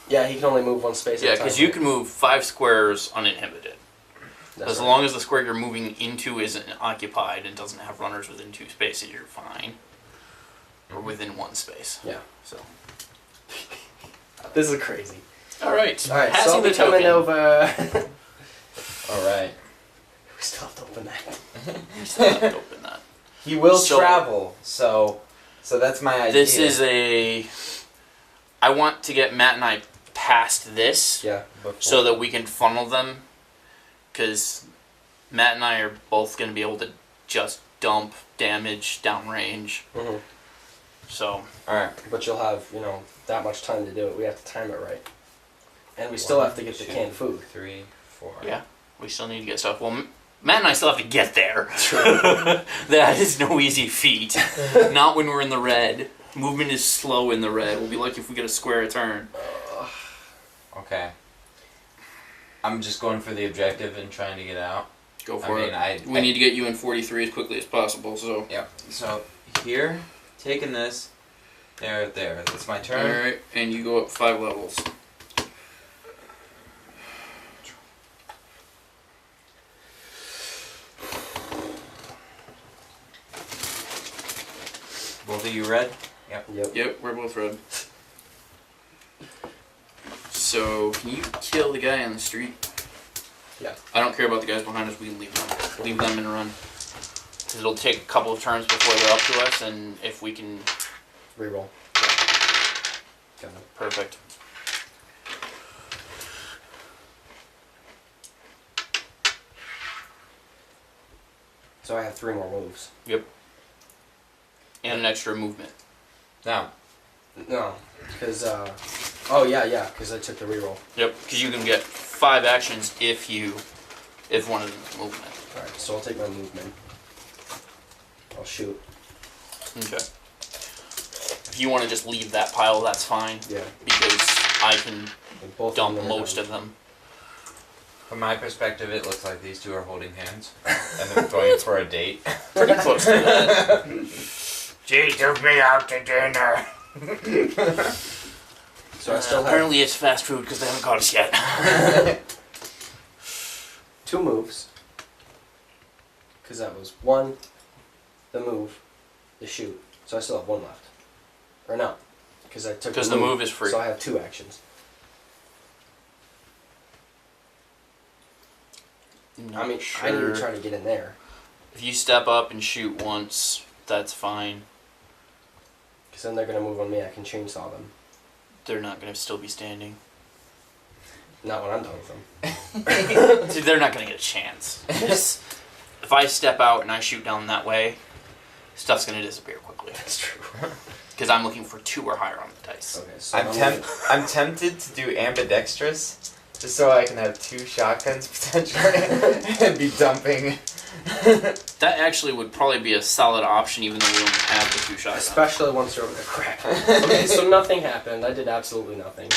Yeah, he can only move one space at Yeah, a time. because you can move 5 squares uninhibited. As long as the square you're moving into isn't occupied and doesn't have runners within 2 spaces, you're fine. Or within 1 space. Yeah. So. This is crazy. Alright. Alright, Passing so the coming token. over. Alright. We still have to open that. You still have to open that. He will So- travel, so that's my idea. This is a... I want to get Matt and I past this Yeah. so that we can funnel them. Because Matt and I are both going to be able to just dump damage downrange. Mm-hmm. So... Alright. But you'll have, that much time to do it. We have to time it right. And we still have to get the canned food. 3, 4. Yeah, we still need to get stuff. Well, Matt and I still have to get there. True. That is no easy feat. Not when we're in the red. Movement is slow in the red. We'll be lucky if we get a square a turn. Okay. I'm just going for the objective and trying to get out. Go for it. We I need to get you in 43 as quickly as possible, so... Yep. So, here, taking this, there. That's my turn. Alright, and you go up 5 levels. Both of you red? Yep. Yep, we're both red. So, can you kill the guy on the street? Yeah. I don't care about the guys behind us, we can leave them. Leave them and run. 'Cause it'll take a couple of turns before they're up to us, and if we can... Reroll. Got it. Perfect. So I have 3 more moves. And an extra movement. Now, No, because because I took the reroll. Yep, because you can get 5 actions if one of them is movement. All right, so I'll take my movement. I'll shoot. Okay. If you want to just leave that pile, that's fine. Yeah. Because I can Like both dump them are most done. of them. from my perspective, it looks like these two are holding hands. And they're going for a date. Pretty close to that. She took me out to dinner. So I still have Apparently it's fast food because they haven't caught us yet. 2 moves. Because that was 1, the move, the shoot. So I still have 1 left. Or no, because I took Because the move is free. So I have 2 actions. I mean, I need to try to get in there. If you step up and shoot once, that's fine. Because then they're going to move on me. I can chainsaw them. They're not going to still be standing. Not when I'm done with them. Dude, they're not going to get a chance. If I step out and I shoot down that way, stuff's going to disappear quickly. That's true. Because I'm looking for 2 or higher on the dice. Okay, so I'm tempted to do ambidextrous, just so I can have 2 shotguns potentially, and be dumping. That actually would probably be a solid option, even though we don't have the 2 shots. Especially once you're over the crap. Okay, so nothing happened. I did absolutely nothing.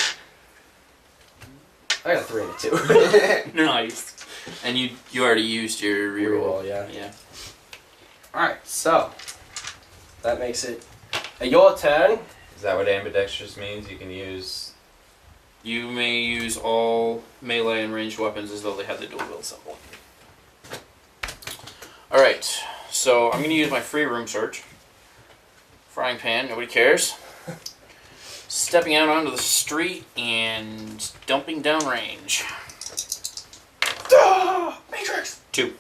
I got a 3 and a 2. Nice. And you already used your reroll. Reroll, yeah. Yeah. Alright, so that makes it your turn. Is that what ambidextrous means? You can use... You may use all melee and ranged weapons as though they had the dual wield symbol. Alright, so I'm going to use my free room search. Frying pan, nobody cares. Stepping out onto the street and dumping down range. Matrix! 2.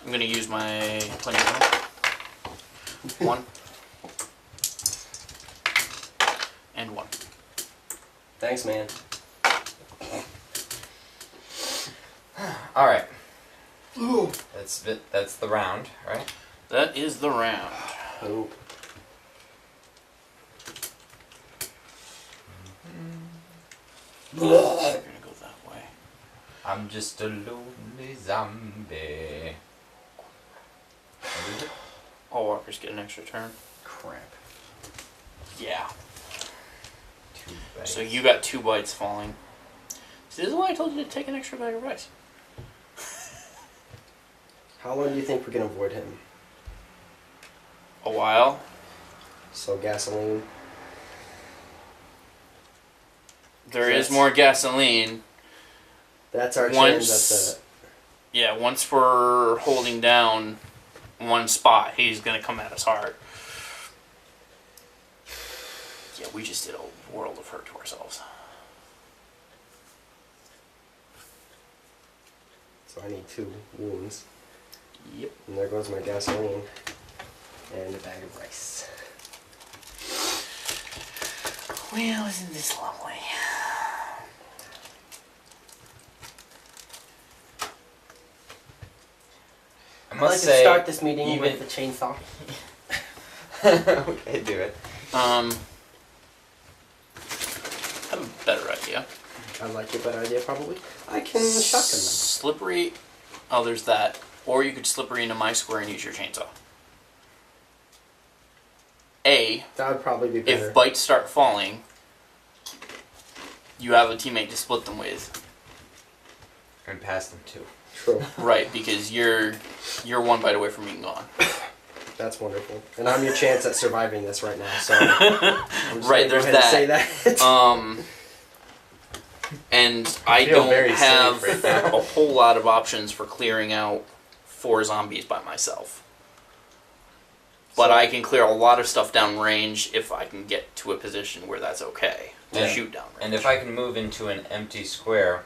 I'm going to use my plenty of ammo. 1. And 1. Thanks, man. Alright. That's the round, right? That is the round. Oh. We're going to go that way. I'm just a lonely zombie. All walkers get an extra turn. Crap. Yeah. 2 bites. So you got 2 bites falling. See, this is why I told you to take an extra bag of rice. How long do you think we can avoid him? A while. So gasoline. There is more gasoline, That's our Once- chance Yeah, once we're holding down one spot, he's gonna come at us hard. Yeah, we just did a world of hurt to ourselves. So I need 2 wounds. Yep. And there goes my gasoline. And a bag of rice. Well, isn't this lovely? I I'd must like to say, start this meeting even- with the chainsaw. okay, do it. I have a better idea. I like your better idea, probably. I can shotgun them. Slippery. Oh, there's that. Or you could slippery into my square and use your chainsaw. That would probably be better. If bites start falling, you have a teammate to split them with. And pass them too. True. Right, because you're 1 bite away from being gone. That's wonderful. And I'm your chance at surviving this right now, so... I'm just Right, gonna go there's ahead and say that. And I feel don't very have safe right a whole lot of options for clearing out 4 zombies by myself. But So- I can clear a lot of stuff downrange if I can get to a position where that's okay to Yeah. shoot downrange. And if I can move into an empty square,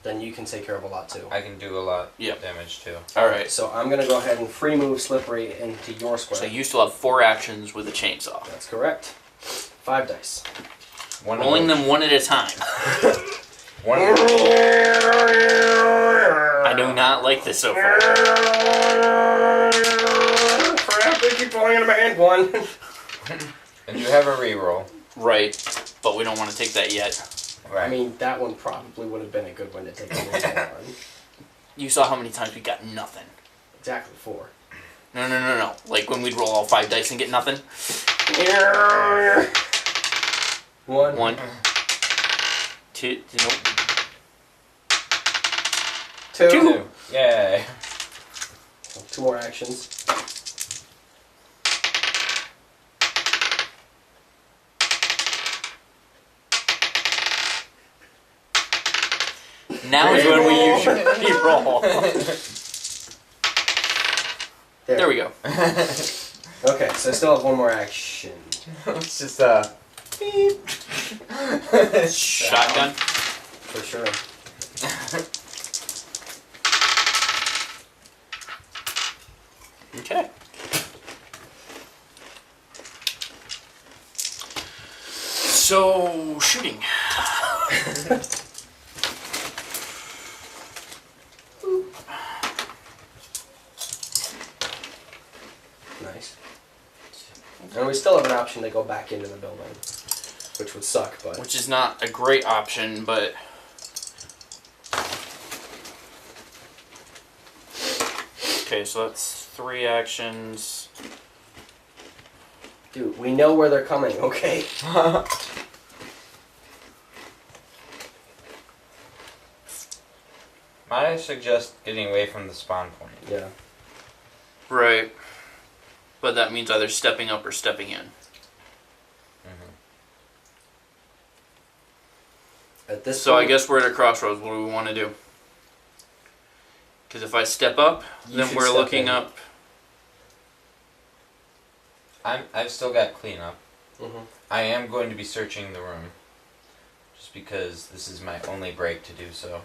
Then you can take care of a lot, too. I can do a lot Yep. of damage too. Alright, So I'm going to go ahead and free move Slippery into your square. so you still have 4 actions with a chainsaw. That's correct. 5 dice. One Rolling of them 1 at a time. One of I do not like this so far. Crap, they keep falling into my hand. 1. and you have a reroll. Right, but we don't want to take that yet. Right. I mean, that one probably would have been a good one to take on this one. You saw how many times we got nothing. Exactly 4. No. Like when we'd roll all 5 dice and get nothing. 1. 1, 2, nope. 2. 2. Yay. 2 more actions. Now is when we use your reroll. There we go. Okay, so I still have 1 more action. it's just beep. Shotgun. For sure. Okay. So, shooting. Nice. And we still have an option to go back into the building, which would suck, but... Which is not a great option, but... Okay, so that's 3 actions. Dude, we know where they're coming, okay? Might I suggest getting away from the spawn point? Yeah. Right. But that means either stepping up or stepping in. At this So I point, guess we're at a crossroads. What do we want to do? Because if I step up, You then should we're step looking in. up. I've still got cleanup. Mhm. I am going to be searching the room. Just because this is my only break to do so.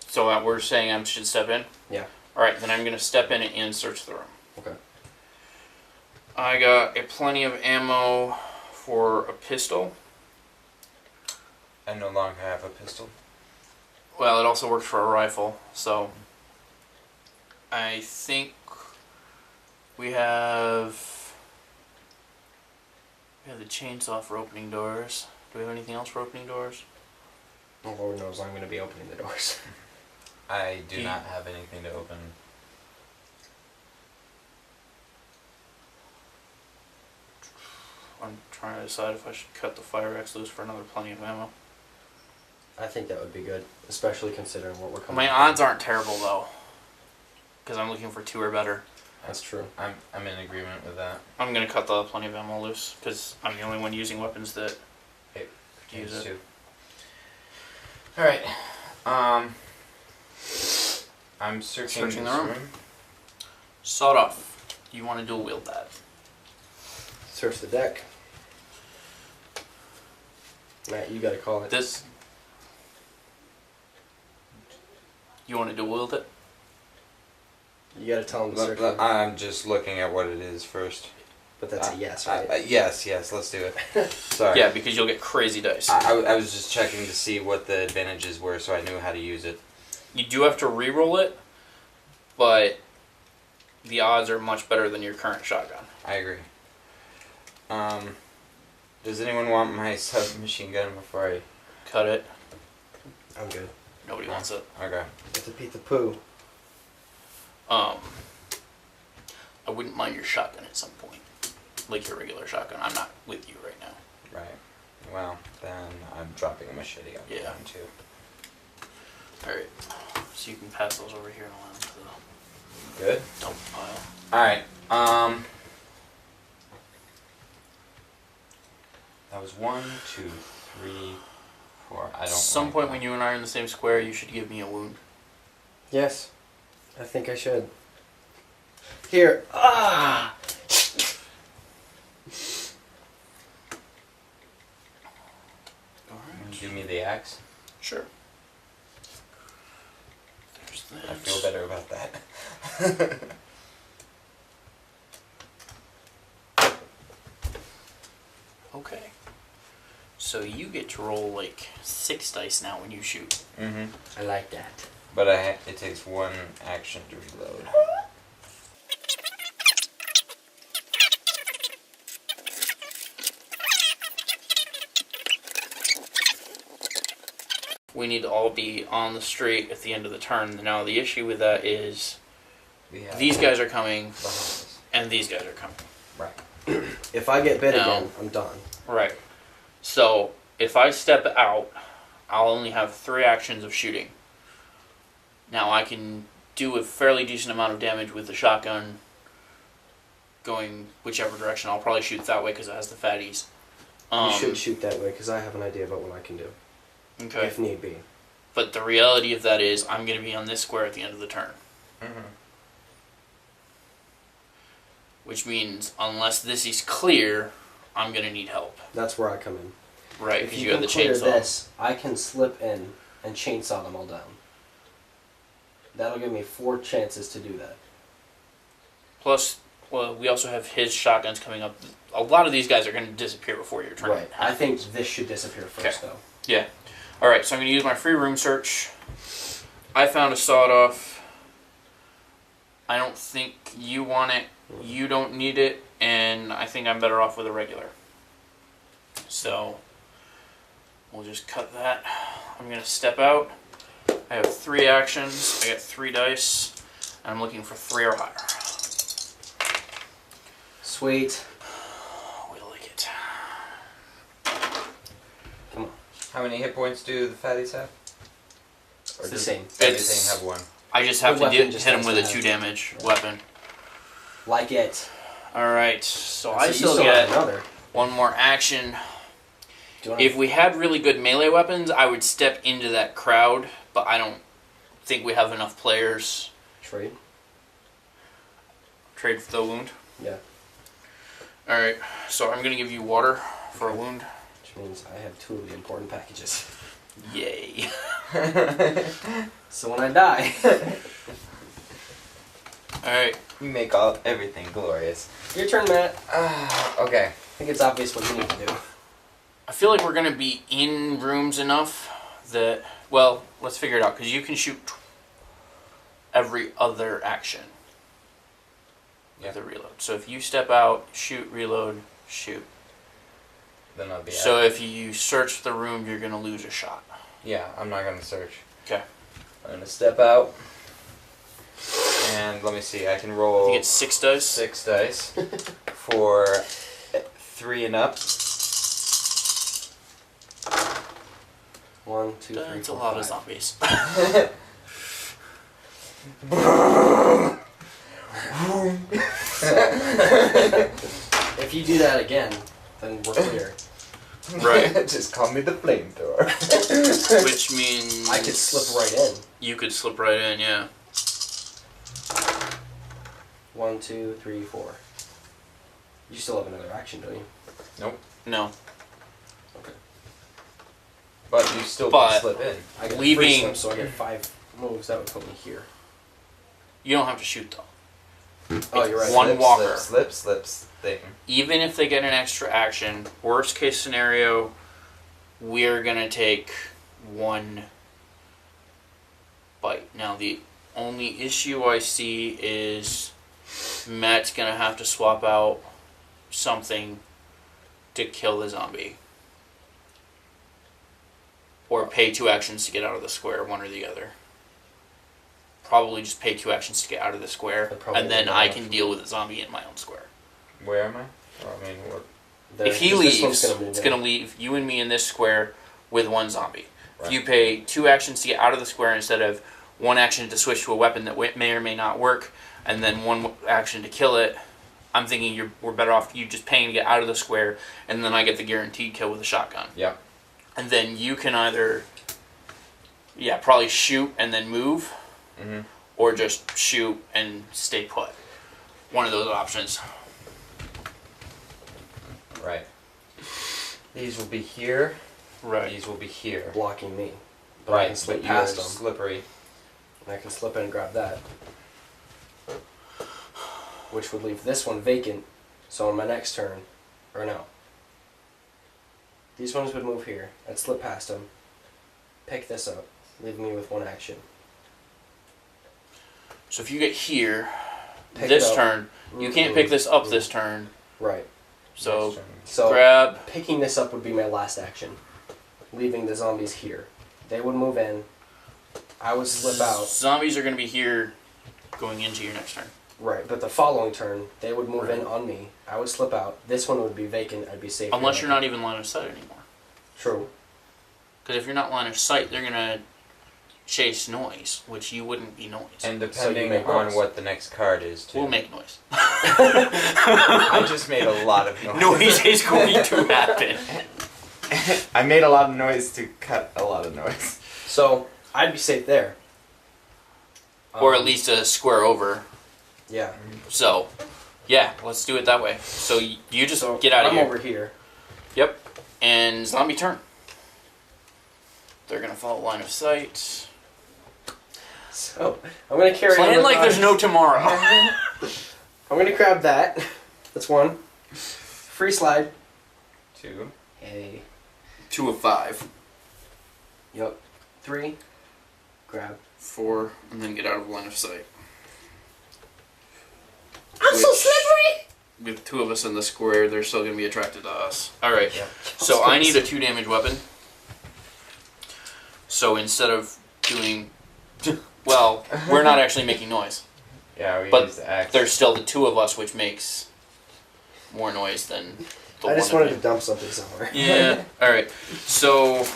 So we're saying I should step in? Yeah. Alright, then I'm going to step in and search the room. Okay. I got plenty of ammo for a pistol. I no longer have a pistol. Well, it also worked for a rifle, so I think we have the chainsaw for opening doors. Do we have anything else for opening doors? Well, Lord knows I'm going to be opening the doors. I do not have anything to open. I'm trying to decide if I should cut the fire axe loose for another plenty of ammo. I think that would be good, especially considering what we're coming My up odds with. aren't terrible though, because I'm looking for 2 or better. That's true. I'm in agreement with that. I'm gonna cut the plenty of ammo loose because I'm the only one using weapons that Okay. use it. Alright. I'm searching the this room. room. Sawed off. You want to dual wield that. Search the deck. Matt, you gotta call it. This. You want to dual wield it? You gotta tell him to search it. I'm just looking at what it is first. But that's a yes, right? Yes, let's do it. Sorry. Yeah, because you'll get crazy dice. I was just checking to see what the advantages were so I knew how to use it. You do have to re-roll it, but the odds are much better than your current shotgun. I agree. Does anyone want my submachine gun before I... Cut it. I'm good. Nobody wants it. Okay. It's a Pete the Pooh. I wouldn't mind your shotgun at some point. Like your regular shotgun. I'm not with you right now. Right. Well, then I'm dropping a machete on the Yeah. ground too. Alright. So you can pass those over here and allow them to the Good. dump pile. Alright, that was 1, 2, 3, 4. I don't Some like point that. when you and I are in the same square, you should give me a wound. Yes. I think I should. Here. Ah! Alright. Give me the axe. Sure. There's that. I feel better about that. Okay. So you get to roll like 6 dice now when you shoot. Mm-hmm. I like that. But it takes 1 action to reload. We need to all be on the straight at the end of the turn. Now the issue with that is these guys are coming behind us. and these guys are coming. Right. If I get bit No. again, I'm done. Right. So if I step out, I'll only have 3 actions of shooting. Now I can do a fairly decent amount of damage with the shotgun going whichever direction. I'll probably shoot that way because it has the fatties. You should shoot that way because I have an idea about what I can do. Okay. If need be. But the reality of that is I'm going to be on this square at the end of the turn. Mm-hmm. Which means unless this is clear, I'm going to need help. That's where I come in. Right, If because you you have can the clear chainsaw. this, I can slip in and chainsaw them all down. That'll give me 4 chances to do that. Plus, well, we also have his shotguns coming up. A lot of these guys are going to disappear before your turn. Right. I think this should disappear first, Okay. though. Yeah. Alright, so I'm going to use my free room search. I found a sawed off. I don't think you want it. You don't need it. And I think I'm better off with a regular. So, we'll just cut that. I'm going to step out. I have 3 actions. I got 3 dice. And I'm looking for 3 or higher. Sweet. We like it. Come on. How many hit points do the fatties have? It's the does same. everything have 1? I just have The to weapon hit just him has with to a have- 2 damage Yeah. weapon. Like it. Alright, so I you still have get another. 1 more action. Do you wanna- If we had really good melee weapons, I would step into that crowd, but I don't think we have enough players. Trade? Trade for the wound. Yeah. Alright, so I'm gonna give you water for a wound. Which means I have 2 of the important packages. Yay. So when I die... Alright, You make everything glorious. Your turn, Matt. Okay. I think it's obvious what you need to do. I feel like we're gonna be in rooms enough that, well, let's figure it out, because you can shoot every other action. Yeah. With a reload. So if you step out, shoot, reload, shoot. Then I'll be So out. if you search the room, you're gonna lose a shot. Yeah, I'm not gonna search. Okay. I'm gonna step out. And let me see, I can I roll think it's 6 dice. 6 dice for 3 and up. 1, 2, 3, 4, That's a lot 5. of zombies. If you do that again, then we're clear. Right. Just call me the flamethrower. Which means I could slip right in. You could slip right in, yeah. 1, 2, 3, 4. You still have another action, don't you? Nope. No. Okay. But you still But can slip in. I get leaving- free slip, so I get 5 moves. That would put me here. You don't have to shoot though. Oh, you're right. One Slip, walker. Slips thing. Even if they get an extra action, worst case scenario, we're gonna take 1 bite. Now the only issue I see is Matt's gonna have to swap out something to kill the zombie. Or pay 2 actions to get out of the square, one or the other. Probably just pay 2 actions to get out of the square, and then I can deal with the zombie in my own square. Where am I? I mean, what? If he leaves, it's going to leave you and me in this square with 1 zombie. Right. If you pay 2 actions to get out of the square instead of 1 action to switch to a weapon that may or may not work, and then 1 action to kill it, I'm thinking we're better off you just paying to get out of the square, and then I get the guaranteed kill with a shotgun. Yeah. And then you can either, probably shoot and then move, or just shoot and stay put. One of those options. Right. These will be here. Right. These will be here. blocking me. But I Right. can slip But past you're them. slippery. And I can slip in and grab that. Which would leave this one vacant. So on my next turn, or no. These ones would move here. I'd slip past them. Pick this up. Leaving me with 1 action. So if you get here, Pick this it up. turn, you can't pick this up this turn. Right. So Next turn. So grab. picking this up would be my last action. Leaving the zombies here. They would move in. I would slip out. Zombies are going to be here going into your next turn. Right, but the following turn, they would move in on me. I would slip out. This one would be vacant. I'd be safe. Unless you're not even line of sight anymore. True. Because if you're not line of sight, they're going to chase noise, which you wouldn't be noise. And So depending you make on noise. what the next card is, too. We'll make noise. I just made a lot of noise. Noise is going to happen. I made a lot of noise to cut a lot of noise. So I'd be safe there. Or at least a square over. Yeah. So, yeah, let's do it that way. So you just So get out of I'm here. over here. Yep. And zombie turn. They're going to follow line of sight. So I'm gonna carry. Plan on like there's no tomorrow. I'm gonna grab that. That's 1. Free slide. 2. Hey. 2 of 5. Yup. 3. Grab. 4, and then get out of line of sight. I'm so slippery. With 2 of us in the square, they're still going to be attracted to us. Alright, Yeah. so I need a 2 damage weapon. So instead of doing... Well, we're not actually making noise. Yeah, we But use the axe. There's still the 2 of us, which makes more noise than the I just one of wanted me. to dump something somewhere. Yeah, alright. So,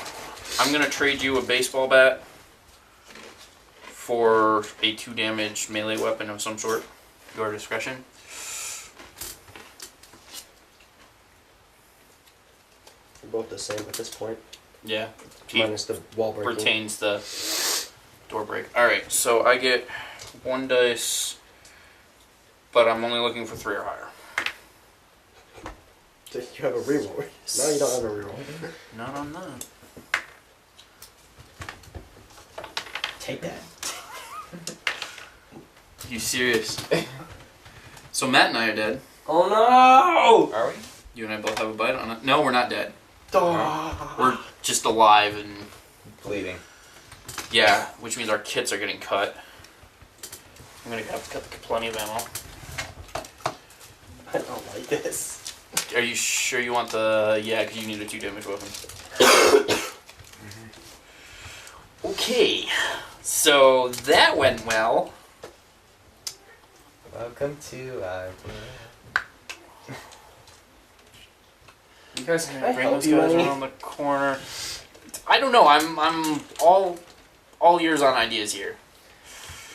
I'm going to trade you a baseball bat for a 2 damage melee weapon of some sort. Your discretion. They're both the same at this point. Yeah. Minus the wall breaking. Retains the door break. Alright, so I get 1 dice, but I'm only looking for 3 or higher. You have a reroll. No, you don't have a reroll. Not on that. Take that. You serious? So Matt and I are dead. Oh no! Are we? You and I both have a bite on it. No, we're not dead. Oh. We're just alive and... Bleeding. Yeah, which means our kits are getting cut. I'm gonna have to cut plenty of ammo. I don't like this. Are you sure you want the... Yeah, because you need a 2 damage weapon. Okay. So, that went well. Welcome to our You guys, can I Bring help those you guys any? around the corner. I don't know. I'm all ears on ideas here.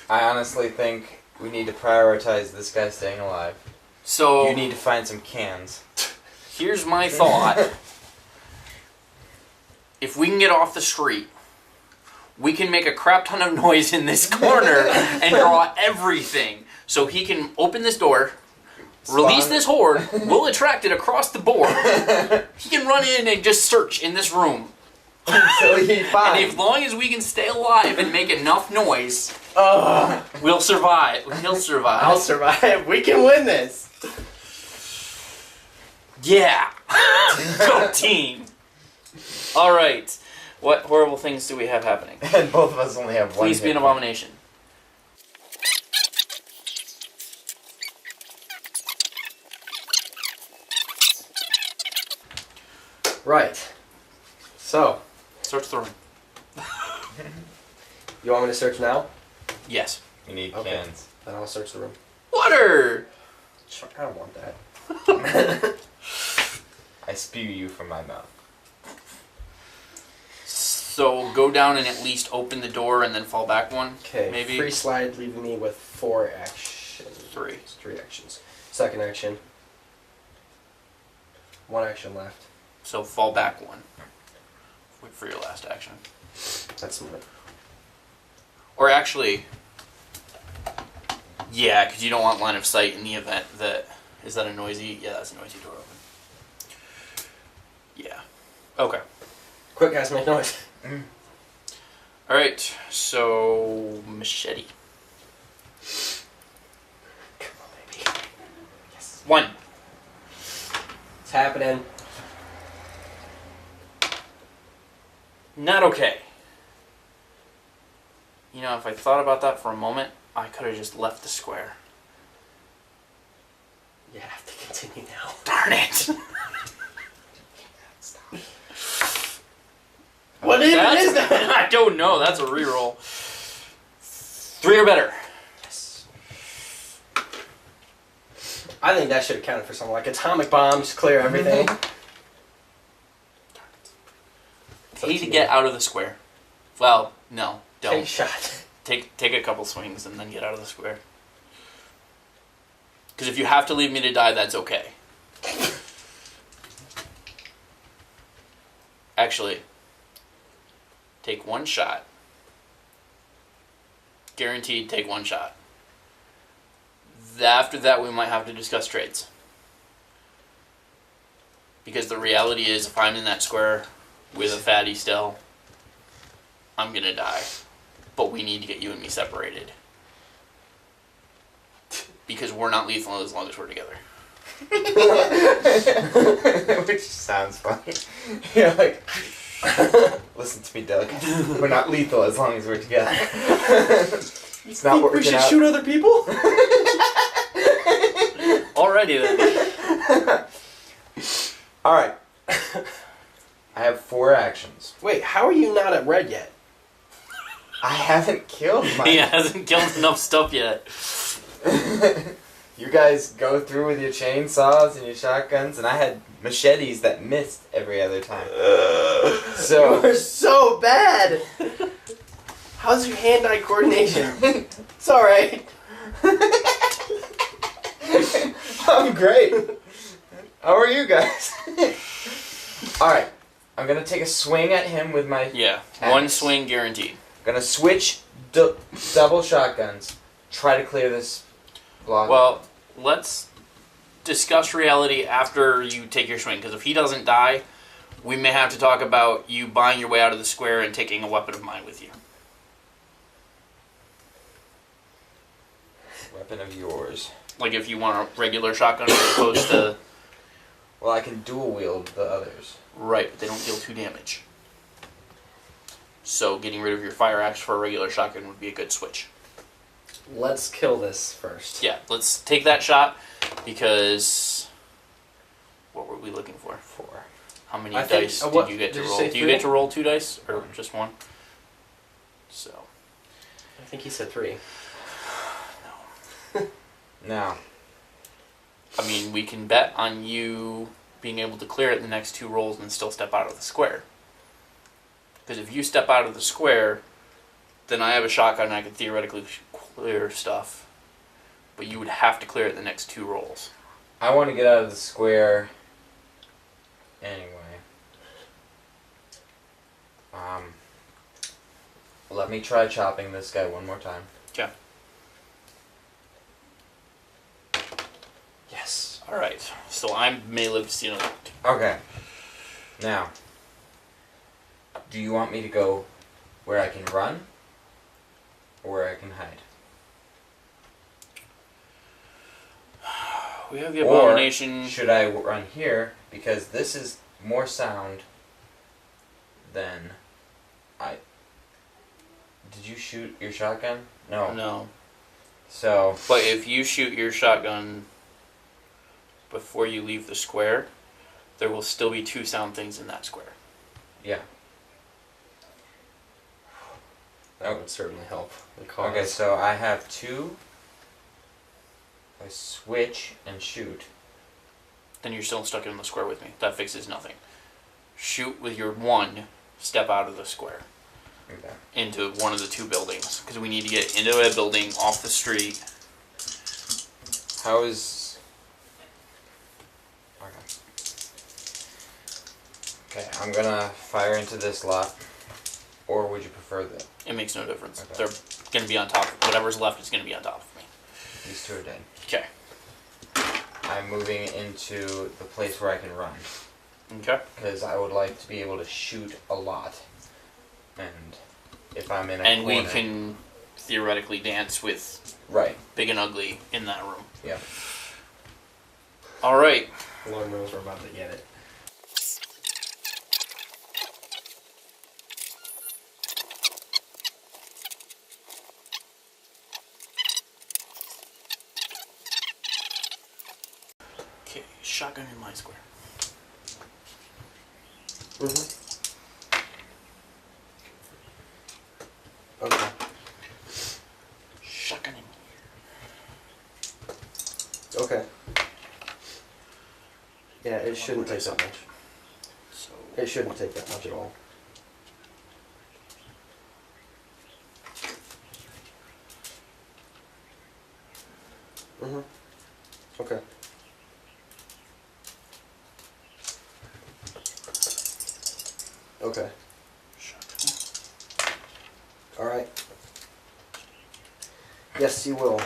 I honestly think we need to prioritize this guy staying alive. So You need to find some cans. here's my thought. if we can get off the street, we can make a crap ton of noise in this corner and draw everything. So he can open this door, release this horde, we'll attract it across the board. He can run in and just search in this room. Until he finds. And as long as we can stay alive and make enough noise, we'll survive. He'll survive. I'll survive. We can win this. Yeah. Go team. All right. What horrible things do we have happening? And both of us only have one. Please be an abomination. Right. So, Search the room. you want me to search now? Yes. We need Okay. cans. Then I'll search the room. Water! Sure, I don't want that. I spew you from my mouth. So go down and at least open the door and then fall back one. Okay. Maybe. Free slide, leaving me with 4 actions. 3. 3 actions. Second action. 1 action left. So fall back one. Wait for your last action. That's smart. Or actually, yeah, because you don't want line of sight in the event that... Is that a noisy... Yeah, that's a noisy door open. Yeah. Okay. Quick, guys, make noise. Alright, so... Machete. Come on, baby. Yes. 1. It's happening. Not okay. You know, if I thought about that for a moment, I could have just left the square. You have to continue now. Darn it! What even is that? I don't know. That's a reroll. 3 or better. Yes. I think that should have counted for something like atomic bombs, clear everything. Need to get out of the square. Well, no, Take a don't. shot. Take a couple swings and then get out of the square. Because if you have to leave me to die, that's okay. Actually, take 1 shot. Guaranteed, take 1 shot. After that, we might have to discuss trades. Because the reality is, if I'm in that square with a fatty still, I'm gonna die. But we need to get you and me separated. Because we're not lethal as long as we're together. Which sounds funny. You're like, listen to me, Doug. We're not lethal as long as we're together. It's not working we should out. shoot other people? Alrighty then. Alright. I have 4 actions. Wait, how are you not at red yet? I haven't killed my... He hasn't killed enough stuff yet. You guys go through with your chainsaws and your shotguns, and I had machetes that missed every other time. So You're so bad! How's your hand-eye coordination? It's alright. I'm great. How are you guys? Alright, I'm gonna take a swing at him with my... Yeah, axe. 1 swing guaranteed. Gonna switch double shotguns. Try to clear this block. Well, let's discuss reality after you take your swing, because if he doesn't die, we may have to talk about you buying your way out of the square and taking a weapon of mine with you. Weapon of yours. Like if you want a regular shotgun as opposed to... Well, I can dual wield the others. Right, but they don't deal 2 damage. So getting rid of your fire axe for a regular shotgun would be a good switch. Let's kill this first. Yeah, let's take that shot, because... What were we looking for? 4. How many I think- dice what- did you get to did you roll? say Do you 3? get to roll 2 dice, or just 1? So... I think he said 3. Now. I mean, we can bet on you being able to clear it in the next 2 rolls and still step out of the square. Because if you step out of the square, then I have a shotgun and I can theoretically clear stuff. But you would have to clear it in the next 2 rolls. I want to get out of the square anyway. Let me try chopping this guy one more time. Okay. Yes. Alright. So I may live to see another. Okay. Now, do you want me to go where I can run or where I can hide? We have the abomination. Or should I run here because this is more sound than I... Did you shoot your shotgun? No. No. So... But if you shoot your shotgun before you leave the square, there will still be 2 sound things in that square. Yeah. That would certainly help. The cause. Okay, so I have 2. I switch and shoot. Then you're still stuck in the square with me. That fixes nothing. Shoot with your 1, step out of the square. Okay. Into one of the 2 buildings. Because we need to get into a building off the street. How is... Okay, I'm gonna fire into this lot. Or would you prefer that? It makes no difference. Okay. They're going to be on top. Whatever's left is going to be on top of me. These 2 are dead. Okay. I'm moving into the place where I can run. Okay. Because I would like to be able to shoot a lot. And if I'm in a And corner... we can theoretically dance with Right. Big and Ugly in that room. Yeah. Alright. Lord knows we're about to get it. Okay, shotgun in my square. Okay. Shotgun in. Okay. Yeah, it shouldn't take that much. So It shouldn't take that much at all. Okay. Okay. shotgun. Alright. Yes, you will.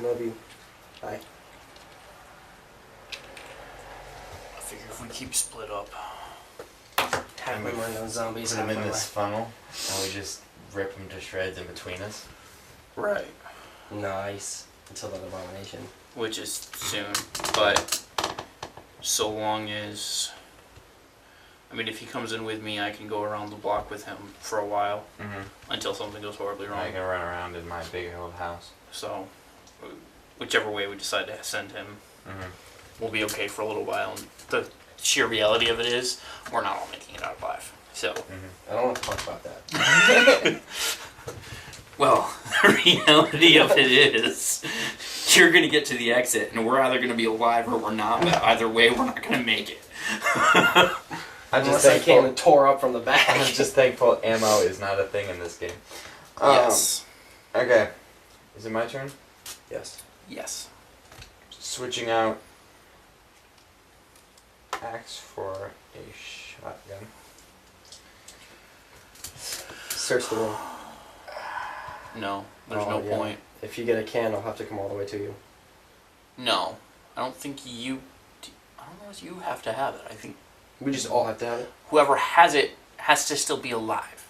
Love you. Bye. I figure if we keep split up. Have them run those zombies Put them out in my this funnel, and we just rip them to shreds in between us. Right. way. Nice. Until that abomination. Which is soon. But so long as... I mean, if he comes in with me, I can go around the block with him for a while. Mm-hmm. Until something goes horribly wrong. I can run around in my big old house. So, whichever way we decide to send him, we'll be okay for a little while. And the sheer reality of it is, we're not all making it out alive. So, I don't want to talk about that. well, the reality of it is, you're going to get to the exit, and we're either going to be alive or we're not. But either way, we're not going to make it. Unless I came and tore up from the back. I'm just thankful ammo is not a thing in this game. Yes. Okay. Is it my turn? Yes. Yes. Switching out axe for a shotgun. Search the room. No, there's Oh, no yeah. point. If you get a can, I'll have to come all the way to you. No. I don't think you... I don't know if you have to have it. I think We just all have to have it. whoever has it has to still be alive.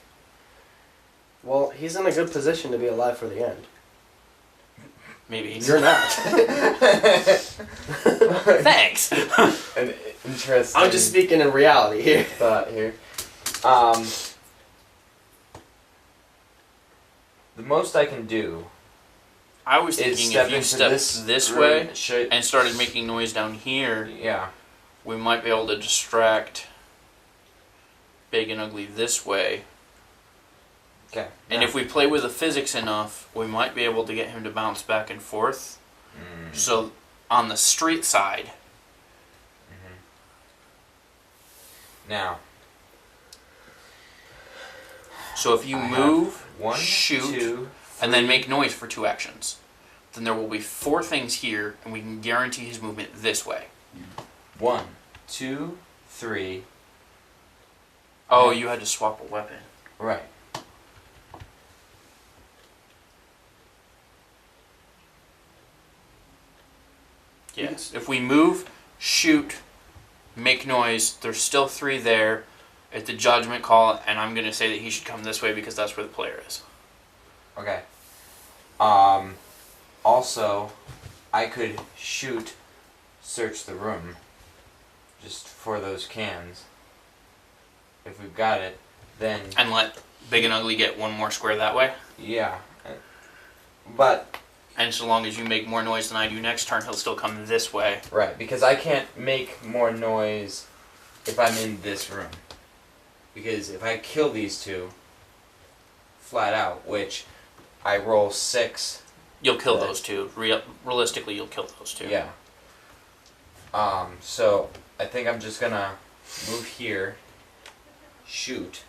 Well, he's in a good position to be alive for the end. Maybe. You're not. Thanks! An interesting I'm just speaking in reality here. thought here. The most I can do I was is thinking step if you into stepped this room, way should- and started making noise down here, yeah. we might be able to distract Big and Ugly this way. Okay. And if we play with the physics enough, we might be able to get him to bounce back and forth. So on the street side, now, so if you I move, have 1, shoot, 2, and then make noise for 2 actions, then there will be 4 things here, and we can guarantee his movement this way. 1, 2, 3. Oh, you had to swap a weapon. Right. Yes. If we move, shoot, make noise, there's still 3 there. It's a judgment call, and I'm going to say that he should come this way because that's where the player is. Okay. Also, I could shoot, search the room, just for those cans. If we've got it, then... And let Big and Ugly get 1 more square that way? Yeah. But... And so long as you make more noise than I do next turn, he'll still come this way. Right, because I can't make more noise if I'm in this room. Because if I kill these 2, flat out, which I roll 6... You'll kill those 2. Realistically, you'll kill those 2. Yeah. So, I think I'm just gonna move here, shoot.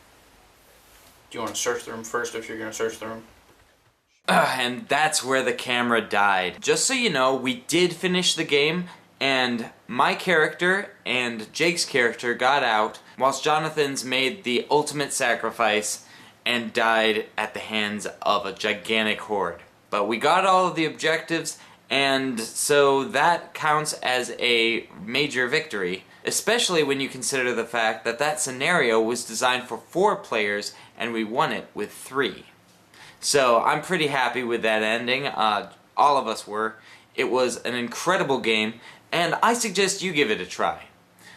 Do you want to search the room first if you're going to search the room? And that's where the camera died. Just so you know, we did finish the game, and my character and Jake's character got out, whilst Jonathan's made the ultimate sacrifice and died at the hands of a gigantic horde. But we got all of the objectives, and so that counts as a major victory, especially when you consider the fact that that scenario was designed for 4 players and we won it with 3. So I'm pretty happy with that ending. All of us were. It was an incredible game, and I suggest you give it a try.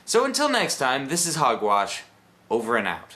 So until next time, this is Hogwash, over and out.